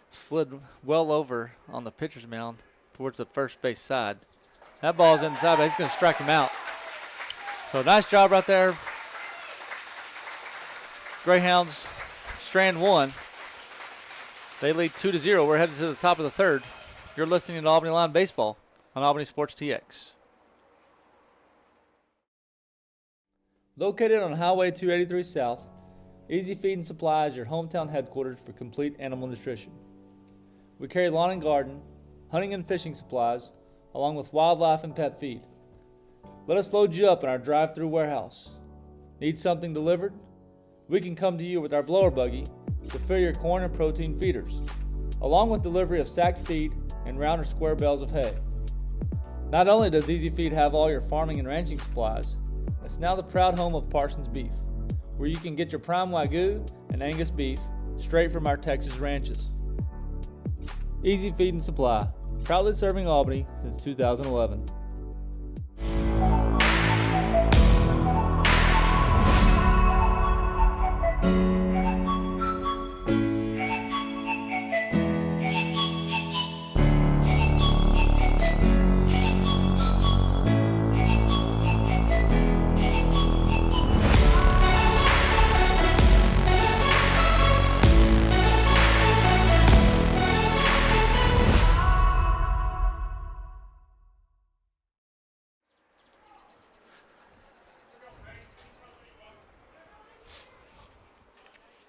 slid well over on the pitcher's mound towards the first base side. That ball's inside, but he's going to strike him out. So nice job right there. Greyhounds strand 1. They lead 2-0. We're headed to the top of the third. You're listening to Albany Line Baseball on Albany Sports TX. Located on Highway 283 South, Easy Feed and Supply is your hometown headquarters for complete animal nutrition. We carry lawn and garden, hunting and fishing supplies, along with wildlife and pet feed. Let us load you up in our drive-through warehouse. Need something delivered? We can come to you with our blower buggy to fill your corn and protein feeders, along with delivery of sack feed and round or square bales of hay. Not only does Easy Feed have all your farming and ranching supplies, it's now the proud home of Parsons Beef, where you can get your prime Wagyu and Angus beef straight from our Texas ranches. Easy Feed and Supply, proudly serving Albany since 2011.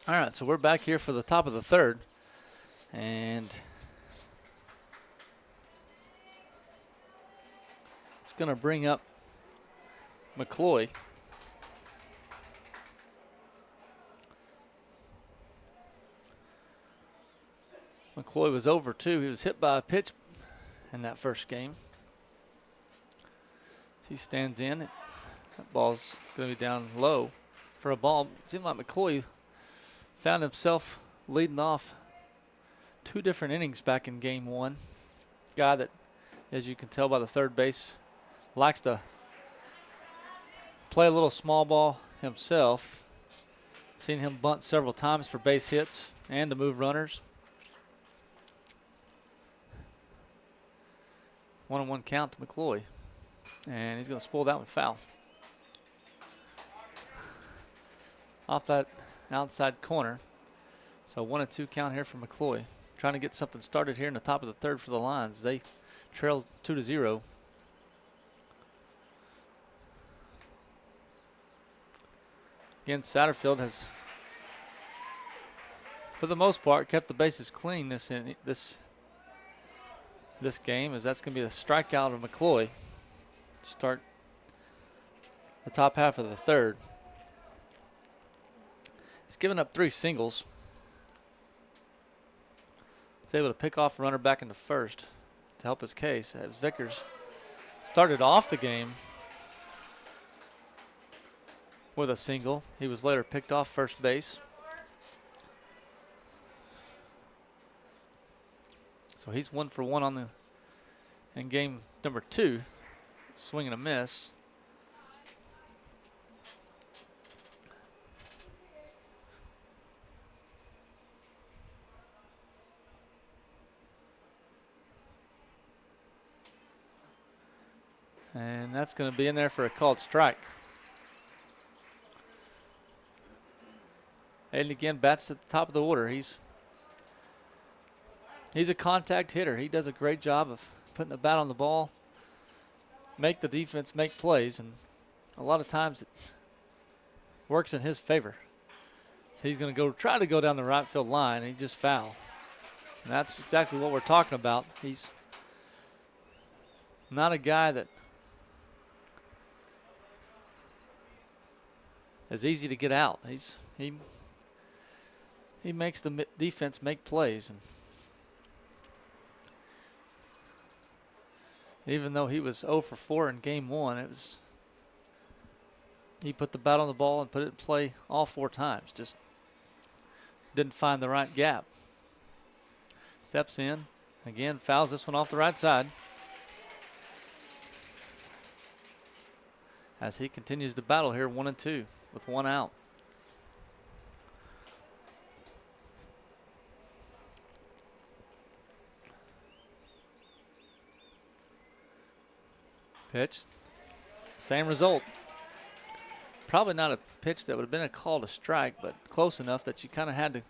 All right, so we're back here for the top of the third, and it's going to bring up McCloy. McCloy was over too. He was hit by a pitch in that first game. He stands in. That ball's going to be down low for a ball. It seemed like McCloy found himself leading off 2 different innings back in game 1. Guy that, as you can tell by the third base, likes to play a little small ball himself. Seen him bunt several times for base hits and to move runners. 1-1 count to McCloy. And he's going to spoil that one foul. Off that outside corner. So 1-2 count here for McCloy. Trying to get something started here in the top of the third for the Lions. They trail 2-0. Again, Satterfield has, for the most part, kept the bases clean this game, as that's going to be a strikeout of McCloy to start the top half of the third. He's given up 3 singles. He's able to pick off a runner back into first to help his case, as Vickers started off the game with a single. He was later picked off first base. So he's 1 for 1 in game number 2. Swing and a miss. And that's going to be in there for a called strike. And again, bats at the top of the order. He's a contact hitter. He does a great job of putting the bat on the ball, make the defense make plays, and a lot of times it works in his favor. So he's going to try to go down the right field line, and he just foul. And that's exactly what we're talking about. He's not a guy that is easy to get out. He makes the defense make plays, and even though he was 0 for 4 in game 1, he put the bat on the ball and put it in play all 4 times. Just didn't find the right gap. Steps in, again, fouls this one off the right side. As he continues to battle here, 1-2 with 1 out. Pitch. Same result. Probably not a pitch that would have been a call to strike, but close enough that you kind of had to,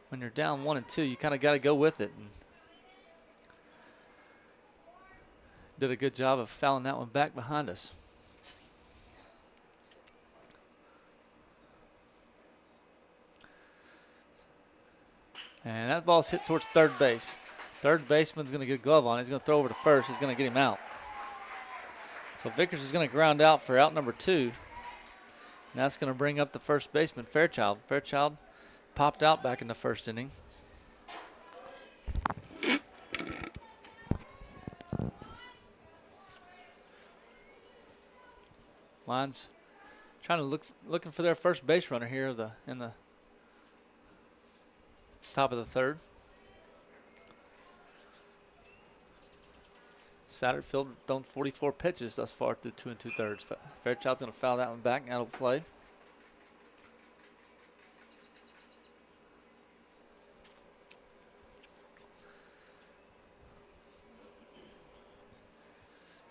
when you're down 1-2, you kind of got to go with it. And did a good job of fouling that one back behind us. And that ball's hit towards third base. Third baseman's going to get a glove on. He's going to throw over to first. He's going to get him out. So Vickers is going to ground out for out number 2. And that's going to bring up the first baseman, Fairchild. Fairchild popped out back in the first inning. Lions trying to looking for their first base runner here in the top of the third. Satterfield thrown 44 pitches thus far through 2 2/3. Fairchild's going to foul that one back out of play.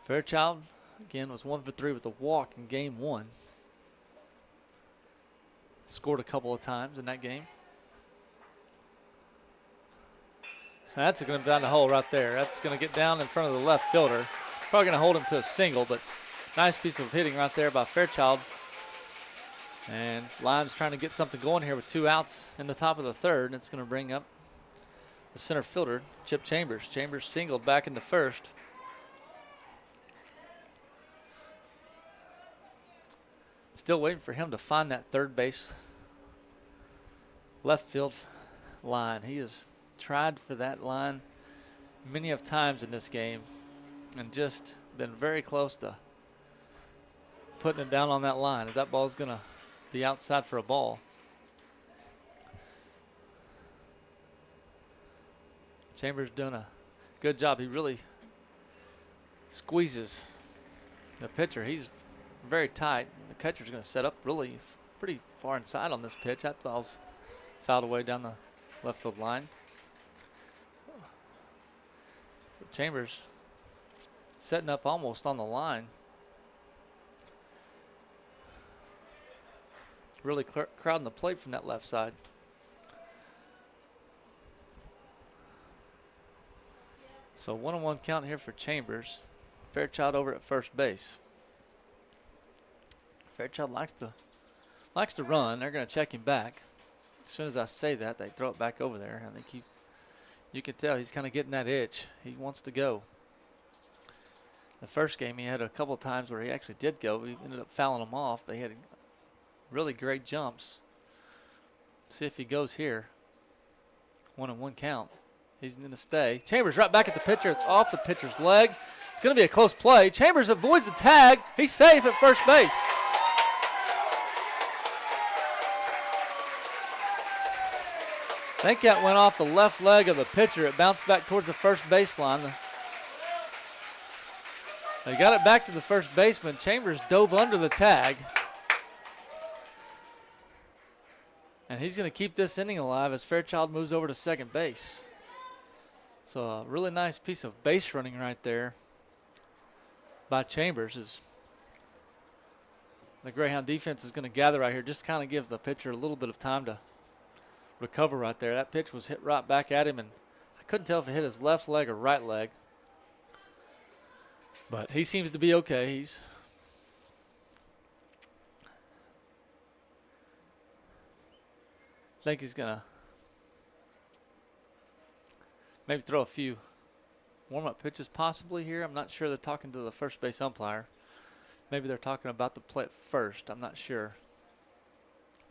Fairchild, again, was 1 for 3 with a walk in game 1. Scored a couple of times in that game. So that's going to down the hole right there. That's going to get down in front of the left fielder. Probably going to hold him to a single, but nice piece of hitting right there by Fairchild. And Lions trying to get something going here with 2 outs in the top of the third. And it's going to bring up the center fielder, Chip Chambers. Chambers singled back into first. Still waiting for him to find that third base left field line. He has tried for that line many of times in this game and just been very close to putting it down on that line, as that ball's going to be outside for a ball. Chambers doing a good job. He really squeezes the pitcher. He's very tight. The catcher's going to set up really pretty far inside on this pitch. That ball's fouled away down the left field line. So Chambers setting up almost on the line. Really crowding the plate from that left side. So 1-1 count here for Chambers. Fairchild over at first base. Fairchild likes to run. They're going to check him back. As soon as I say that, they throw it back over there. I think you can tell he's kind of getting that itch. He wants to go. The first game, he had a couple of times where he actually did go. He ended up fouling them off. They had really great jumps. See if he goes here. 1-1 count. He's going to stay. Chambers right back at the pitcher. It's off the pitcher's leg. It's going to be a close play. Chambers avoids the tag. He's safe at first base. I think that went off the left leg of the pitcher. It bounced back towards the first baseline. They got it back to the first baseman. Chambers dove under the tag. And he's going to keep this inning alive as Fairchild moves over to second base. So a really nice piece of base running right there by Chambers. As the Greyhound defense is going to gather right here, just kind of give the pitcher a little bit of time to recover right there. That pitch was hit right back at him, and I couldn't tell if it hit his left leg or right leg. But he seems to be okay. I think he's going to maybe throw a few warm-up pitches possibly here. I'm not sure. They're talking to the first base umpire. Maybe they're talking about the play first. I'm not sure.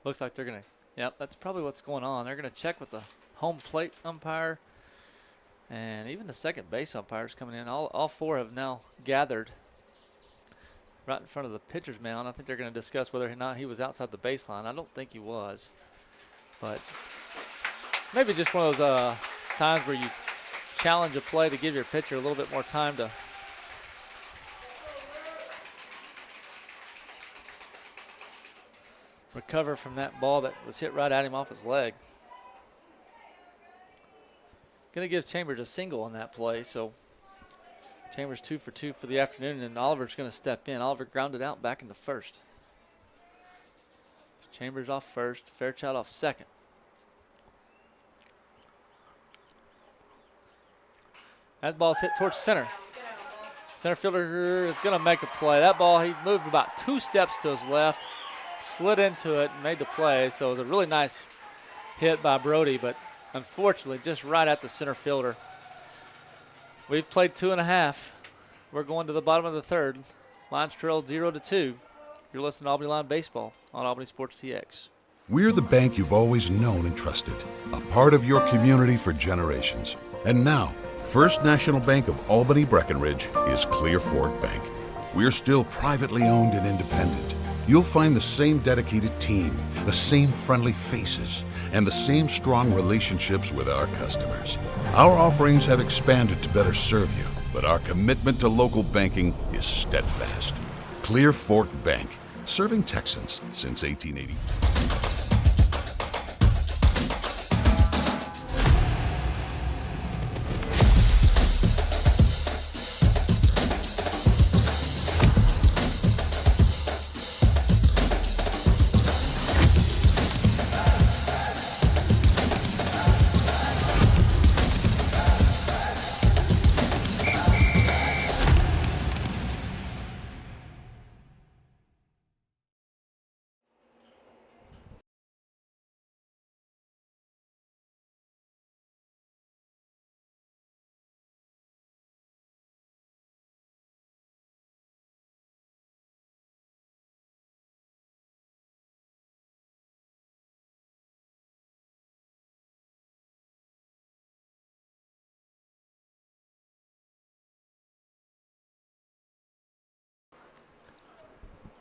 Looks like they're going to. Yep, that's probably what's going on. They're going to check with the home plate umpire. And even the second base umpires coming in. All 4 have now gathered right in front of the pitcher's mound. I think they're going to discuss whether or not he was outside the baseline. I don't think he was. But maybe just one of those times where you challenge a play to give your pitcher a little bit more time to recover from that ball that was hit right at him off his leg. Going to give Chambers a single on that play, so Chambers 2 for 2 for the afternoon, and Oliver's going to step in. Oliver grounded out back into first. Chambers off first, Fairchild off second. That ball's hit towards center. Center fielder is going to make a play. That ball, he moved about 2 steps to his left, slid into it, and made the play. So it was a really nice hit by Brody, but unfortunately just right at the center fielder. We've played 2.5. We're going to the bottom of the third. Lions trail 0-2. You're listening to Albany Line Baseball on Albany Sports TX. We're the bank you've always known and trusted, a part of your community for generations. And now, First National Bank of Albany Breckenridge is Clear Fork Bank. We're still privately owned and independent. You'll find the same dedicated team, the same friendly faces, and the same strong relationships with our customers. Our offerings have expanded to better serve you, but our commitment to local banking is steadfast. Clear Fork Bank, serving Texans since 1880.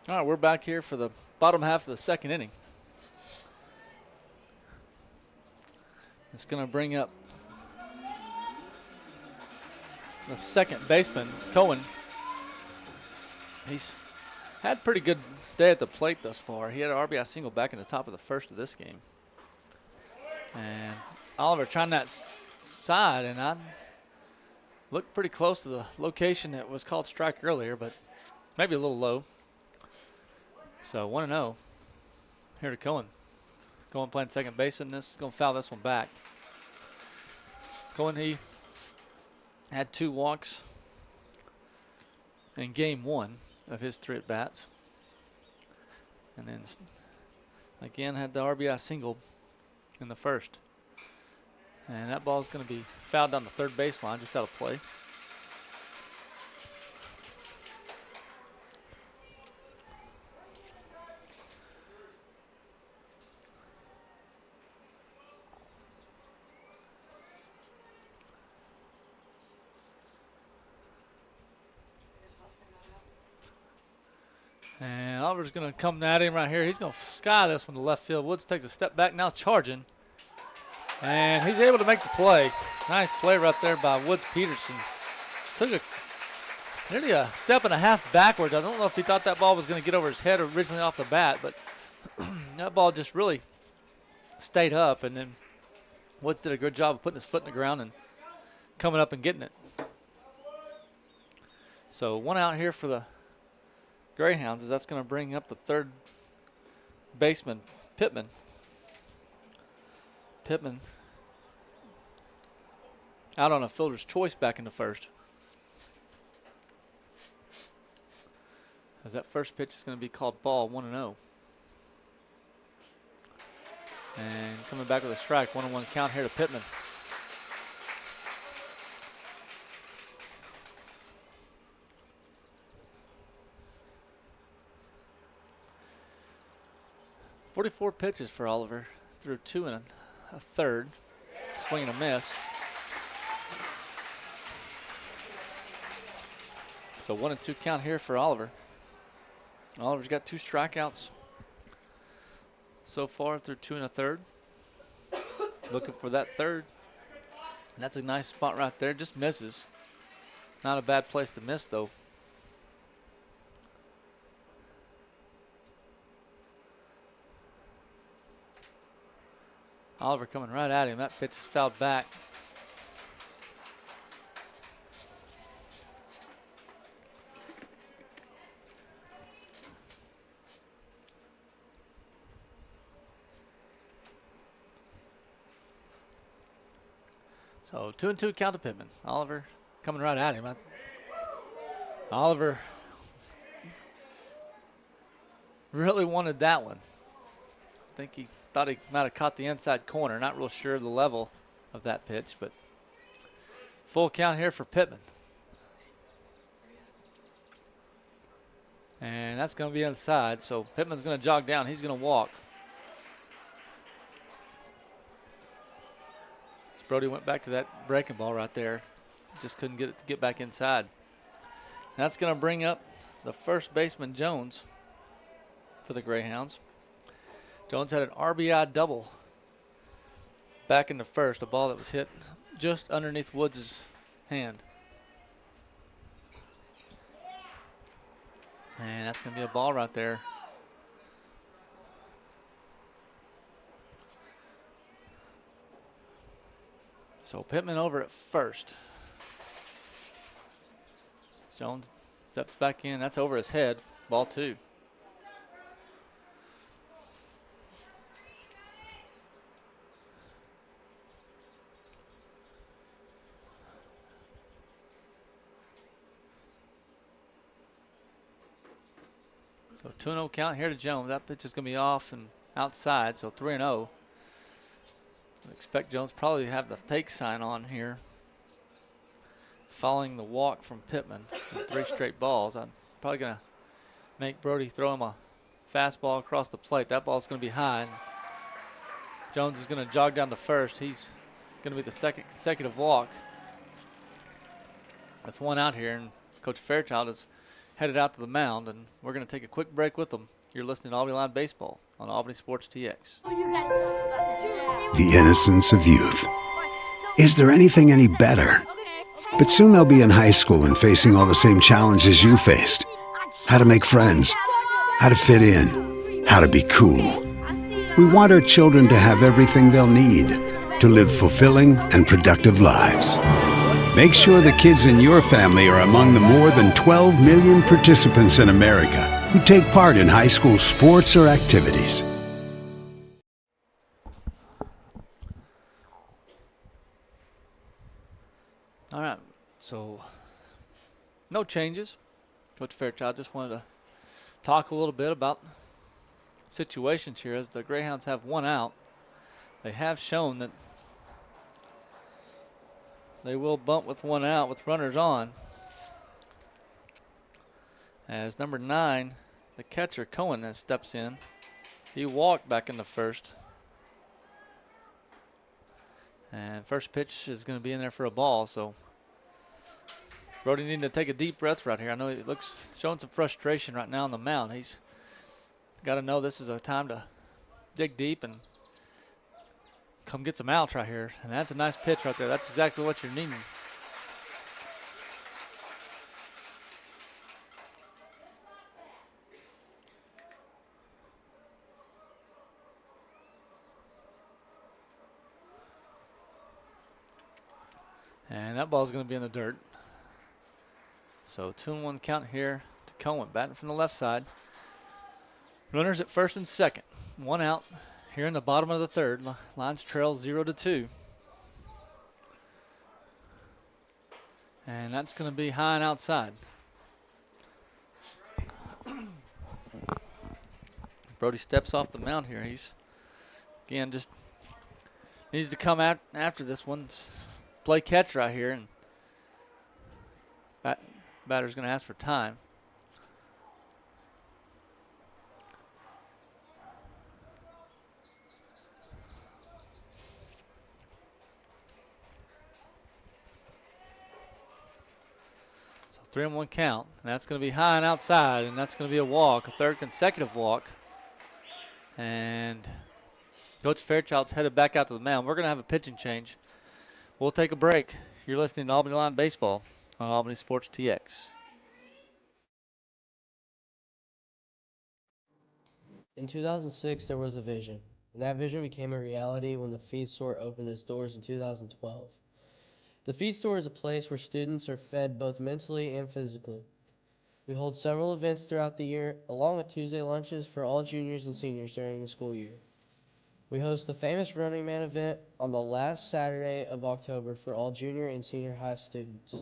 All right, we're back here for the bottom half of the second inning. It's going to bring up the second baseman, Cohen. He's had a pretty good day at the plate thus far. He had an RBI single back in the top of the first of this game. And Oliver trying that side, and I looked pretty close to the location that was called strike earlier, but maybe a little low. So 1-0 here to Cohen. Cohen playing second base in this. Going to foul this one back. Cohen, he had 2 walks in game 1 of his 3 at-bats. And then again had the RBI single in the first. And that ball is going to be fouled down the third baseline, just out of play. And Oliver's going to come at him right here. He's going to sky this one to left field. Woods takes a step back, now charging. And he's able to make the play. Nice play right there by Woods Peterson. Took nearly a step and a half backwards. I don't know if he thought that ball was going to get over his head originally off the bat, but that ball just really stayed up. And then Woods did a good job of putting his foot in the ground and coming up and getting it. So 1 out here for the Greyhounds, as that's going to bring up the third baseman, Pittman. Pittman out on a fielder's choice back in the first. As that first pitch is going to be called ball, 1-0. And coming back with a strike, 1-1 count here to Pittman. .44 pitches for Oliver through 2 1/3. Swing and a miss. So 1-2 count here for Oliver. Oliver's got 2 strikeouts so far through 2 1/3. Looking for that third. And that's a nice spot right there. Just misses. Not a bad place to miss, though. Oliver coming right at him. That pitch is fouled back. So 2-2 count to Pittman. Oliver coming right at him. Oliver really wanted that one. I think he thought he might have caught the inside corner. Not real sure of the level of that pitch, but full count here for Pittman. And that's going to be inside, so Pittman's going to jog down. He's going to walk. Brody went back to that breaking ball right there. Just couldn't get it to get back inside. That's going to bring up the first baseman, Jones, for the Greyhounds. Jones had an RBI double back in the first, a ball that was hit just underneath Woods' hand. And that's going to be a ball right there. So Pittman over at first. Jones steps back in. That's over his head. Ball 2. So 2-0 count here to Jones. That pitch is going to be off and outside, so 3-0. I expect Jones probably have the take sign on here. Following the walk from Pittman, 3 straight balls. I'm probably going to make Brody throw him a fastball across the plate. That ball's going to be high. Jones is going to jog down to first. He's going to be the second consecutive walk. That's 1 out here, and Coach Fairchild is headed out to the mound, and we're going to take a quick break with them. You're listening to Albany Line Baseball on Albany Sports TX. The innocence of youth. Is there anything any better? But soon they'll be in high school and facing all the same challenges you faced. How to make friends, how to fit in, how to be cool. We want our children to have everything they'll need to live fulfilling and productive lives. Make sure the kids in your family are among the more than 12 million participants in America who take part in high school sports or activities. All right, so no changes. Coach Fairchild just wanted to talk a little bit about situations here as the Greyhounds have 1 out. They have shown that they will bunt with 1 out with runners on. As number 9, the catcher Cohen, steps in. He walked back in the first. And first pitch is going to be in there for a ball, so Brody needing to take a deep breath right here. I know he looks showing some frustration right now on the mound. He's got to know this is a time to dig deep and come get some outs right here. And that's a nice pitch right there. That's exactly what you're needing. And that ball's going to be in the dirt. So 2-1 count here to Cohen, batting from the left side. Runners at first and second. 1 out here in the bottom of the third. Lines trail 0-2. And that's going to be high and outside. Brody steps off the mound here. He's, again, just needs to come out after this one. Play catch right here, and batter's going to ask for time. So 3-1 count, and that's going to be high and outside, and that's going to be a walk, a 3rd consecutive walk. And Coach Fairchild's headed back out to the mound. We're going to have a pitching change. We'll take a break. You're listening to Albany Line Baseball on Albany Sports TX. In 2006, there was a vision, and that vision became a reality when the feed store opened its doors in 2012. The feed store is a place where students are fed both mentally and physically. We hold several events throughout the year, along with Tuesday lunches for all juniors and seniors during the school year. We host the famous Running Man event on the last Saturday of October for all junior and senior high students,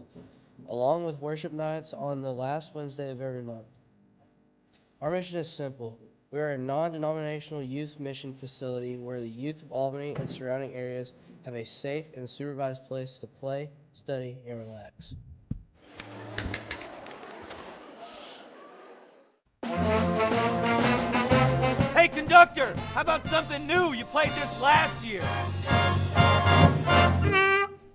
along with worship nights on the last Wednesday of every month. Our mission is simple. We are a non-denominational youth mission facility where the youth of Albany and surrounding areas have a safe and supervised place to play, study, and relax. conductor, how about something new? You played this last year.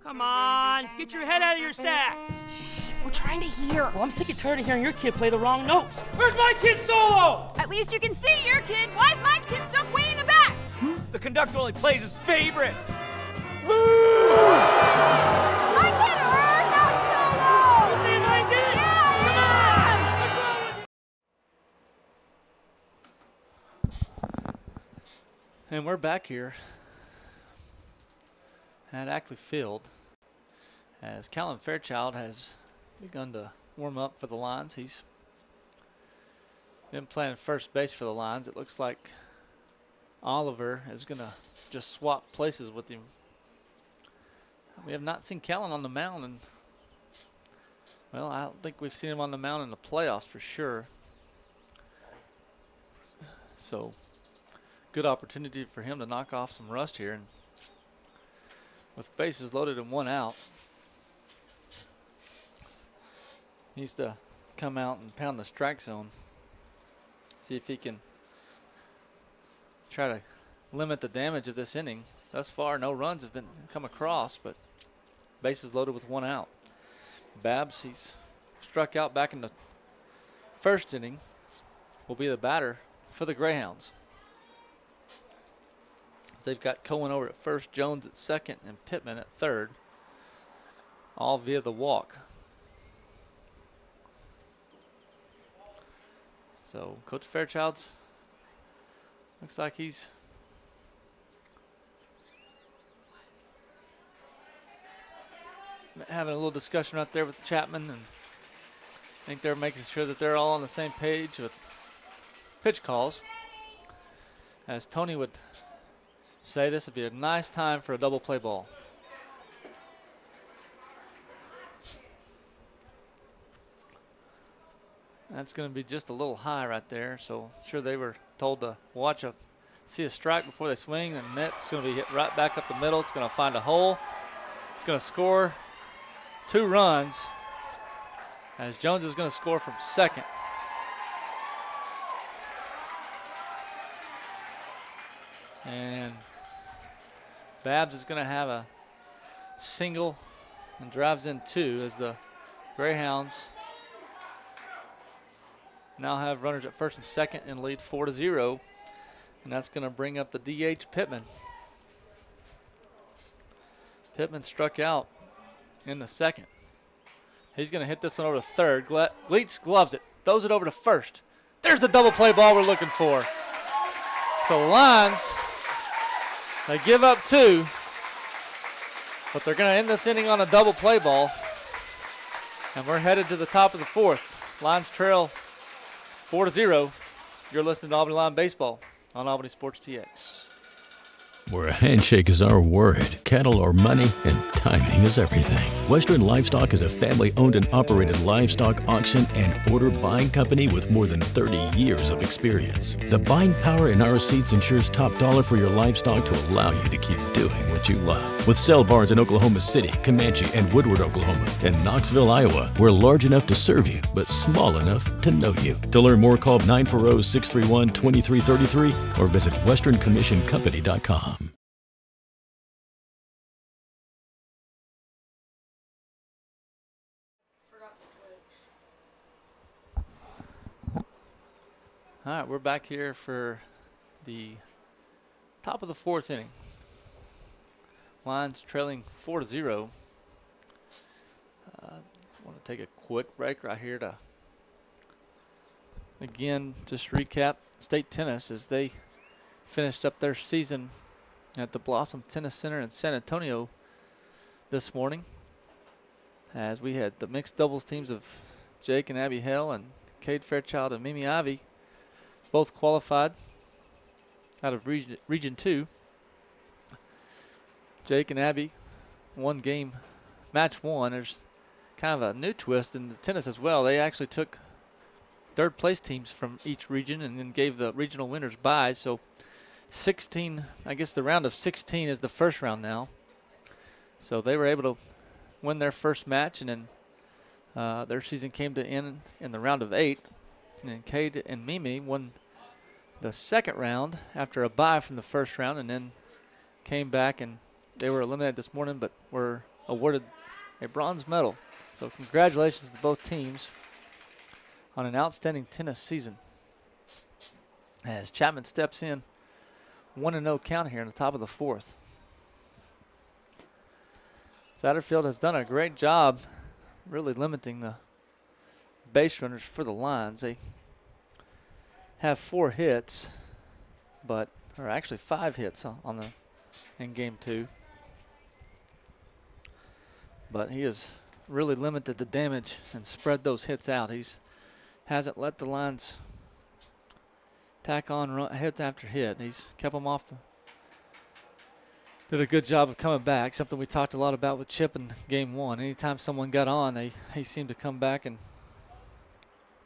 Come on, get your head out of your sacks. Shh, we're trying to hear. Well, I'm sick and tired of hearing your kid play the wrong notes. Where's my kid solo? At least you can see your kid. Why is my kid stuck way in the back? The conductor only plays his favorites. My kid heard that solo! You saying I did? And we're back here at Ackley Field as Callan Fairchild has begun to warm up for the Lions. He's been playing first base for the Lions. It looks like Oliver is going to just swap places with him. We have not seen Callan on the mound, and well, I don't think we've seen him on the mound in the playoffs for sure. So good opportunity for him to knock off some rust here. And with bases loaded and one out, he needs to come out and pound the strike zone. See if he can try to limit the damage of this inning. Thus far, no runs have been come across, but bases loaded with one out. Babs, he's struck out back in the first inning, will be the batter for the Greyhounds. They've got Cohen over at first, Jones at second, and Pittman at third, all via the walk. So Coach Fairchild's looks like he's having a little discussion right there with Chapman, and I think they're making sure that they're all on the same page with pitch calls. As Tony would say, this would be a nice time for a double play ball. That's going to be just a little high right there, so sure they were told to see a strike before they swing, and that's going to be hit right back up the middle. It's going to find a hole. It's going to score 2 runs as Jones is going to score from second. And Babs is going to have a single and drives in 2 as the Greyhounds now have runners at first and second and lead 4-0. And that's going to bring up the DH Pittman. Pittman struck out in the second. He's going to hit this one over to third. Gleitz gloves it, throws it over to first. There's the double play ball we're looking for. So the Lions, they give up 2, but they're going to end this inning on a double play ball. And we're headed to the top of the 4th. Lions trail 4-0. You're listening to Albany Lion Baseball on Albany Sports TX. Where a handshake is our word, cattle are money, and timing is everything. Western Livestock is a family-owned and operated livestock auction and order buying company with more than 30 years of experience. The buying power in our seats ensures top dollar for your livestock to allow you to keep doing what you love. With sale barns in Oklahoma City, Comanche, and Woodward, Oklahoma, and Knoxville, Iowa, we're large enough to serve you, but small enough to know you. To learn more, call 940-631-2333 or visit westerncommissioncompany.com. All right, we're back here for the top of the 4th inning. Lions trailing 4-0. I want to take a quick break right here to, again, just recap State Tennis as they finished up their season at the Blossom Tennis Center in San Antonio this morning, as we had the mixed doubles teams of Jake and Abby Hale and Cade Fairchild and Mimi Ivy both qualified out of Region 2. Jake and Abby won game match 1. There's kind of a new twist in the tennis as well. They actually took third place teams from each region and then gave the regional winners byes. So 16, I guess the round of 16 is the first round now. So they were able to win their first match, and then their season came to end in the round of 8. And then Cade and Mimi won the second round after a bye from the first round, and then came back and they were eliminated this morning, but were awarded a bronze medal. So congratulations to both teams on an outstanding tennis season. As Chapman steps in, 1-0 count here in the top of the fourth. Satterfield has done a great job really limiting the base runners for the lines. They have 4 hits, or actually 5 hits in game 2. But he has really limited the damage and spread those hits out. Hasn't let the lines tack on hit after hit. He's kept them off did a good job of coming back, something we talked a lot about with Chip in game 1. Anytime someone got on, he seemed to come back and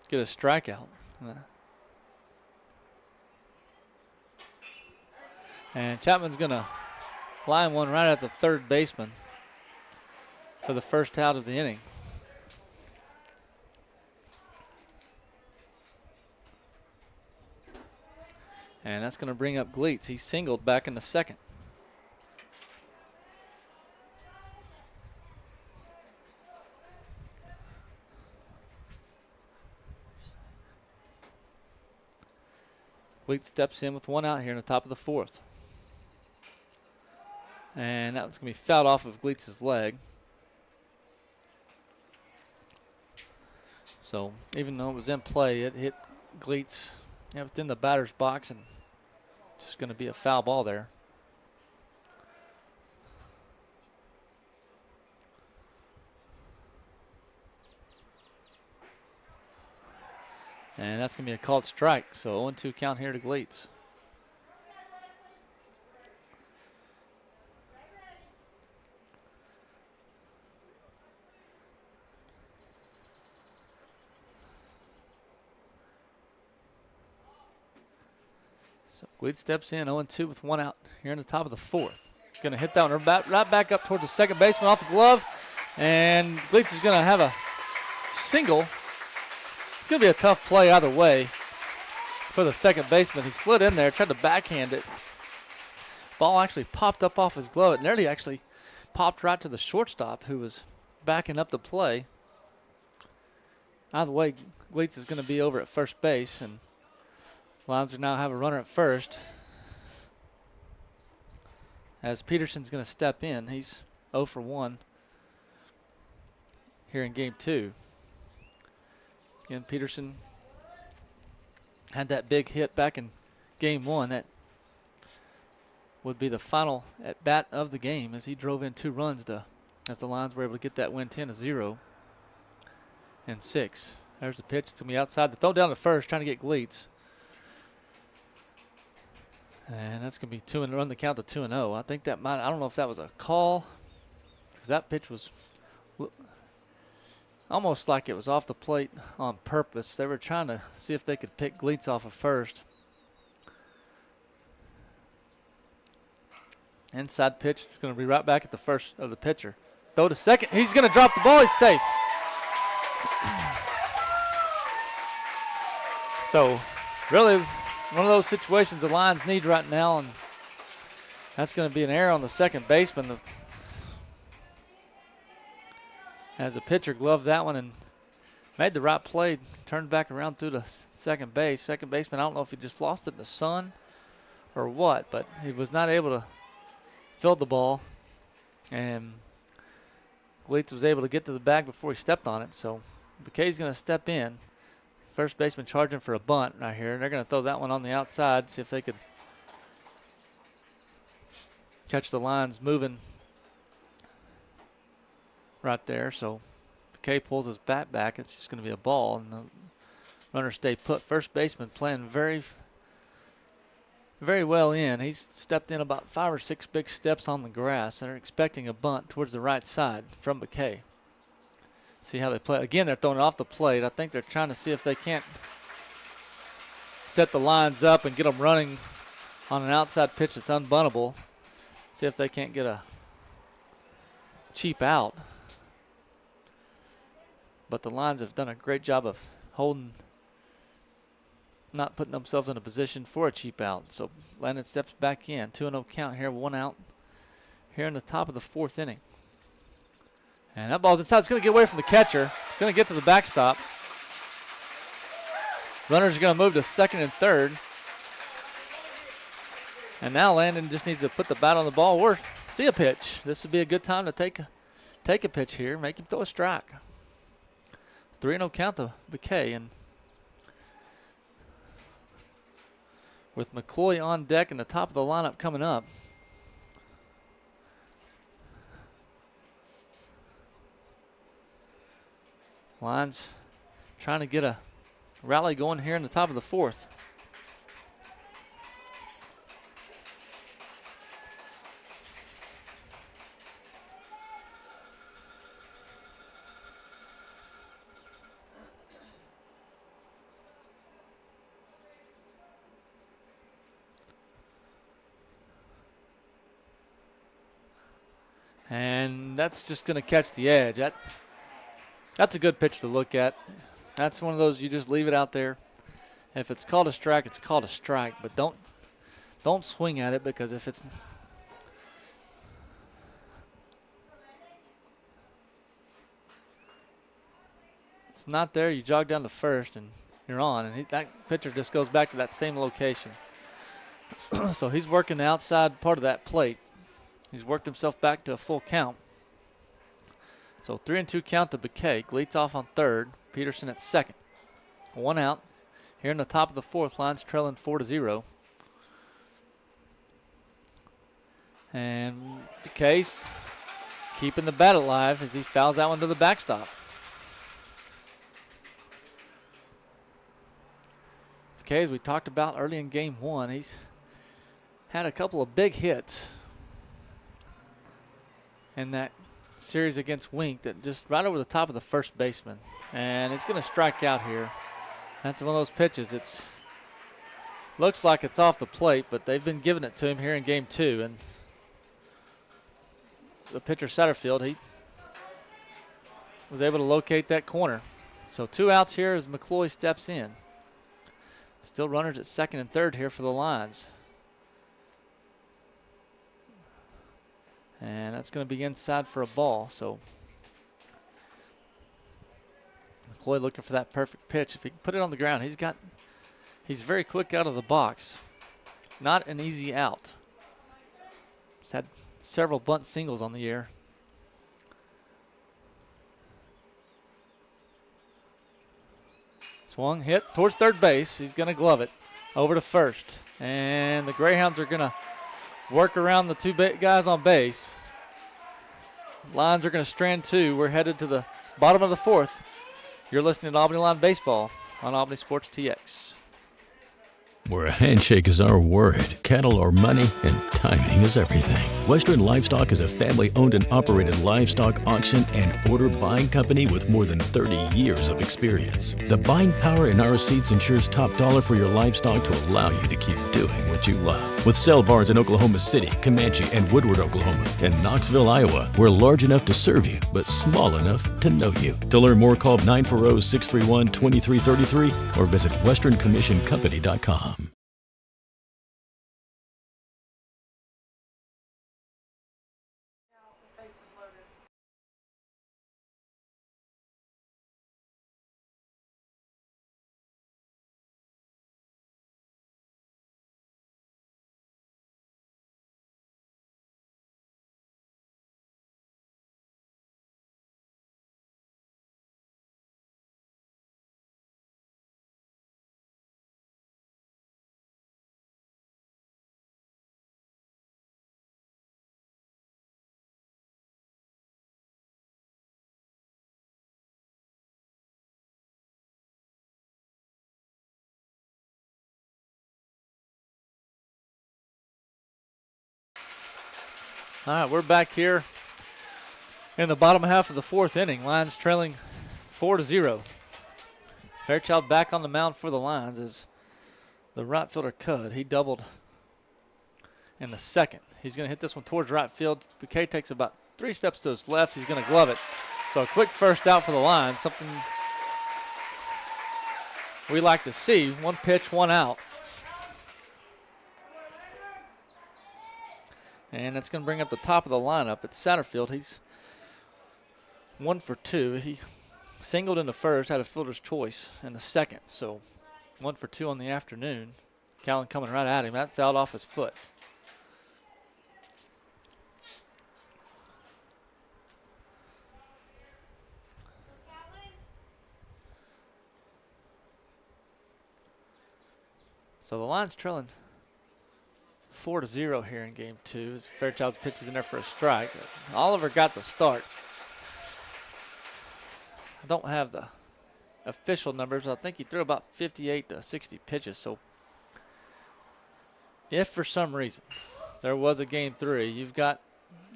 get a strikeout. And Chapman's going to line one right at the third baseman for the first out of the inning. And that's going to bring up Gleets. He singled back in the second. Gleets steps in with 1 out here in the top of the fourth. And that was going to be fouled off of Gleets' leg. So even though it was in play, it hit Gleets within the batter's box, and just going to be a foul ball there. And that's going to be a called strike. So 0-2 count here to Gleets. So Gleets steps in 0-2 with 1 out here in the top of the fourth. Going to hit that one right back up towards the second baseman off the glove. And Gleets is going to have a single. It's going to be a tough play either way for the second baseman. He slid in there, tried to backhand it. Ball actually popped up off his glove. It nearly actually popped right to the shortstop who was backing up the play. Either way, Gleets is going to be over at first base, and Lions now have a runner at first. As Peterson's going to step in. He's 0 for 1 here in game 2. Again, Peterson had that big hit back in game 1. That would be the final at bat of the game as he drove in 2 runs as the Lions were able to get that win 10-0 and 6. There's the pitch. It's going to be outside. The throw down to first, trying to get Gleets. And that's going to be 2 and run the count to 2-0. I think that I don't know if that was a call, because that pitch was almost like it was off the plate on purpose. They were trying to see if they could pick Gleets off of first. Inside pitch. It's going to be right back at the first of the pitcher. Throw to second. He's going to drop the ball. He's safe. So, really, one of those situations the Lions need right now, and that's going to be an error on the second baseman. As the pitcher gloved that one and made the right play, turned back around through the second base. Second baseman, I don't know if he just lost it in the sun or what, but he was not able to field the ball, and Gleets was able to get to the bag before he stepped on it. So McKay's going to step in. First baseman charging for a bunt right here. They're going to throw that one on the outside, see if they could catch the lines moving right there. So McKay pulls his bat back. It's just going to be a ball, and the runner stay put. First baseman playing very, very well in. He's stepped in about 5 or 6 big steps on the grass. They're expecting a bunt towards the right side from McKay. See how they play. Again, they're throwing it off the plate. I think they're trying to see if they can't set the lines up and get them running on an outside pitch that's unbuntable. See if they can't get a cheap out. But the Lions have done a great job of holding not putting themselves in a position for a cheap out. So Landon steps back in. 2-0 count here, 1 out here in the top of the 4th inning. And that ball's inside. It's going to get away from the catcher. It's going to get to the backstop. Runners are going to move to 2nd and 3rd. And now Landon just needs to put the bat on the ball or see a pitch. This would be a good time to take a pitch here, make him throw a strike. 3-0 count to McKay. And with McCloy on deck and the top of the lineup coming up, Lions trying to get a rally going here in the top of the 4th. And that's just going to catch the edge. That's a good pitch to look at. That's one of those you just leave it out there. If it's called a strike, it's called a strike. But don't swing at it, because if it's not there, you jog down to first and you're on. And that pitcher just goes back to that same location. So he's working the outside part of that plate. He's worked himself back to a full count. So 3-2 count to McKay. Gleats off on 3rd. Peterson at 2nd. 1 out. Here in the top of the 4th, Lions trailing 4-0. And McKay's keeping the bat alive as he fouls that one to the backstop. McKay, as we talked about early in game 1, he's had a couple of big hits in that series against Wink that just right over the top of the first baseman. And it's going to strike out here. That's one of those pitches. It's looks like it's off the plate, but they've been giving it to him here in game 2. And the pitcher Satterfield, he was able to locate that corner. So 2 outs here as McCloy steps in. Still runners at 2nd and 3rd here for the Lions. And that's going to be inside for a ball. So McCloy looking for that perfect pitch. If he can put it on the ground, he's very quick out of the box. Not an easy out. He's had several bunt singles on the year. Swung, hit towards 3rd base. He's going to glove it over to 1st. And the Greyhounds are going to work around the 2 guys on base. Lions are going to strand 2. We're headed to the bottom of the 4th. You're listening to Albany Line Baseball on Albany Sports TX. Where a handshake is our word, cattle are money, and timing is everything. Western Livestock is a family-owned and operated livestock auction and order buying company with more than 30 years of experience. The buying power in our seats ensures top dollar for your livestock to allow you to keep doing what you love. With sale barns in Oklahoma City, Comanche, and Woodward, Oklahoma, and Knoxville, Iowa, we're large enough to serve you, but small enough to know you. To learn more, call 940-631-2333 or visit westerncommissioncompany.com. All right, we're back here in the bottom half of the 4th inning. Lions trailing 4-0. Fairchild back on the mound for the Lions as the right fielder Cud. He doubled in the 2nd. He's going to hit this one towards right field. Bouquet takes about 3 steps to his left. He's going to glove it. So a quick first out for the Lions, something we like to see. 1 pitch, 1 out. And that's going to bring up the top of the lineup at Satterfield. He's 1 for 2. He singled in the first, had a fielder's choice in the second. So 1 for 2 on the afternoon. Callan coming right at him. That fouled off his foot. So the line's trailing 4-0 here in game 2 as Fairchild's pitches in there for a strike. Oliver got the start. I don't have the official numbers. I think he threw about 58 to 60 pitches. So if for some reason there was a game 3, you've got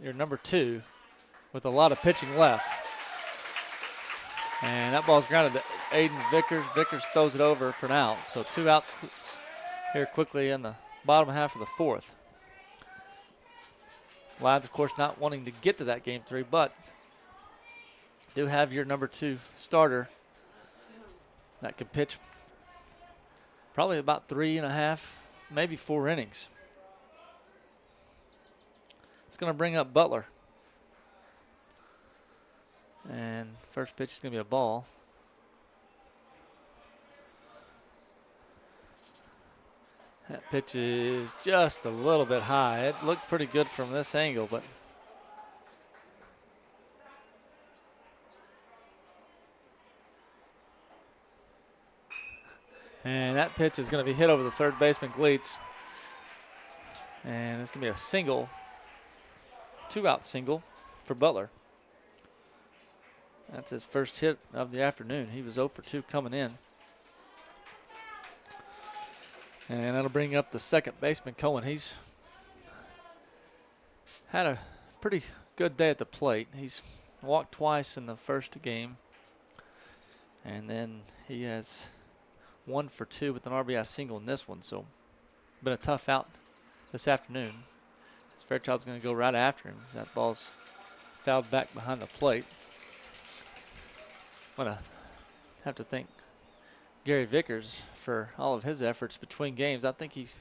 your number 2 with a lot of pitching left. And that ball's grounded to Aiden Vickers. Vickers throws it over for an out. So 2 outs here quickly in the bottom half of the 4th. Lions, of course, not wanting to get to that game 3, but do have your number 2 starter that could pitch probably about 3.5, maybe 4 innings. It's going to bring up Butler. And first pitch is going to be a ball. That pitch is just a little bit high. It looked pretty good from this angle, but and that pitch is going to be hit over the third baseman Gleets. And it's going to be a single, 2-out single for Butler. That's his first hit of the afternoon. He was 0 for 2 coming in. And that'll bring up the second baseman, Cohen. He's had a pretty good day at the plate. He's walked twice in the first game. And then he has 1 for 2 with an RBI single in this one. So been a tough out this afternoon. Fairchild's going to go right after him. That ball's fouled back behind the plate. I'm going to have to thank Gary Vickers for all of his efforts between games. I think he's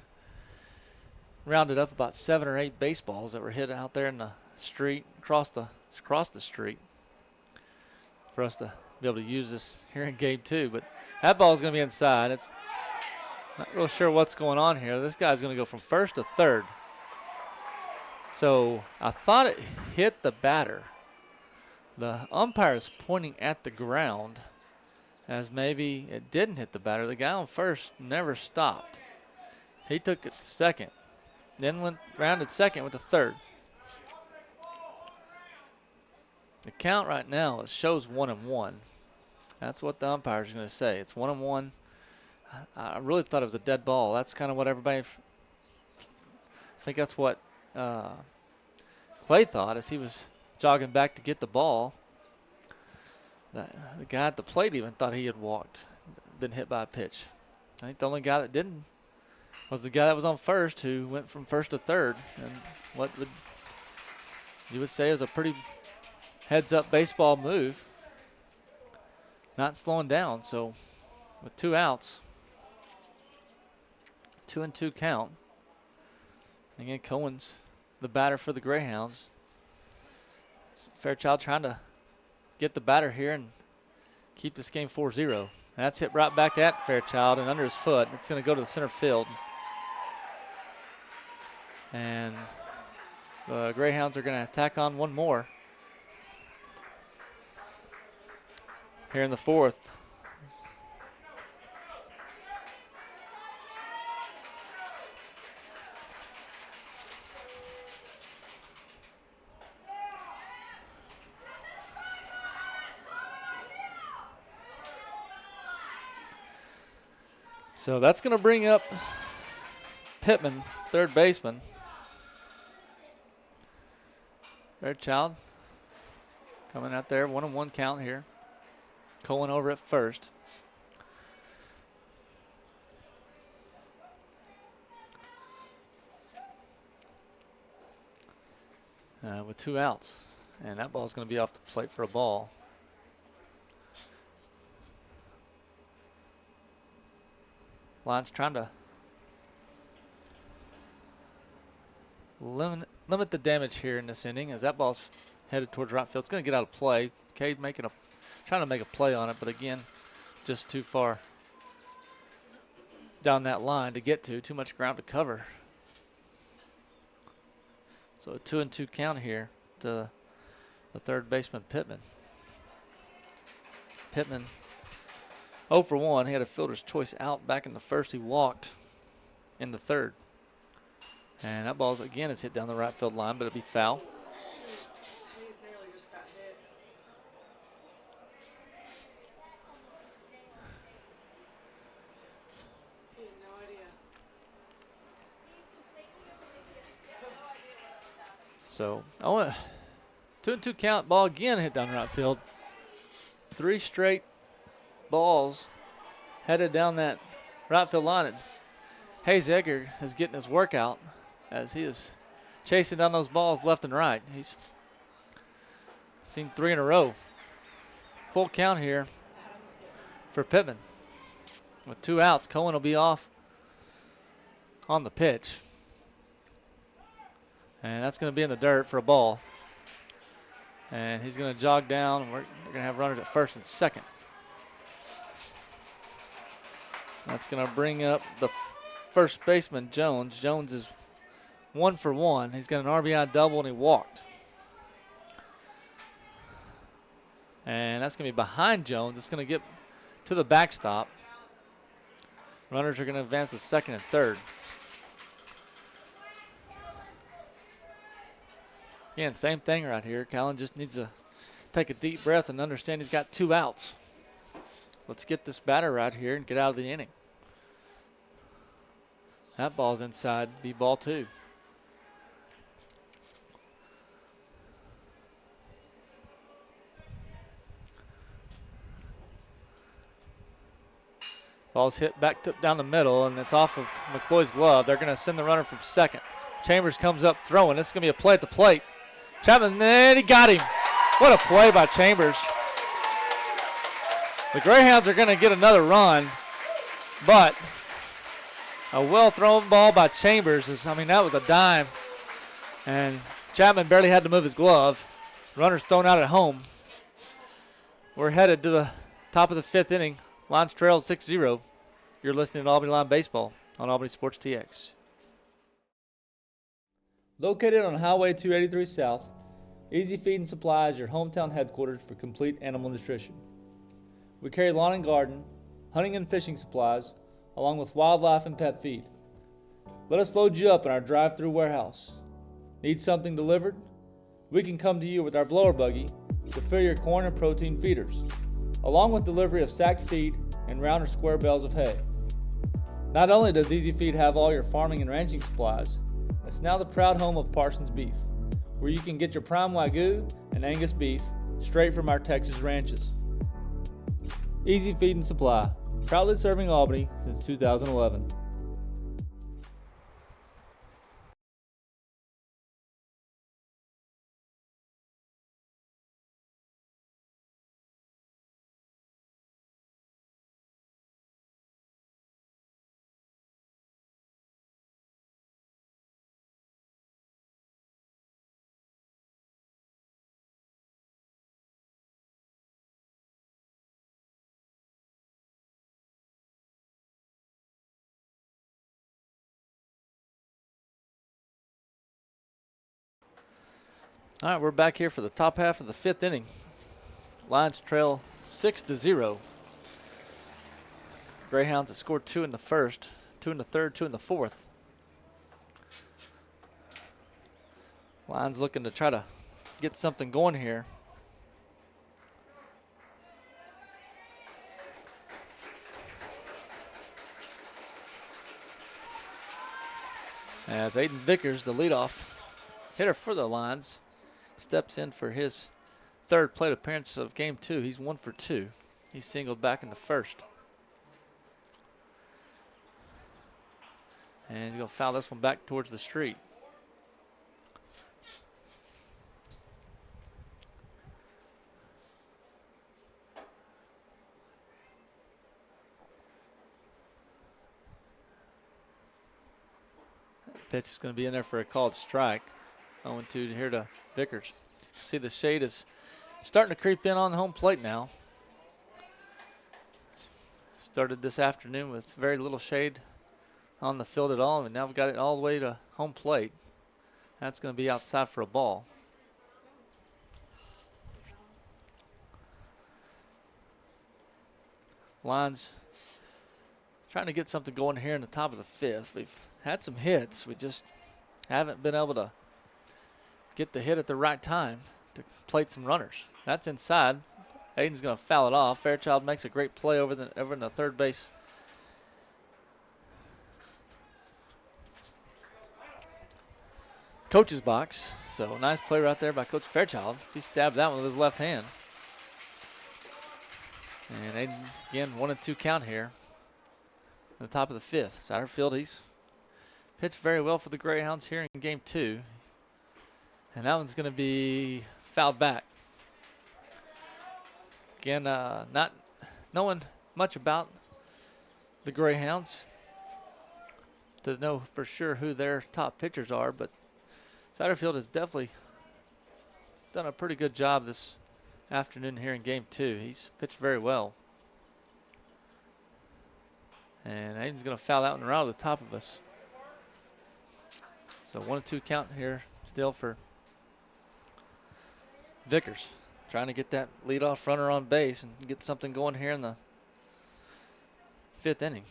rounded up about 7 or 8 baseballs that were hit out there in the street, across the street, for us to be able to use this here in game 2. But that ball is going to be inside. It's not real sure what's going on here. This guy's going to go from first to third. So I thought it hit the batter. The umpire is pointing at the ground as maybe it didn't hit the batter. The guy on first never stopped. He took it to second, then rounded second, went to third. The count right now, it shows 1-1. That's what the umpire's going to say. It's 1-1. I really thought it was a dead ball. That's kind of what everybody, I think that's what Clay thought as he was jogging back to get the ball. The guy at the plate even thought he had walked, been hit by a pitch. I think the only guy that didn't was the guy that was on first, who went from first to third. And what you would say is a pretty heads-up baseball move. Not slowing down. So with 2 outs, 2-2 count. Again, Cohen's the batter for the Greyhounds. Fairchild trying to get the batter here and keep this game 4-0. That's hit right back at Fairchild and under his foot. It's going to go to the center field. And the Greyhounds are going to tack on one more here in the 4th. So that's going to bring up Pittman, third baseman. Fairchild coming out there, 1-1 count here. Cohen over at first. With 2 outs. And that ball's going to be off the plate for a ball. Lions trying to limit the damage here in this inning as that ball's headed towards right field. It's going to get out of play. Cade trying to make a play on it, but again, just too far down that line to get to. Too much ground to cover. So a 2-2 count here to the third baseman, Pittman. Pittman 0 for 1. He had a fielder's choice out back in the first. He walked in the third. And that ball, again, is hit down the right field line, but it'll be foul. Hayes nearly just got hit. He had no idea. So, 2-2 count. Ball again hit down the right field. 3 straight balls headed down that right field line. And Hayes Egger is getting his workout as he is chasing down those balls left and right. He's seen 3 in a row. Full count here for Pittman. With 2 outs, Cohen will be off on the pitch. And that's going to be in the dirt for a ball. And he's going to jog down. We're going to have runners at first and second. That's going to bring up the first baseman, Jones. Jones is 1 for 1. He's got an RBI double, and he walked. And that's going to be behind Jones. It's going to get to the backstop. Runners are going to advance to second and third. Again, same thing right here. Callan just needs to take a deep breath and understand he's got 2 outs. Let's get this batter right here and get out of the inning. That ball's inside, be ball 2. Ball's hit back down the middle, and it's off of McCloy's glove. They're going to send the runner from second. Chambers comes up throwing. This is going to be a play at the plate. Chapman, and he got him. What a play by Chambers. The Greyhounds are going to get another run, but a well-thrown ball by Chambers that was a dime. And Chapman barely had to move his glove. Runner's thrown out at home. We're headed to the top of the 5th inning. Lions trail 6-0. You're listening to Albany Line Baseball on Albany Sports TX. Located on Highway 283 South, Easy Feed and Supply is your hometown headquarters for complete animal nutrition. We carry lawn and garden, hunting and fishing supplies, along with wildlife and pet feed. Let us load you up in our drive-through warehouse. Need something delivered? We can come to you with our blower buggy to fill your corn and protein feeders, along with delivery of sacked feed and round or square bales of hay. Not only does Easy Feed have all your farming and ranching supplies, it's now the proud home of Parsons Beef, where you can get your prime Wagyu and Angus beef straight from our Texas ranches. Easy Feed and Supply, proudly serving Albany since 2011. All right, we're back here for the top half of the 5th inning. Lions trail 6-0. Greyhounds have scored 2 in the first, 2 in the third, 2 in the fourth. Lions looking to try to get something going here. As Aiden Vickers, the leadoff hitter for the Lions, steps in for his 3rd plate appearance of game 2. He's 1 for 2. He singled back in the first. And he's going to foul this one back towards the street. Pitch is going to be in there for a called strike. 0-2 here to Vickers. See the shade is starting to creep in on the home plate now. Started this afternoon with very little shade on the field at all, and now we've got it all the way to home plate. That's going to be outside for a ball. Lions trying to get something going here in the top of the fifth. We've had some hits. We just haven't been able to get the hit at the right time to plate some runners. That's inside. Aiden's going to foul it off. Fairchild makes a great play over in the third base coach's box. So nice play right there by Coach Fairchild. He stabbed that one with his left hand. And Aiden, again, 1-2 count here in the top of the fifth. Satterfield, he's pitched very well for the Greyhounds here in game 2. And that one's going to be fouled back. Again, not knowing much about the Greyhounds to know for sure who their top pitchers are, but Satterfield has definitely done a pretty good job this afternoon here in game 2. He's pitched very well. And Aiden's going to foul that one around the top of us. So 1-2 count here still for Vickers. Trying to get that leadoff runner on base and get something going here in the 5th inning.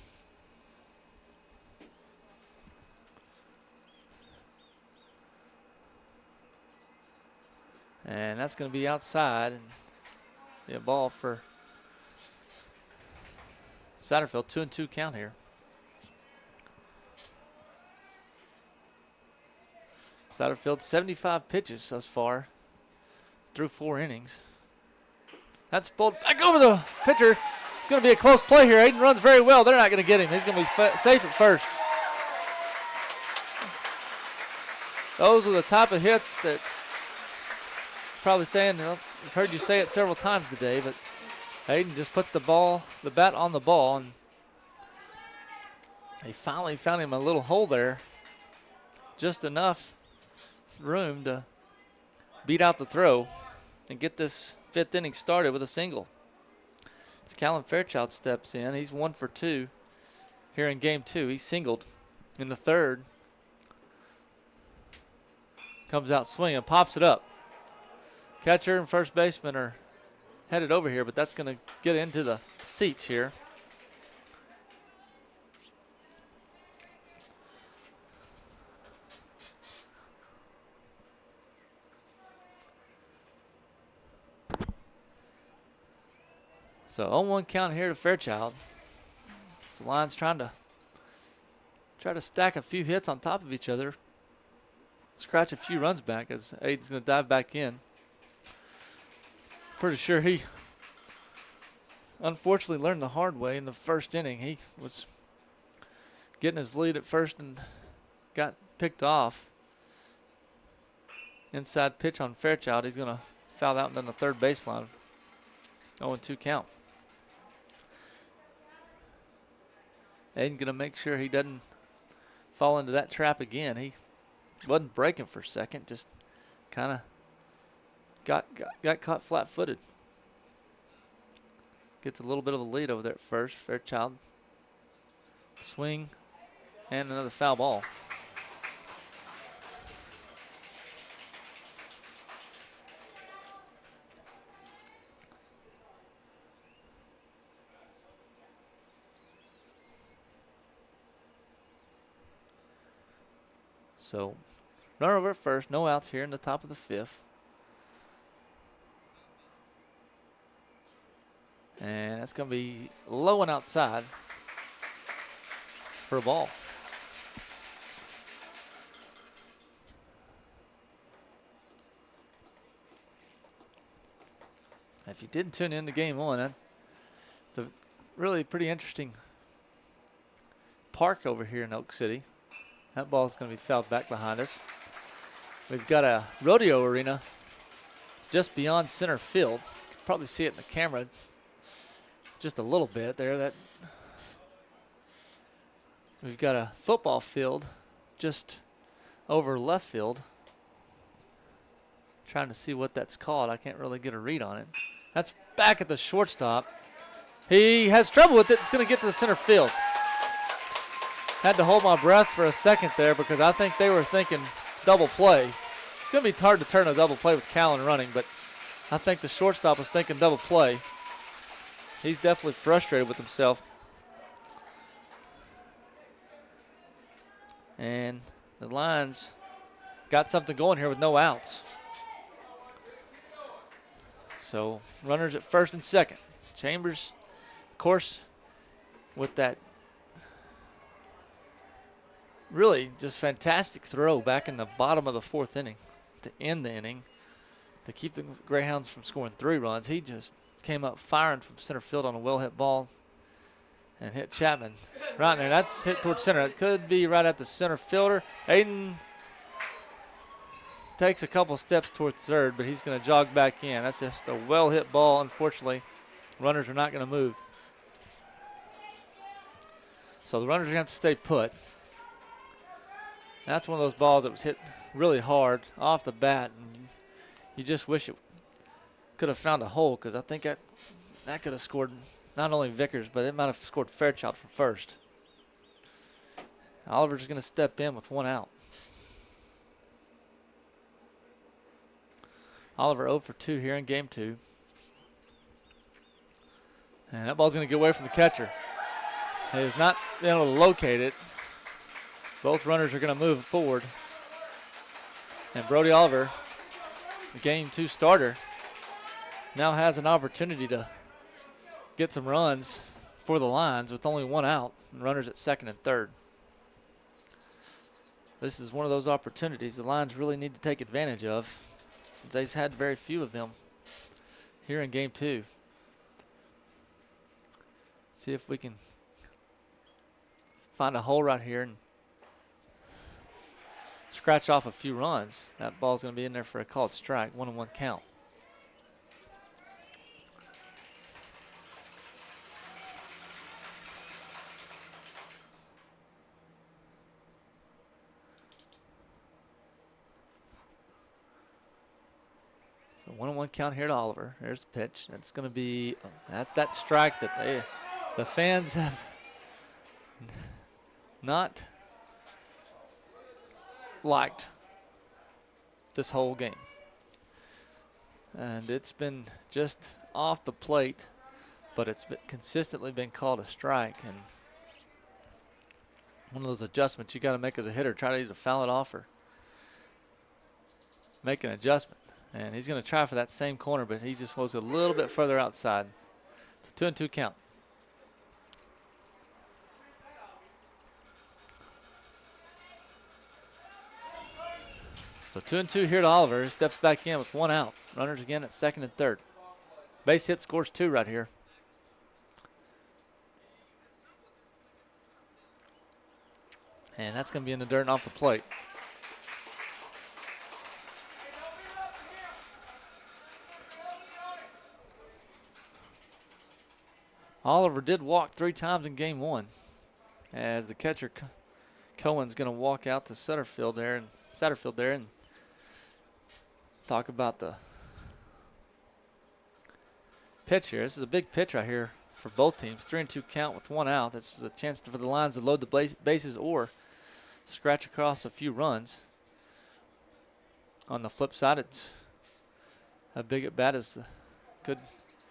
And that's going to be outside and be a ball for Satterfield. 2-2 count here. Satterfield 75 pitches thus far through 4 innings. That's bowled back over the pitcher. It's going to be a close play here. Aiden runs very well. They're not going to get him. He's going to be safe at first. Those are the type of hits that probably saying, I've heard you say it several times today, but Aiden just puts the bat on the ball, and he finally found him a little hole there. Just enough room to beat out the throw and get this 5th inning started with a single. As Callum Fairchild steps in, he's 1 for 2 here in game 2. He singled in the 3rd. Comes out swinging, pops it up. Catcher and first baseman are headed over here, but that's going to get into the seats here. So 0-1 count here to Fairchild. So the Lions trying to stack a few hits on top of each other. Scratch a few runs back as Aiden's going to dive back in. Pretty sure he unfortunately learned the hard way in the 1st inning. He was getting his lead at first and got picked off. Inside pitch on Fairchild. He's going to foul that one down the 3rd baseline. 0-2 count. Aiden going to make sure he doesn't fall into that trap again. He wasn't breaking for a second, just kind of got caught flat-footed. Gets a little bit of a lead over there at first. Fairchild swing and another foul ball. So runner over at first, no outs here in the top of the 5th. And that's going to be low and outside for a ball. If you didn't tune in to game 1, it's a really pretty interesting park over here in Oak City. That ball's going to be fouled back behind us. We've got a rodeo arena just beyond center field. You can probably see it in the camera just a little bit there. We've got a football field just over left field. Trying to see what that's called. I can't really get a read on it. That's back at the shortstop. He has trouble with it. It's going to get to the center field. Had to hold my breath for a second there because I think they were thinking double play. It's going to be hard to turn a double play with Callan running, but I think the shortstop was thinking double play. He's definitely frustrated with himself. And the Lions got something going here with no outs. So runners at first and second. Chambers, of course, with that really just fantastic throw back in the bottom of the fourth inning to end the inning to keep the Greyhounds from scoring 3 runs. He just came up firing from center field on a well-hit ball and hit Chapman right there. That's hit towards center. It could be right at the center fielder. Aiden takes a couple steps towards third, but he's going to jog back in. That's just a well-hit ball. Unfortunately, runners are not going to move. So the runners are going to have to stay put. That's one of those balls that was hit really hard off the bat, and you just wish it could have found a hole, because I think that could have scored not only Vickers, but it might have scored Fairchild from first. Oliver's going to step in with 1 out. Oliver 0 for 2 here in game 2. And that ball's going to get away from the catcher. He has not been able to locate it. Both runners are going to move forward. And Brody Oliver, the game 2 starter, now has an opportunity to get some runs for the Lions with only 1 out and runners at second and third. This is one of those opportunities the Lions really need to take advantage of. They've had very few of them here in game 2. See if we can find a hole right here and scratch off a few runs. That ball's going to be in there for a called strike, 1-1 count. So 1-1 count here to Oliver. There's the pitch. That's going to be, that's that strike that the fans have not liked this whole game. And it's been just off the plate, but it's consistently been called a strike. And one of those adjustments you got to make as a hitter, try to either foul it off or make an adjustment. And he's going to try for that same corner, but he just was a little bit further outside. It's a 2-2 count. So 2-2 here to Oliver. He steps back in with 1 out. Runners again at second and third. Base hit scores 2 right here. And that's going to be in the dirt and off the plate. Oliver did walk 3 times in game 1, as the catcher Cohen's going to walk out to Satterfield there and talk about the pitch here. This is a big pitch right here for both teams. 3-2 count with 1 out. This is a chance for the Lions to load the bases or scratch across a few runs. On the flip side, it's a big at bat could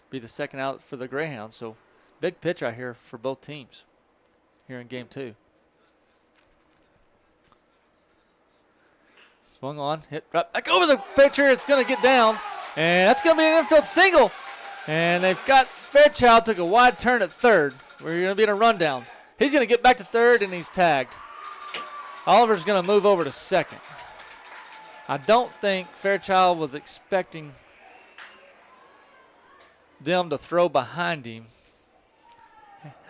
be the second out for the Greyhounds. So big pitch right here for both teams here in game 2. Swung on, hit right back over the pitcher. It's going to get down, and that's going to be an infield single. And they've got Fairchild took a wide turn at third. We're going to be in a rundown. He's going to get back to third, and he's tagged. Oliver's going to move over to second. I don't think Fairchild was expecting them to throw behind him.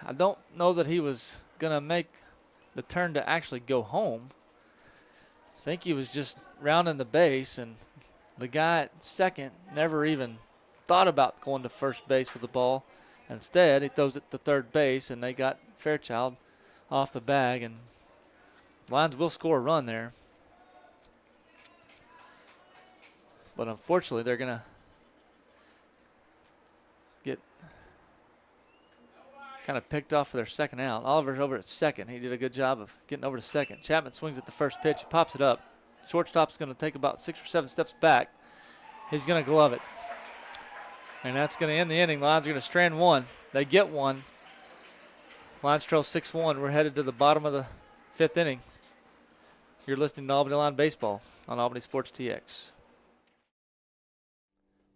I don't know that he was going to make the turn to actually go home. I think he was just rounding the base, and the guy at second never even thought about going to first base with the ball. Instead, he throws it to third base, and they got Fairchild off the bag, and Lions will score a run there. But unfortunately, they're going to get kind of picked off for their second out. Oliver's over at second. He did a good job of getting over to second. Chapman swings at the first pitch. He pops it up. Shortstop's going to take about 6 or 7 steps back. He's going to glove it. And that's going to end the inning. Lions are going to strand one. They get one. Lions trail 6-1. We're headed to the bottom of the 5th inning. You're listening to Albany Line Baseball on Albany Sports TX.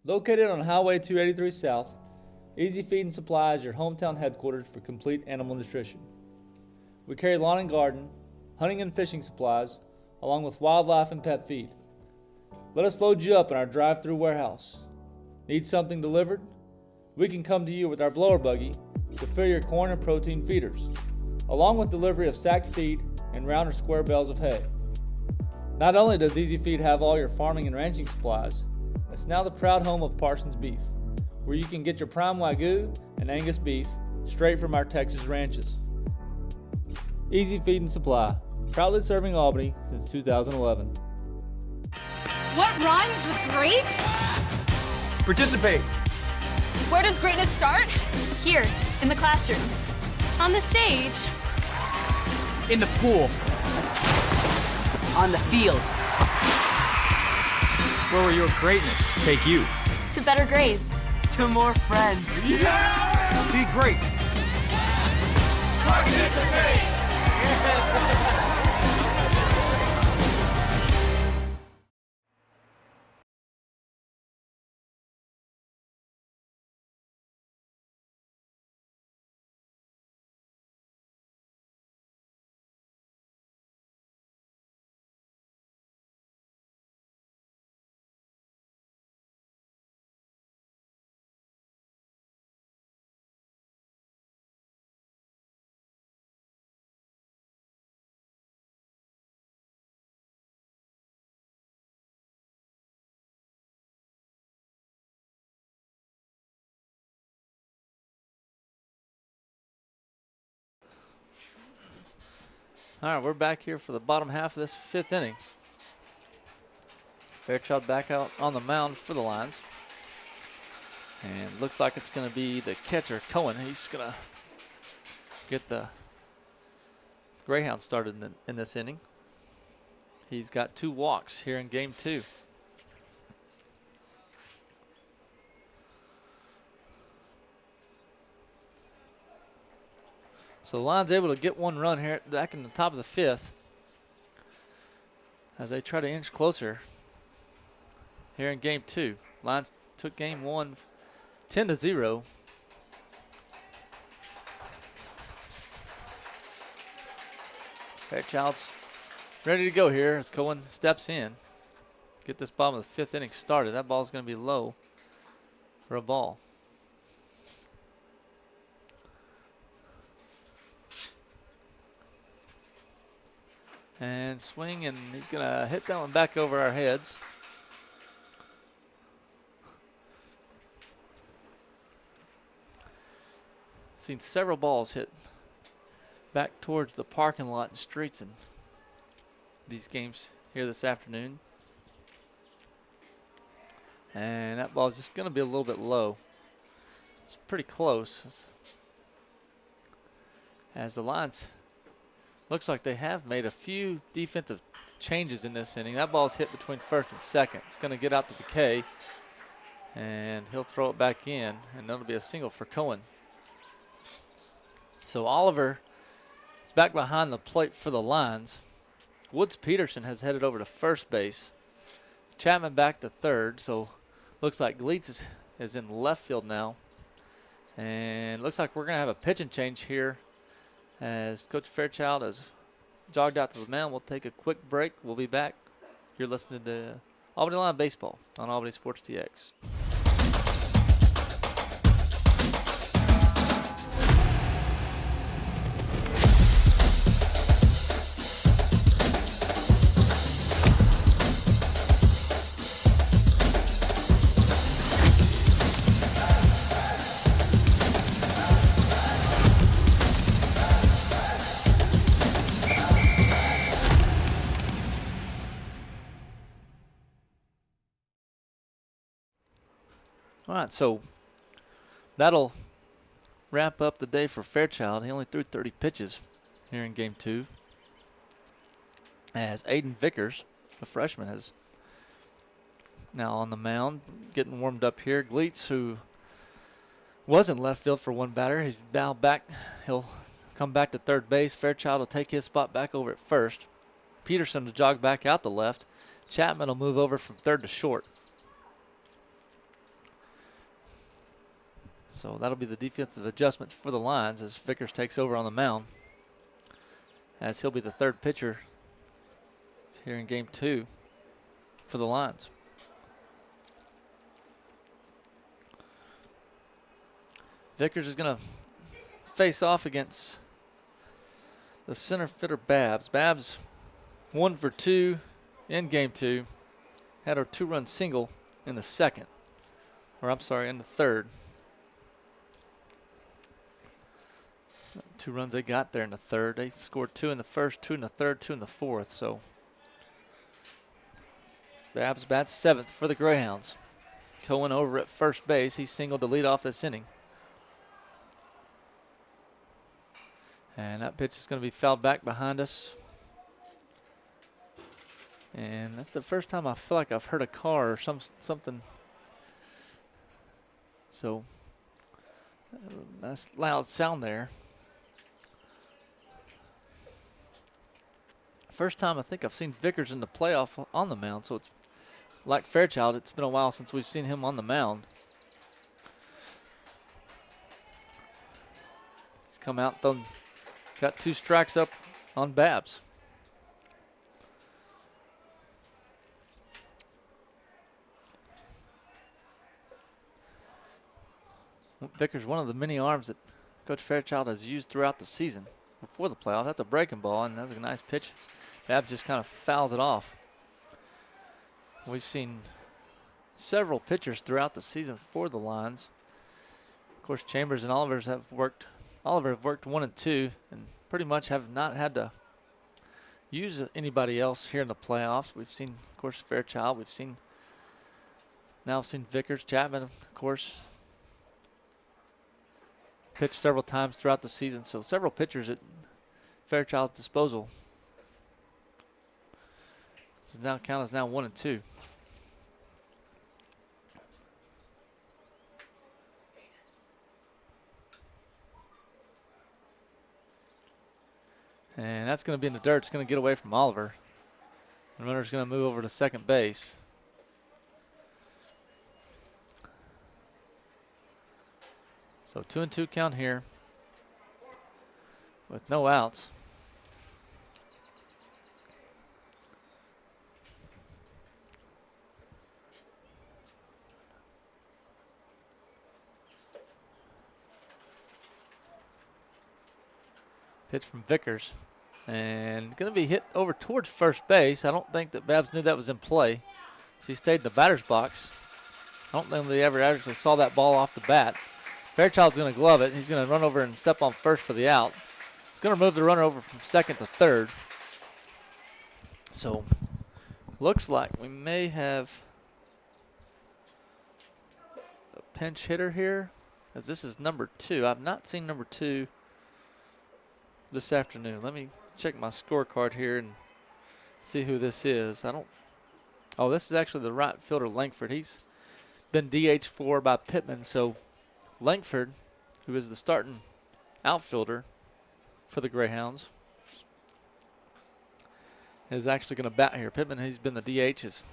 Located on Highway 283 South, Easy Feed and Supply is your hometown headquarters for complete animal nutrition. We carry lawn and garden, hunting and fishing supplies, along with wildlife and pet feed. Let us load you up in our drive-through warehouse. Need something delivered? We can come to you with our blower buggy to fill your corn and protein feeders, along with delivery of sacked feed and round or square bales of hay. Not only does Easy Feed have all your farming and ranching supplies, it's now the proud home of Parsons Beef, where you can get your prime Wagyu and Angus beef straight from our Texas ranches. Easy Feed and Supply, proudly serving Albany since 2011. What rhymes with great? Participate. Where does greatness start? Here, in the classroom. On the stage. In the pool. On the field. Where will your greatness take you? To better grades. To more friends. Be great. Participate! All right, we're back here for the bottom half of this 5th inning. Fairchild back out on the mound for the Lions. And looks like it's going to be the catcher, Cohen. He's going to get the Greyhounds started in this inning. He's got 2 walks here in game 2. So the Lions able to get 1 run here back in the top of the 5th as they try to inch closer here in game 2. Lions took game 1 10-0. Fairchild's ready to go here as Cohen steps in. Get this bottom of the 5th inning started. That ball's going to be low for a ball. And swing, and he's going to hit that one back over our heads. Seen several balls hit back towards the parking lot and streets in these games here this afternoon. And that ball's just going to be a little bit low. It's pretty close. As the Lions looks like they have made a few defensive changes in this inning. That ball's hit between first and second. It's going to get out to McKay, and he'll throw it back in, and that'll be a single for Cohen. So Oliver is back behind the plate for the Lions. Woods Peterson has headed over to first base. Chapman back to third, so looks like Gleitz is in left field now. And looks like we're going to have a pitching change here as Coach Fairchild has jogged out to the mound. We'll take a quick break. We'll be back. You're listening to Albany Line Baseball on Albany Sports TX. All right, so that'll wrap up the day for Fairchild. He only threw 30 pitches here in game 2. As Aiden Vickers, the freshman, is now on the mound, getting warmed up here. Gleets, who was in left field for one batter, he's now back. He'll come back to third base. Fairchild will take his spot back over at first. Peterson will jog back out to left. Chapman will move over from third to short. So that'll be the defensive adjustments for the Lions as Vickers takes over on the mound, as he'll be the third pitcher here in game 2 for the Lions. Vickers is going to face off against the center fielder Babs. Babs 1 for 2 in game 2. Had a 2-run single in the second. Or I'm sorry, in the third. 2 runs they got there in the third. They scored 2 in the first, 2 in the third, 2 in the fourth. So Babs bats 7th for the Greyhounds. Cohen over at first base. He singled to lead off this inning. And that pitch is going to be fouled back behind us. And that's the first time I feel like I've heard a car or something. So nice loud sound there. First time I think I've seen Vickers in the playoff on the mound. So it's like Fairchild. It's been a while since we've seen him on the mound. He's come out, got 2 strikes up on Babs. Vickers, one of the many arms that Coach Fairchild has used throughout the season before the playoff. That's a breaking ball, and that's a nice pitch. Babs just kind of fouls it off. We've seen several pitchers throughout the season for the Lions. Of course, Chambers and Oliver have worked 1 and 2, and pretty much have not had to use anybody else here in the playoffs. We've seen, of course, Fairchild. We've seen Vickers, Chapman, of course, pitched several times throughout the season. So several pitchers at Fairchild's disposal. So now count is now 1 and 2. And that's going to be in the dirt. It's going to get away from Oliver. The runner's going to move over to second base. So 2 and 2 count here with no outs. Pitch from Vickers, and going to be hit over towards first base. I don't think that Babs knew that was in play, so he stayed in the batter's box. I don't think they ever actually saw that ball off the bat. Fairchild's going to glove it. He's going to run over and step on first for the out. It's going to move the runner over from second to third. So looks like we may have a pinch hitter here, as this is number 2. I've not seen number 2 this afternoon. Let me check my scorecard here and see who this is. Oh, this is actually the right fielder, Langford. He's been DH for by Pittman, so Langford, who is the starting outfielder for the Greyhounds, is actually going to bat here. Pittman, he's been the DH, is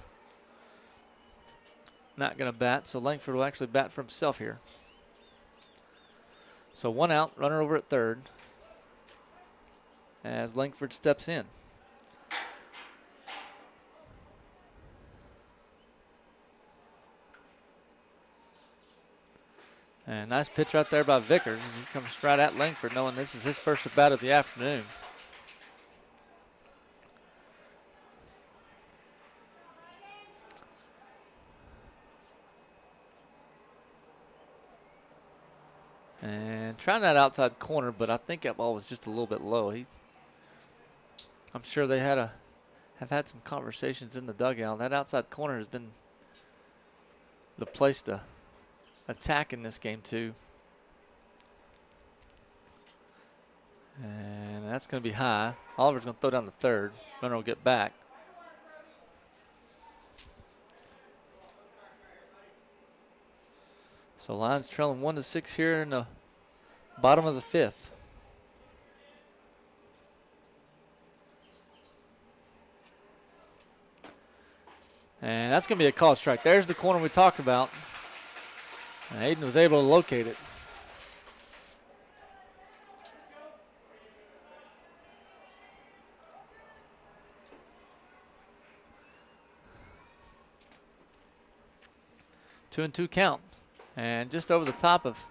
not going to bat, so Langford will actually bat for himself here. So 1 out, runner over at third, as Langford steps in. And nice pitch right there by Vickers as he comes straight at Langford, knowing this is his first at bat of the afternoon. And trying that outside corner, but I think that ball was just a little bit low. I'm sure they have had some conversations in the dugout. That outside corner has been the place to attack in this game too. And that's going to be high. Oliver's going to throw down to third. Runner will get back. So Lions trailing 1-6 here in the bottom of the fifth. And that's going to be a called strike. There's the corner we talked about. And Aiden was able to locate it. Two and two count. And just over the top of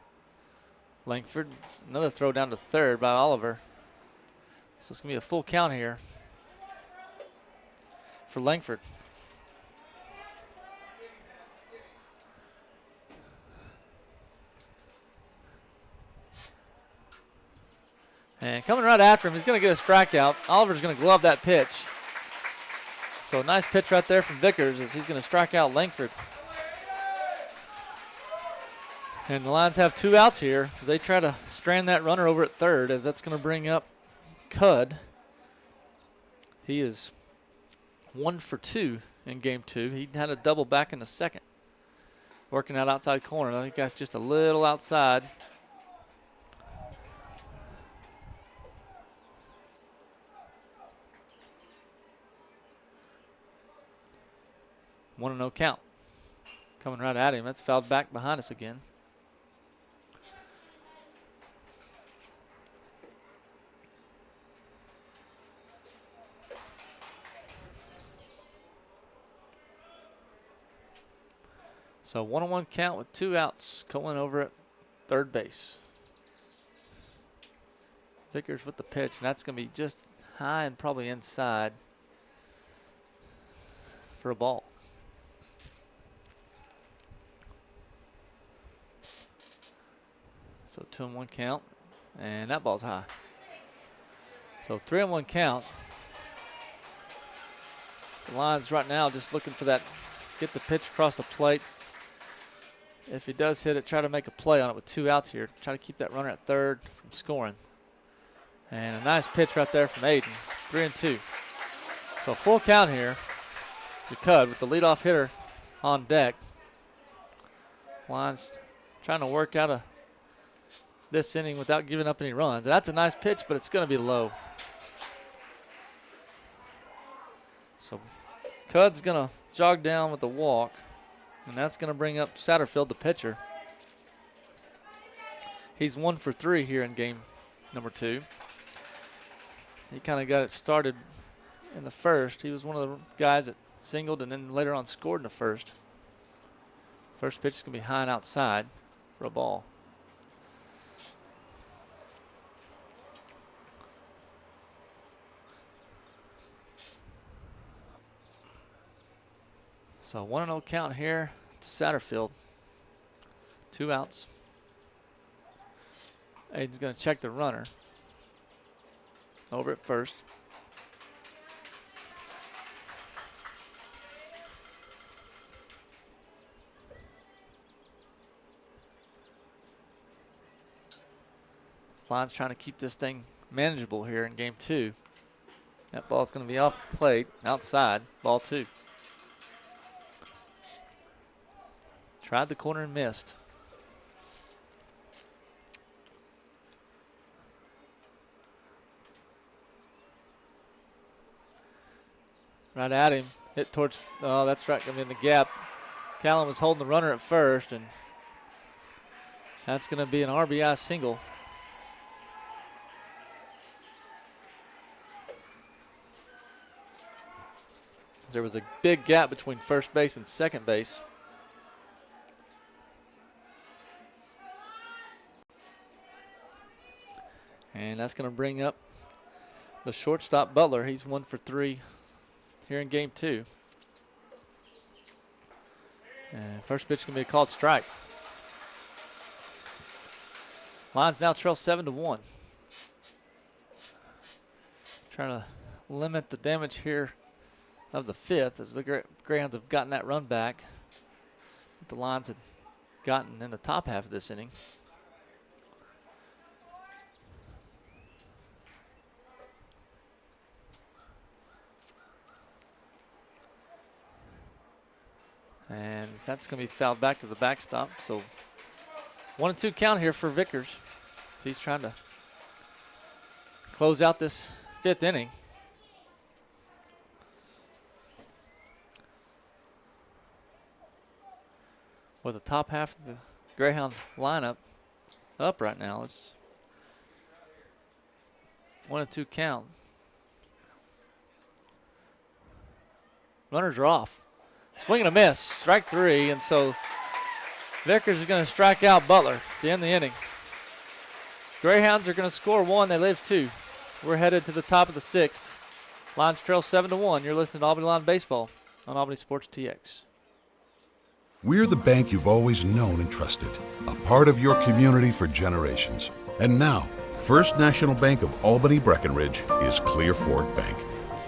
Langford. Another throw down to third by Oliver. So it's going to be a full count here for Langford. And coming right after him, he's going to get a strikeout. Oliver's going to glove that pitch. So a nice pitch right there from Vickers as he's going to strike out Langford. And the Lions have 2 outs here as they try to strand that runner over at third, as that's going to bring up Cudd. He is 1 for 2 in game 2. He had a double back in the second. Working out outside corner. I think that's just a little outside. One and no count. Coming right at him. That's fouled back behind us again. So 1-1 count with 2 outs. Cohen over at third base. Vickers with the pitch, and that's going to be just high and probably inside for a ball. So 2-1 count, and that ball's high. So 3-1 count. The Lions right now just looking for that, get the pitch across the plate. If he does hit it, try to make a play on it with 2 outs here. Try to keep that runner at third from scoring. And a nice pitch right there from Aiden. 3-2. So full count here to Cudd with the leadoff hitter on deck. Lions trying to work out of this inning without giving up any runs. And that's a nice pitch, but it's going to be low. So Cudd's going to jog down with a walk. And that's going to bring up Satterfield, the pitcher. He's 1 for 3 here in game number 2. He kind of got it started in the first. He was one of the guys that singled and then later on scored in the first. First pitch is going to be high and outside for a ball. So 1-0 count here to Satterfield. 2 outs. Aiden's going to check the runner over at first. Lions trying to keep this thing manageable here in game 2. That ball's going to be off the plate, outside, ball 2. Tried the corner and missed. Right at him. Hit towards, oh, that's right, going to be in the gap. Callum was holding the runner at first, and that's going to be an RBI single. There was a big gap between first base and second base. And that's going to bring up the shortstop, Butler. He's 1 for 3 here in game 2. And first pitch is going to be a called strike. Lions now trail 7-1. Trying to limit the damage here of the 5th as the Greyhounds have gotten that run back. The Lions had gotten in the top half of this inning. And that's going to be fouled back to the backstop. So 1-2 count here for Vickers. So he's trying to close out this 5th inning. With the top half of the Greyhound lineup up right now. It's 1-2 count. Runners are off. Swing and a miss, strike 3, and so Vickers is going to strike out Butler to end the inning. Greyhounds are going to score 1, they live 2. We're headed to the top of the 6th. Lions trail 7-1. You're listening to Albany Line Baseball on Albany Sports TX. We're the bank you've always known and trusted, a part of your community for generations. And now, First National Bank of Albany Breckenridge is Clear Fork Bank.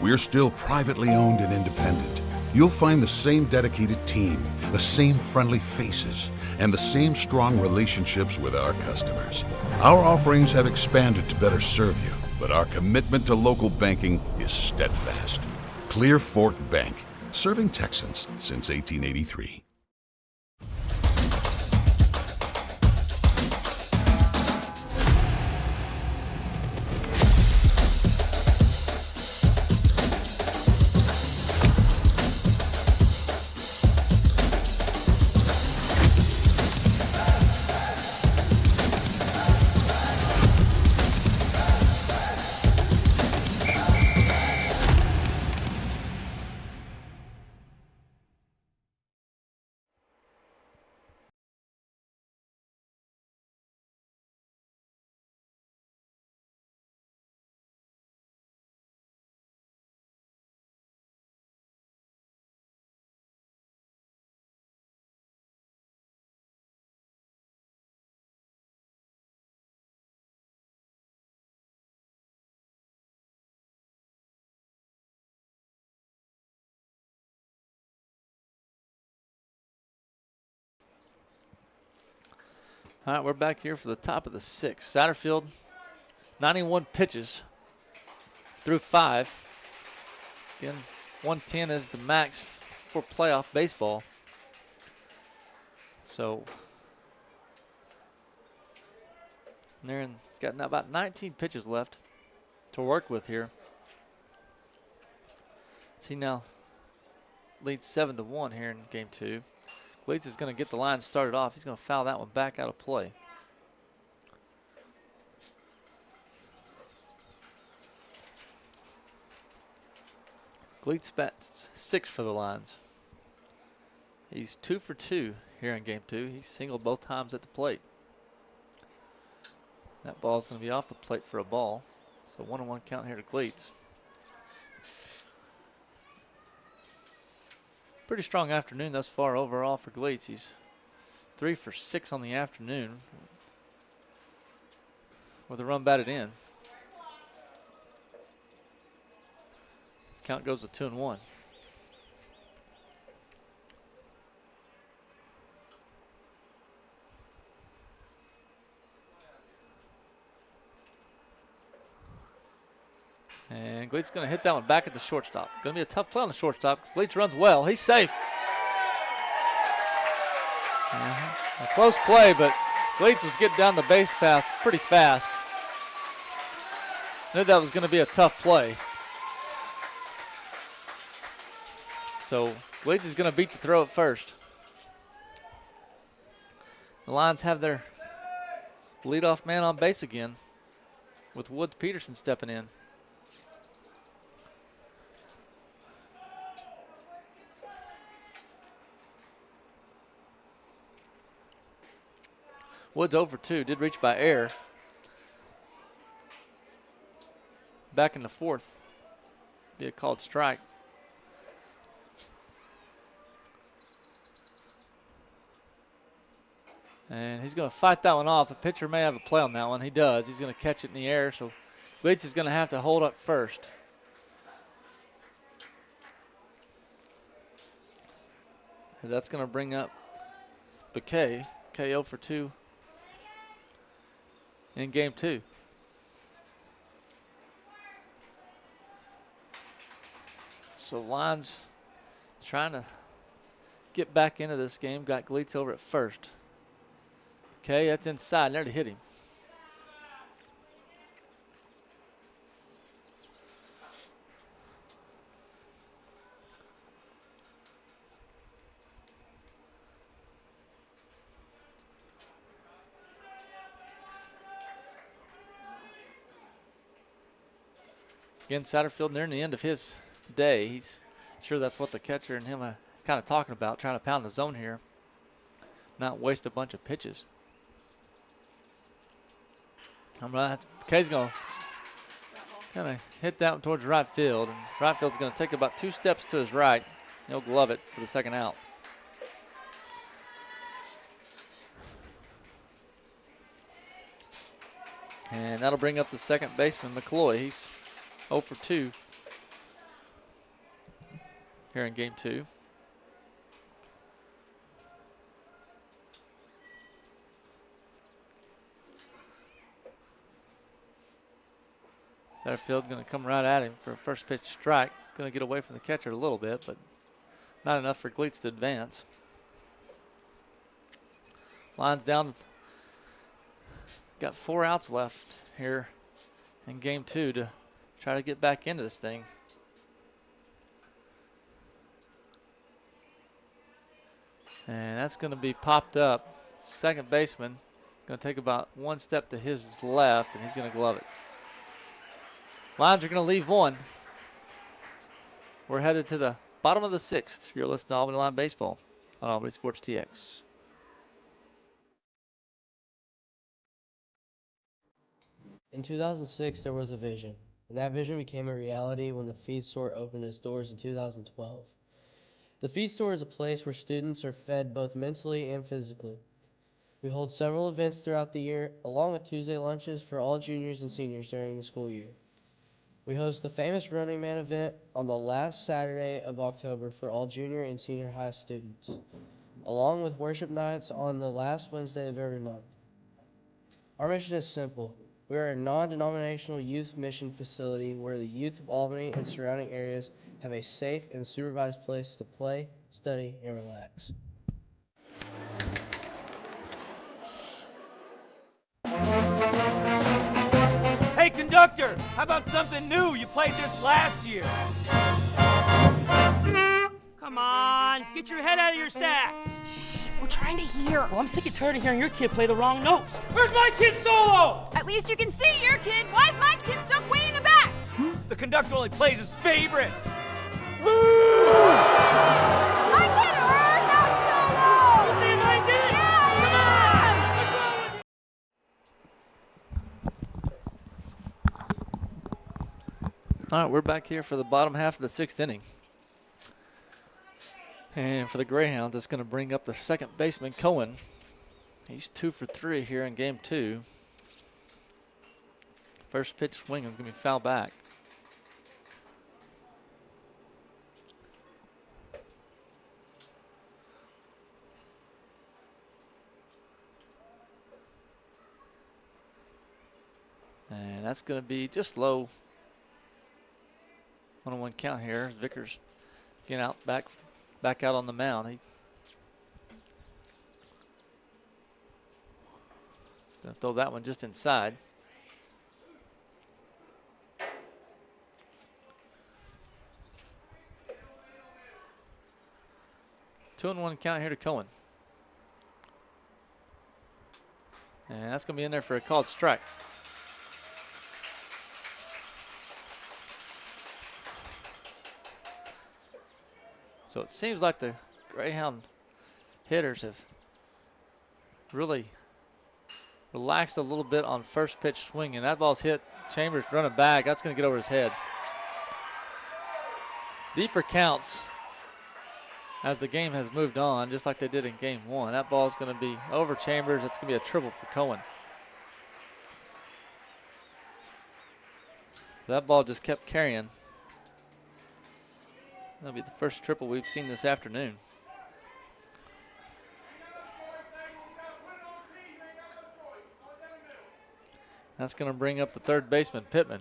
We're still privately owned and independent. You'll find the same dedicated team, the same friendly faces, and the same strong relationships with our customers. Our offerings have expanded to better serve you, but our commitment to local banking is steadfast. Clear Fork Bank, serving Texans since 1883. All right, we're back here for the top of the 6th. Satterfield, 91 pitches through 5. Again, 110 is the max for playoff baseball. So, he's got about 19 pitches left to work with here. So he now leads 7-1 here in game 2. Gleitz is going to get the line started off. He's going to foul that one back out of play. Gleitz bats 6 for the Lions. He's 2 for 2 here in game 2. He singled both times at the plate. That ball's going to be off the plate for a ball. So 1-1 count here to Gleitz. Pretty strong afternoon thus far overall for Gleitz. He's 3 for 6 on the afternoon with a run batted in. Count goes to 2-1. And Gleitz going to hit that one back at the shortstop. Going to be a tough play on the shortstop because Gleitz runs well. He's safe. A close play, but Gleitz was getting down the base path pretty fast. Knew that was going to be a tough play. So Gleitz is going to beat the throw at first. The Lions have their leadoff man on base again with Woods Peterson stepping in. Woods over 2, did reach by air. Back in the 4th. Be a called strike. And he's going to fight that one off. The pitcher may have a play on that one. He does. He's going to catch it in the air, so Gleitz is going to have to hold up first. And that's going to bring up Bakay. KO for 2 in game 2. So Lions trying to get back into this game. Got Gleets over at first. Okay, that's inside. There to hit him. Again, Satterfield nearing the end of his day. He's sure that's what the catcher and him are kind of talking about, trying to pound the zone here, not waste a bunch of pitches. Kay's going to kind of hit that one towards right field, and right field's going to take about 2 steps to his right. He'll glove it for the second out. And that'll bring up the second baseman, McCloy. He's 0 for 2 here in game 2. Satterfield going to come right at him for a first pitch strike. Going to get away from the catcher a little bit, but not enough for Gleets to advance. Lions down. Got 4 outs left here in game 2 to try to get back into this thing. And that's going to be popped up. Second baseman going to take about 1 step to his left, and he's going to glove it. Lions are going to leave 1. We're headed to the bottom of the 6th. You're listening to Albany Line Baseball on Albany Sports TX. In 2006, there was a vision, and that vision became a reality when the feed store opened its doors in 2012. The feed store is a place where students are fed both mentally and physically. We hold several events throughout the year, along with Tuesday lunches for all juniors and seniors during the school year. We host the famous Running Man event on the last Saturday of October for all junior and senior high students, along with worship nights on the last Wednesday of every month. Our mission is simple. We are a non-denominational youth mission facility where the youth of Albany and surrounding areas have a safe and supervised place to play, study, and relax. Hey, conductor, how about something new? You played this last year. Come on, get your head out of your sacks. Shh, we're trying to hear. Well, I'm sick and tired of hearing your kid play the wrong notes. Where's my kid solo? At least you can see your kid. Why is my kid stuck way in the back? The conductor only plays his favorite. My kid heard that solo! You saying I did? All right, we're back here for the bottom half of the 6th inning. And for the Greyhounds, it's going to bring up the second baseman, Cohen. He's 2 for 3 here in game 2. First pitch swing is going to be foul back. And that's going to be just low. 1-1 count here. Vickers getting out back out on the mound. He's going to throw that one just inside. Two and 1 count here to Cohen. And that's going to be in there for a called strike. So it seems like the Greyhound hitters have really relaxed a little bit on first pitch swing, and that ball's hit. Chambers running back. That's going to get over his head. Deeper counts as the game has moved on, just like they did in game 1. That ball's going to be over Chambers. It's going to be a triple for Cohen. That ball just kept carrying. That'll be the first triple we've seen this afternoon. That's going to bring up the third baseman, Pittman.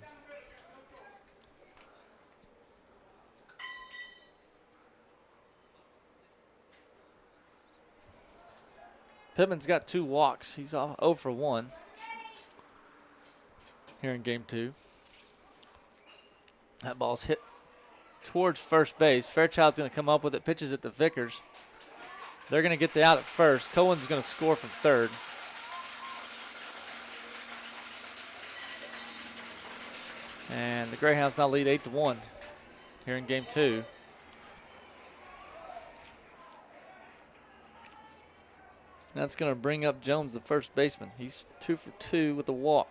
Pittman's got 2 walks. He's off 0 for 1 here in game 2. That ball's hit towards first base. Fairchild's going to come up with it, pitches it to Vickers. They're going to get the out at first. Cohen's going to score from third. And the Greyhounds now lead 8-1 here in game 2. That's going to bring up Jones, the first baseman. He's 2 for 2 with a walk.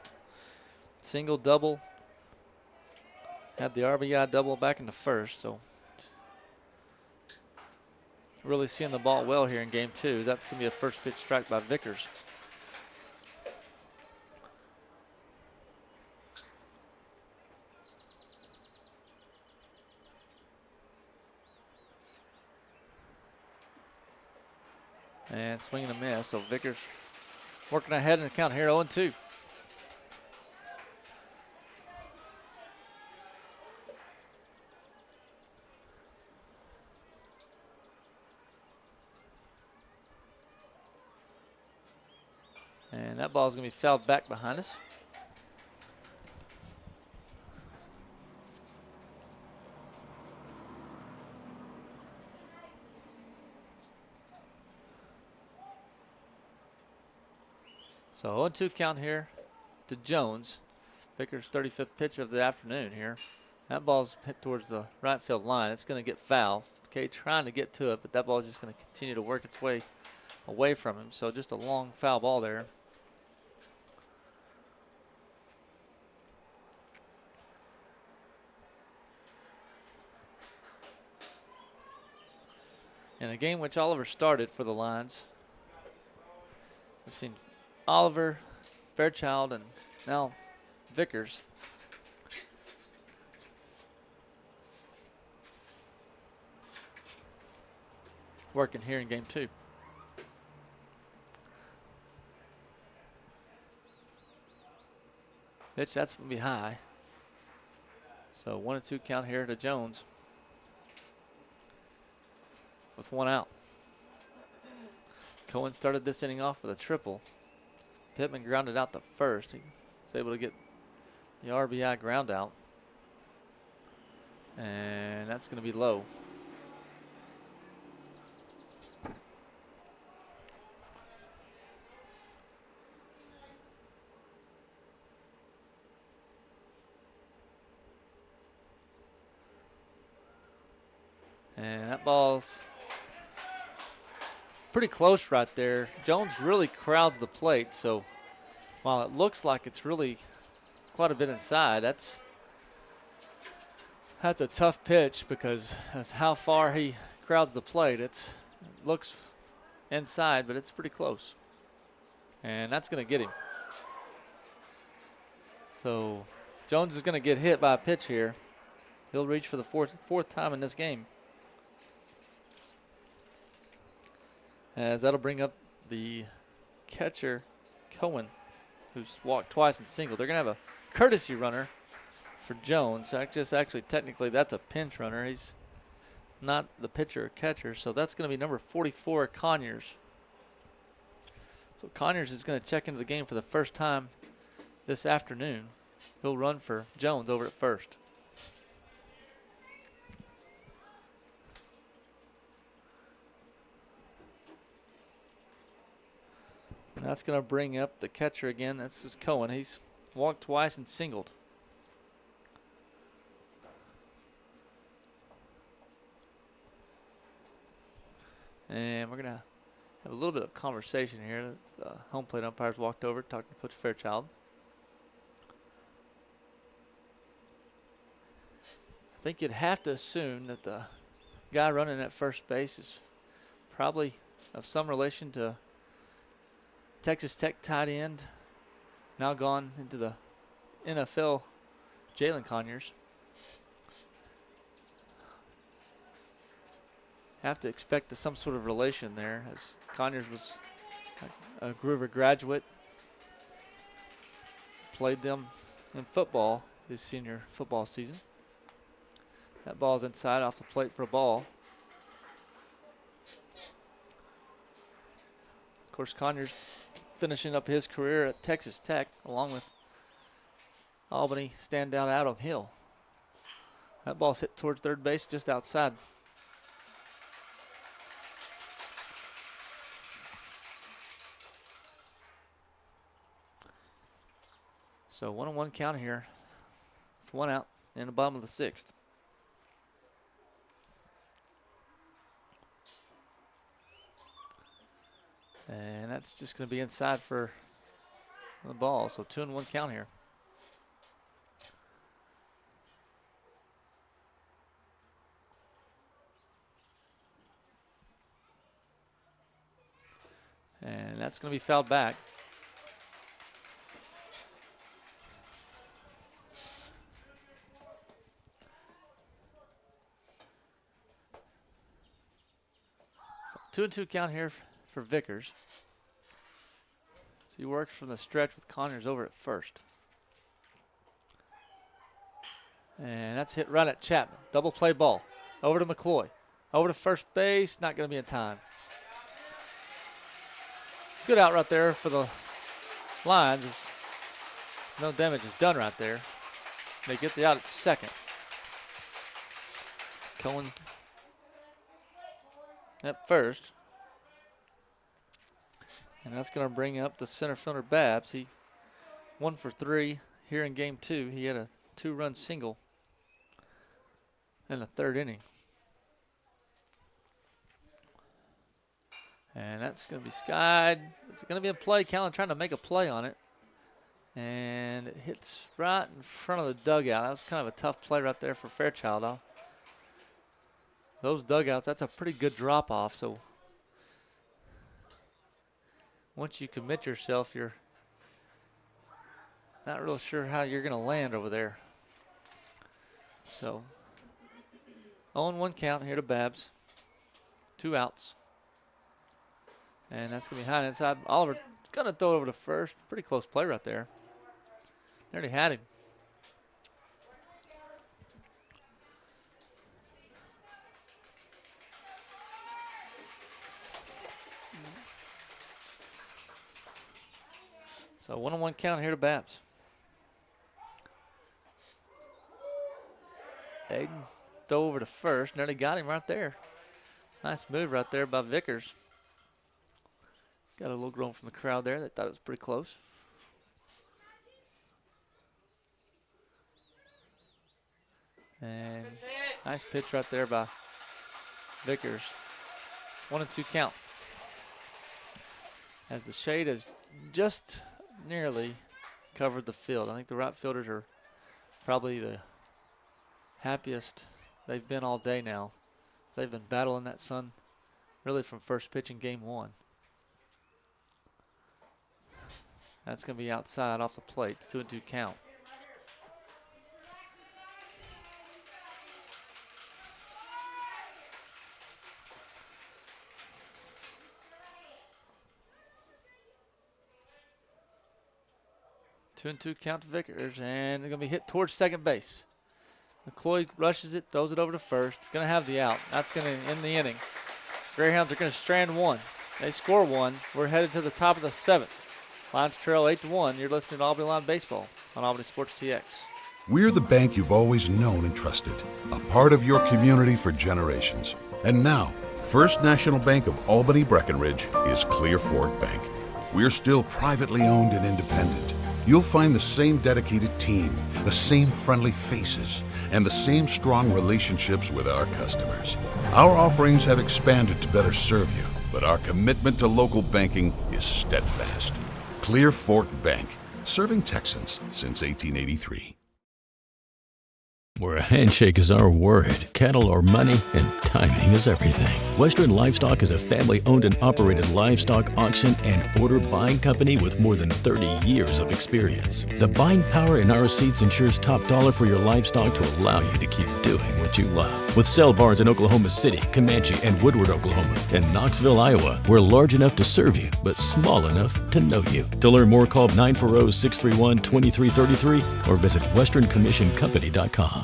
Single, double. Had the RBI double back in the first, so really seeing the ball well here in game 2. That's going to be a first pitch strike by Vickers. And swinging a miss, so Vickers working ahead in the count here, 0-2. And that ball is going to be fouled back behind us. So 0-2 count here to Jones. Vickers' 35th pitch of the afternoon here. That ball's hit towards the right field line. It's going to get foul. Okay, trying to get to it, but that ball is just going to continue to work its way away from him. So just a long foul ball there. In a game which Oliver started for the Lions, we've seen Oliver, Fairchild, and now Vickers. Working here in game 2. Pitch, that's going to be high. So 1-2 count here to Jones with 1 out. Cohen started this inning off with a triple. Pittman grounded out the first. He was able to get the RBI ground out. And that's going to be low. And that ball's pretty close right there. Jones really crowds the plate, so while it looks like it's really quite a bit inside, that's a tough pitch because that's how far he crowds the plate. It looks inside, but it's pretty close. And that's going to get him. So Jones is going to get hit by a pitch here. He'll reach for the fourth time in this game. As that'll bring up the catcher, Cohen, who's walked twice and singled. They're going to have a courtesy runner for Jones. Actually, technically, that's a pinch runner. He's not the pitcher or catcher, so that's going to be number 44, Conyers. So Conyers is going to check into the game for the first time this afternoon. He'll run for Jones over at first. And that's going to bring up the catcher again. That's just Cohen. He's walked twice and singled. And we're going to have a little bit of conversation here. The home plate umpires walked over, talked to Coach Fairchild. I think you'd have to assume that the guy running at first base is probably of some relation to Texas Tech tight end, now gone into the NFL, Jalen Conyers. Have to expect some sort of relation there, as Conyers was a Gruver graduate. played them in football his senior football season. That ball's inside off the plate for a ball. Of course, Conyers finishing up his career at Texas Tech along with Albany standout Adam Hill. That ball's hit towards third base just outside. So 1-1 count here. It's 1 out in the bottom of the 6th. And that's just going to be inside for the ball. So 2-1 count here. And that's going to be fouled back. So 2-2 count here for Vickers. So he works from the stretch with Conyers over at first. And that's hit right at Chapman. Double play ball. Over to McCloy. Over to first base. Not going to be in time. Good out right there for the Lions. No damage is done right there. They get the out at second. Cohen at first. And that's going to bring up the center fielder Babs. He 1 for 3 here in game 2. He had a 2-run single in the 3rd inning. And that's going to be skied. It's going to be a play. Callan trying to make a play on it. And it hits right in front of the dugout. That was kind of a tough play right there for Fairchild. Those dugouts, that's a pretty good drop off. So once you commit yourself, you're not real sure how you're going to land over there. So 0-1 count here to Babs. 2 outs. And that's going to be high and inside. Oliver going to throw it over to first. Pretty close play right there. Nearly had him. So 1-1 count here to Babs. Aiden throw over to first. Nearly got him right there. Nice move right there by Vickers. Got a little groan from the crowd there. They thought it was pretty close. And nice pitch right there by Vickers. 1-2 count. As the shade has just nearly covered the field. I think the right fielders are probably the happiest they've been all day now. They've been battling that sun really from first pitch in game 1. That's going to be outside off the plate. 2-2 count. Two and two count to Vickers, and they're going to be hit towards second base. McCloy rushes it, throws it over to first. It's going to have the out. That's going to end the inning. Greyhounds are going to strand 1. They score 1. We're headed to the top of the 7th. Lions trail 8-1. You're listening to Albany Line Baseball on Albany Sports TX. We're the bank you've always known and trusted, a part of your community for generations. And now, First National Bank of Albany Breckenridge is Clear Fork Bank. We're still privately owned and independent. You'll find the same dedicated team, the same friendly faces, and the same strong relationships with our customers. Our offerings have expanded to better serve you, but our commitment to local banking is steadfast. Clear Fork Bank, serving Texans since 1883. Where a handshake is our word, cattle are money, and timing is everything. Western Livestock is a family-owned and operated livestock auction and order buying company with more than 30 years of experience. The buying power in our seats ensures top dollar for your livestock to allow you to keep doing what you love. With sale barns in Oklahoma City, Comanche, and Woodward, Oklahoma, and Knoxville, Iowa, we're large enough to serve you, but small enough to know you. To learn more, call 940-631-2333 or visit westerncommissioncompany.com.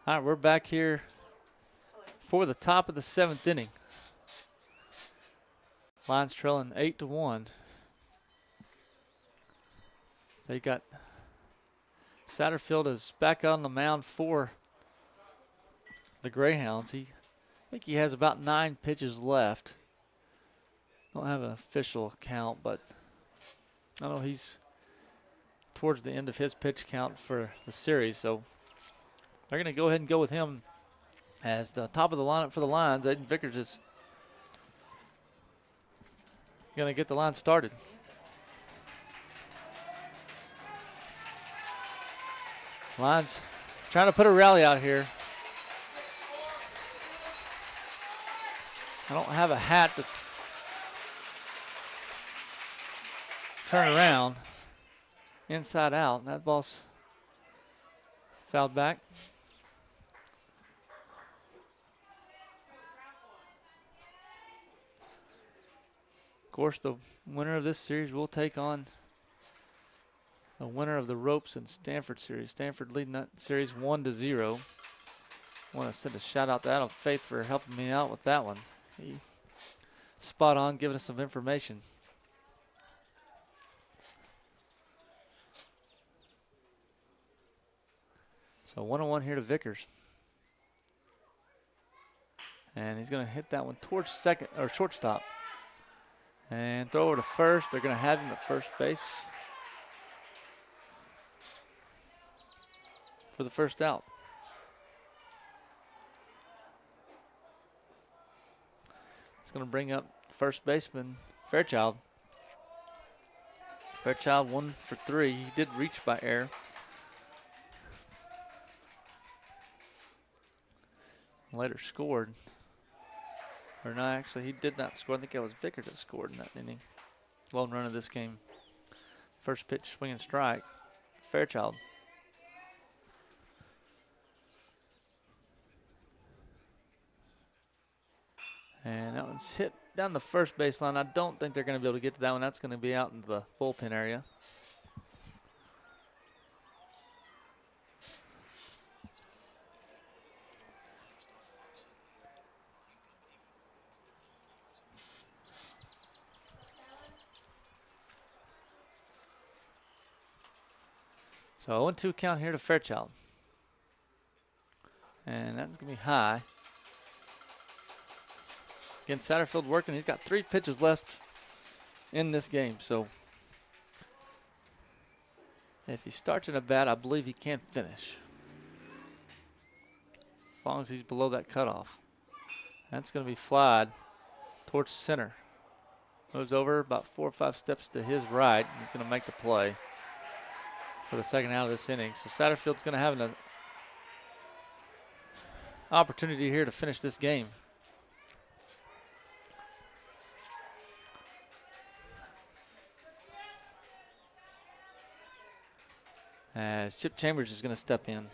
All right, we're back here for the top of the 7th inning. Lions trailing 8-1. They got Satterfield is back on the mound for the Greyhounds. I think he has about 9 pitches left. Don't have an official count, but I know he's towards the end of his pitch count for the series, so they're going to go ahead and go with him as the top of the lineup for the Lions. Aiden Vickers is going to get the line started. Lions trying to put a rally out here. I don't have a hat to turn around inside out. That ball's fouled back. Of course, the winner of this series will take on the winner of the Ropes and Stanford series. Stanford leading that series 1-0. I want to send a shout out to Adam Faith for helping me out with that one. He spot on, giving us some information. So 1-1 here to Vickers. And he's going to hit that one towards second or shortstop. And throw over to first. They're going to have him at first base for the first out. It's going to bring up first baseman Fairchild. Fairchild 1 for 3. He did reach by error. Later scored. Or no, actually he did not score. I think it was Vickers that scored in that inning. Lone run of this game. First pitch, swing and strike. Fairchild. And that one's hit down the first baseline. I don't think they're going to be able to get to that one. That's going to be out in the bullpen area. So 0-2 count here to Fairchild. And that's going to be high. Again, Satterfield working. He's got 3 pitches left in this game. So if he starts in a bat, I believe he can finish. As long as he's below that cutoff. That's going to be flied towards center. Moves over about 4 or 5 steps to his right. He's going to make the play for the second out of this inning. So Satterfield's going to have an opportunity here to finish this game. As Chip Chambers is going to step in.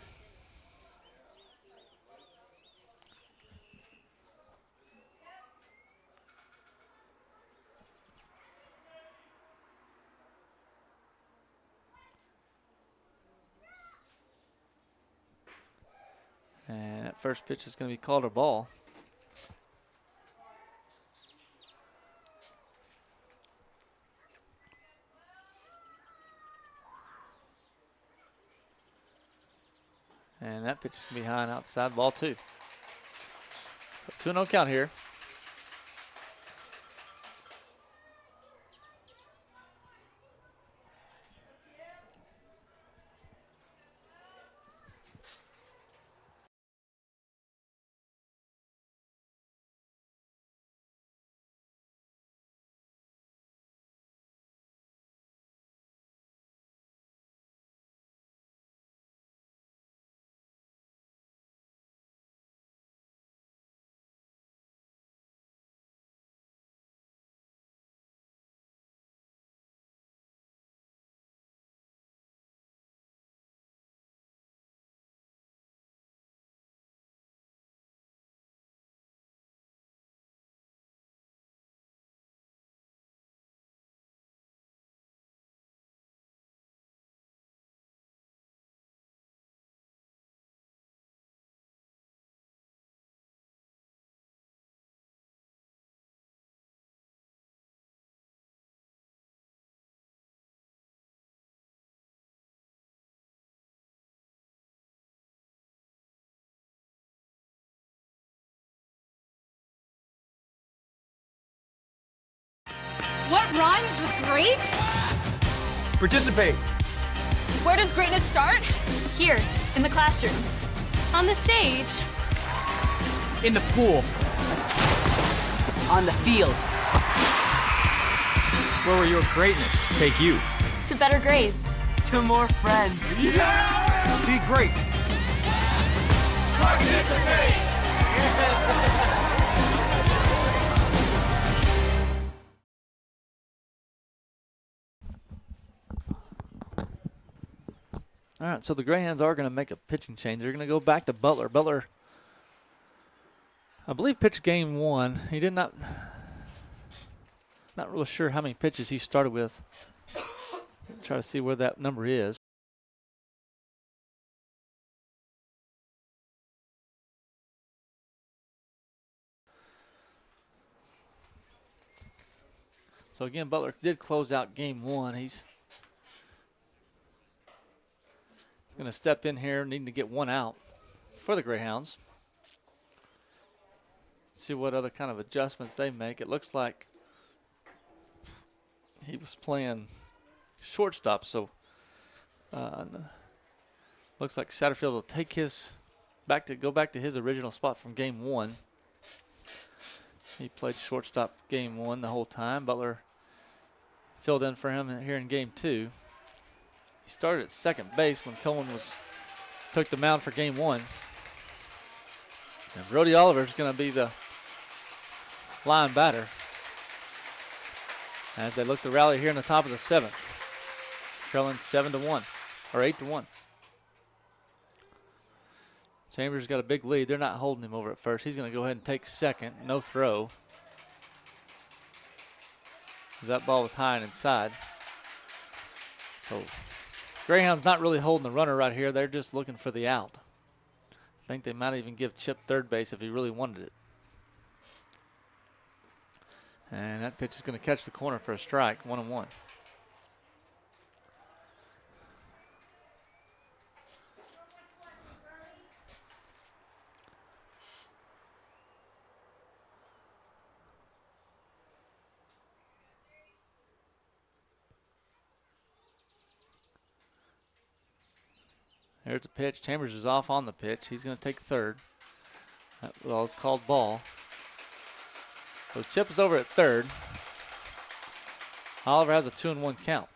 And that first pitch is going to be called a ball. And that pitch is going to be high and outside, ball 2. So 2-0 count here. What rhymes with great? Participate. Where does greatness start? Here, in the classroom. On the stage. In the pool. On the field. Where will your greatness take you? To better grades. To more friends. Be great. Participate! All right, so the Greyhounds are going to make a pitching change. They're going to go back to Butler. Butler, I believe, pitched game one. He did not really sure how many pitches he started with. Try to see where that number is. So again, Butler did close out game one. He's going to step in here, needing to get one out for the Greyhounds. See what other kind of adjustments they make. It looks like he was playing shortstop, so looks like Satterfield will take his go back to his original spot from game one. He played shortstop game one the whole time. Butler filled in for him here in game two. He started at second base when Cohen took the mound for game one. And Brody Oliver is going to be the line batter as they look to rally here in the top of the seventh, trailing 7-1 or 8-1. Chambers got a big lead. They're not holding him over at first. He's going to go ahead and take second. No throw. That ball was high and inside. So Greyhound's not really holding the runner right here. They're just looking for the out. I think they might even give Chip third base if he really wanted it. And that pitch is going to catch the corner for a strike, 1-1. There's the pitch. Chambers is off on the pitch. He's going to take third. Well, it's called ball. So Chip is over at third. Oliver has a 2-1 count.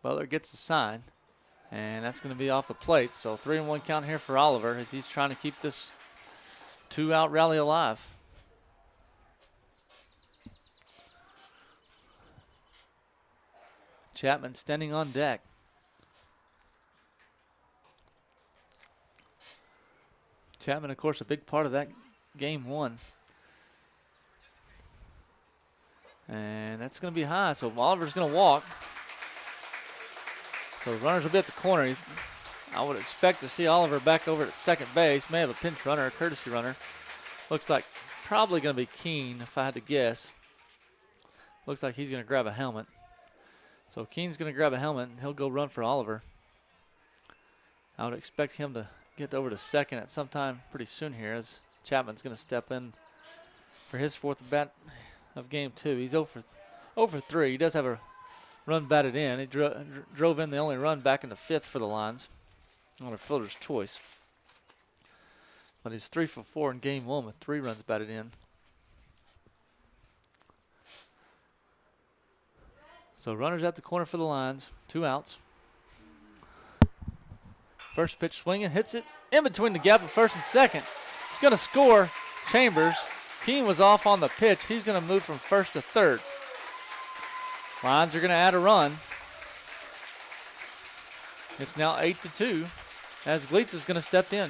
Butler gets the sign, and that's going to be off the plate. So 3-1 count here for Oliver as he's trying to keep this two-out rally alive. Chapman standing on deck. Chapman, of course, a big part of that game one. And that's going to be high, so Oliver's going to walk. So the runners will be at the corner. I would expect to see Oliver back over at second base. May have a pinch runner, a courtesy runner. Looks like probably going to be Keene, if I had to guess. Looks like he's going to grab a helmet. So Keene's going to grab a helmet, and he'll go run for Oliver. I would expect him to get over to second at some time pretty soon here as Chapman's going to step in for his fourth bat of game two. He's 0 for 3. He does have a run batted in. He drove in the only run back in the fifth for the Lions on a fielder's choice. But he's 3 for 4 in game one with 3 runs batted in. So runners at the corner for the Lions. 2 outs. First pitch swinging, hits it in between the gap of first and second. He's going to score. Chambers. Keene was off on the pitch. He's going to move from first to third. Lions are going to add a run. It's now 8-2 as Gleitz is going to step in.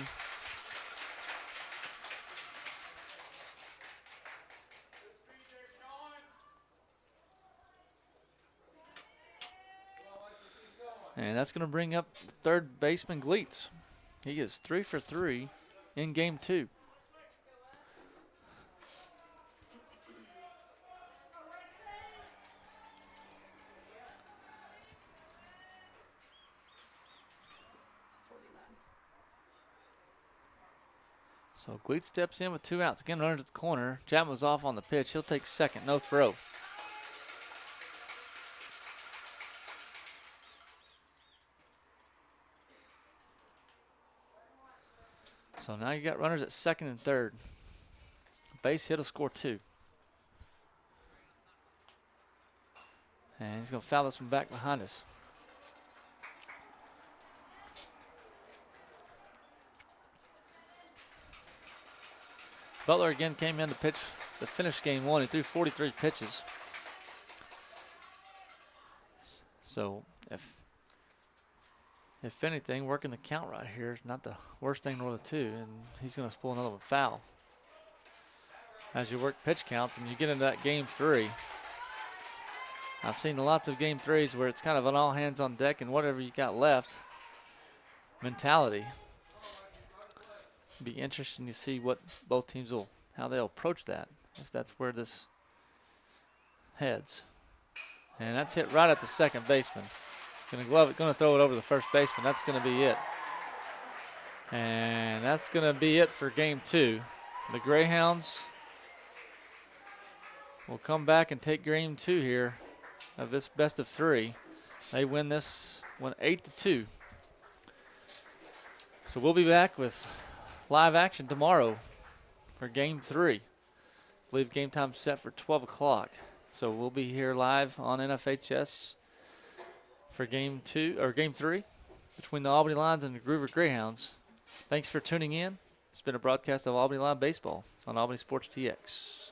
And that's going to bring up third baseman Gleitz. He is 3 for 3 in game two. So Gleat steps in with 2 outs. Again, runners at the corner. Chapman was off on the pitch. He'll take second. No throw. So now you got runners at second and third. Base hit will score 2. And he's going to foul this one back behind us. Butler again came in to pitch to finish game 1. He threw 43 pitches. So if anything, working the count right here is not the worst thing nor the 2, and he's going to pull another one foul. As you work pitch counts and you get into that game 3, I've seen lots of game 3s where it's kind of an all hands on deck and whatever you got left mentality. Be interesting to see what both teams how they'll approach that, if that's where this heads. And that's hit right at the second baseman. Going to throw it over the first baseman. That's going to be it. And that's going to be it for game 2. The Greyhounds will come back and take game 2 here of this best of 3. They win this one 8-2. So we'll be back with live action tomorrow for game 3. I believe game time set for 12 o'clock. So we'll be here live on NFHS for game 3 between the Albany Lions and the Gruver Greyhounds. Thanks for tuning in. It's been a broadcast of Albany Live Baseball on Albany Sports TX.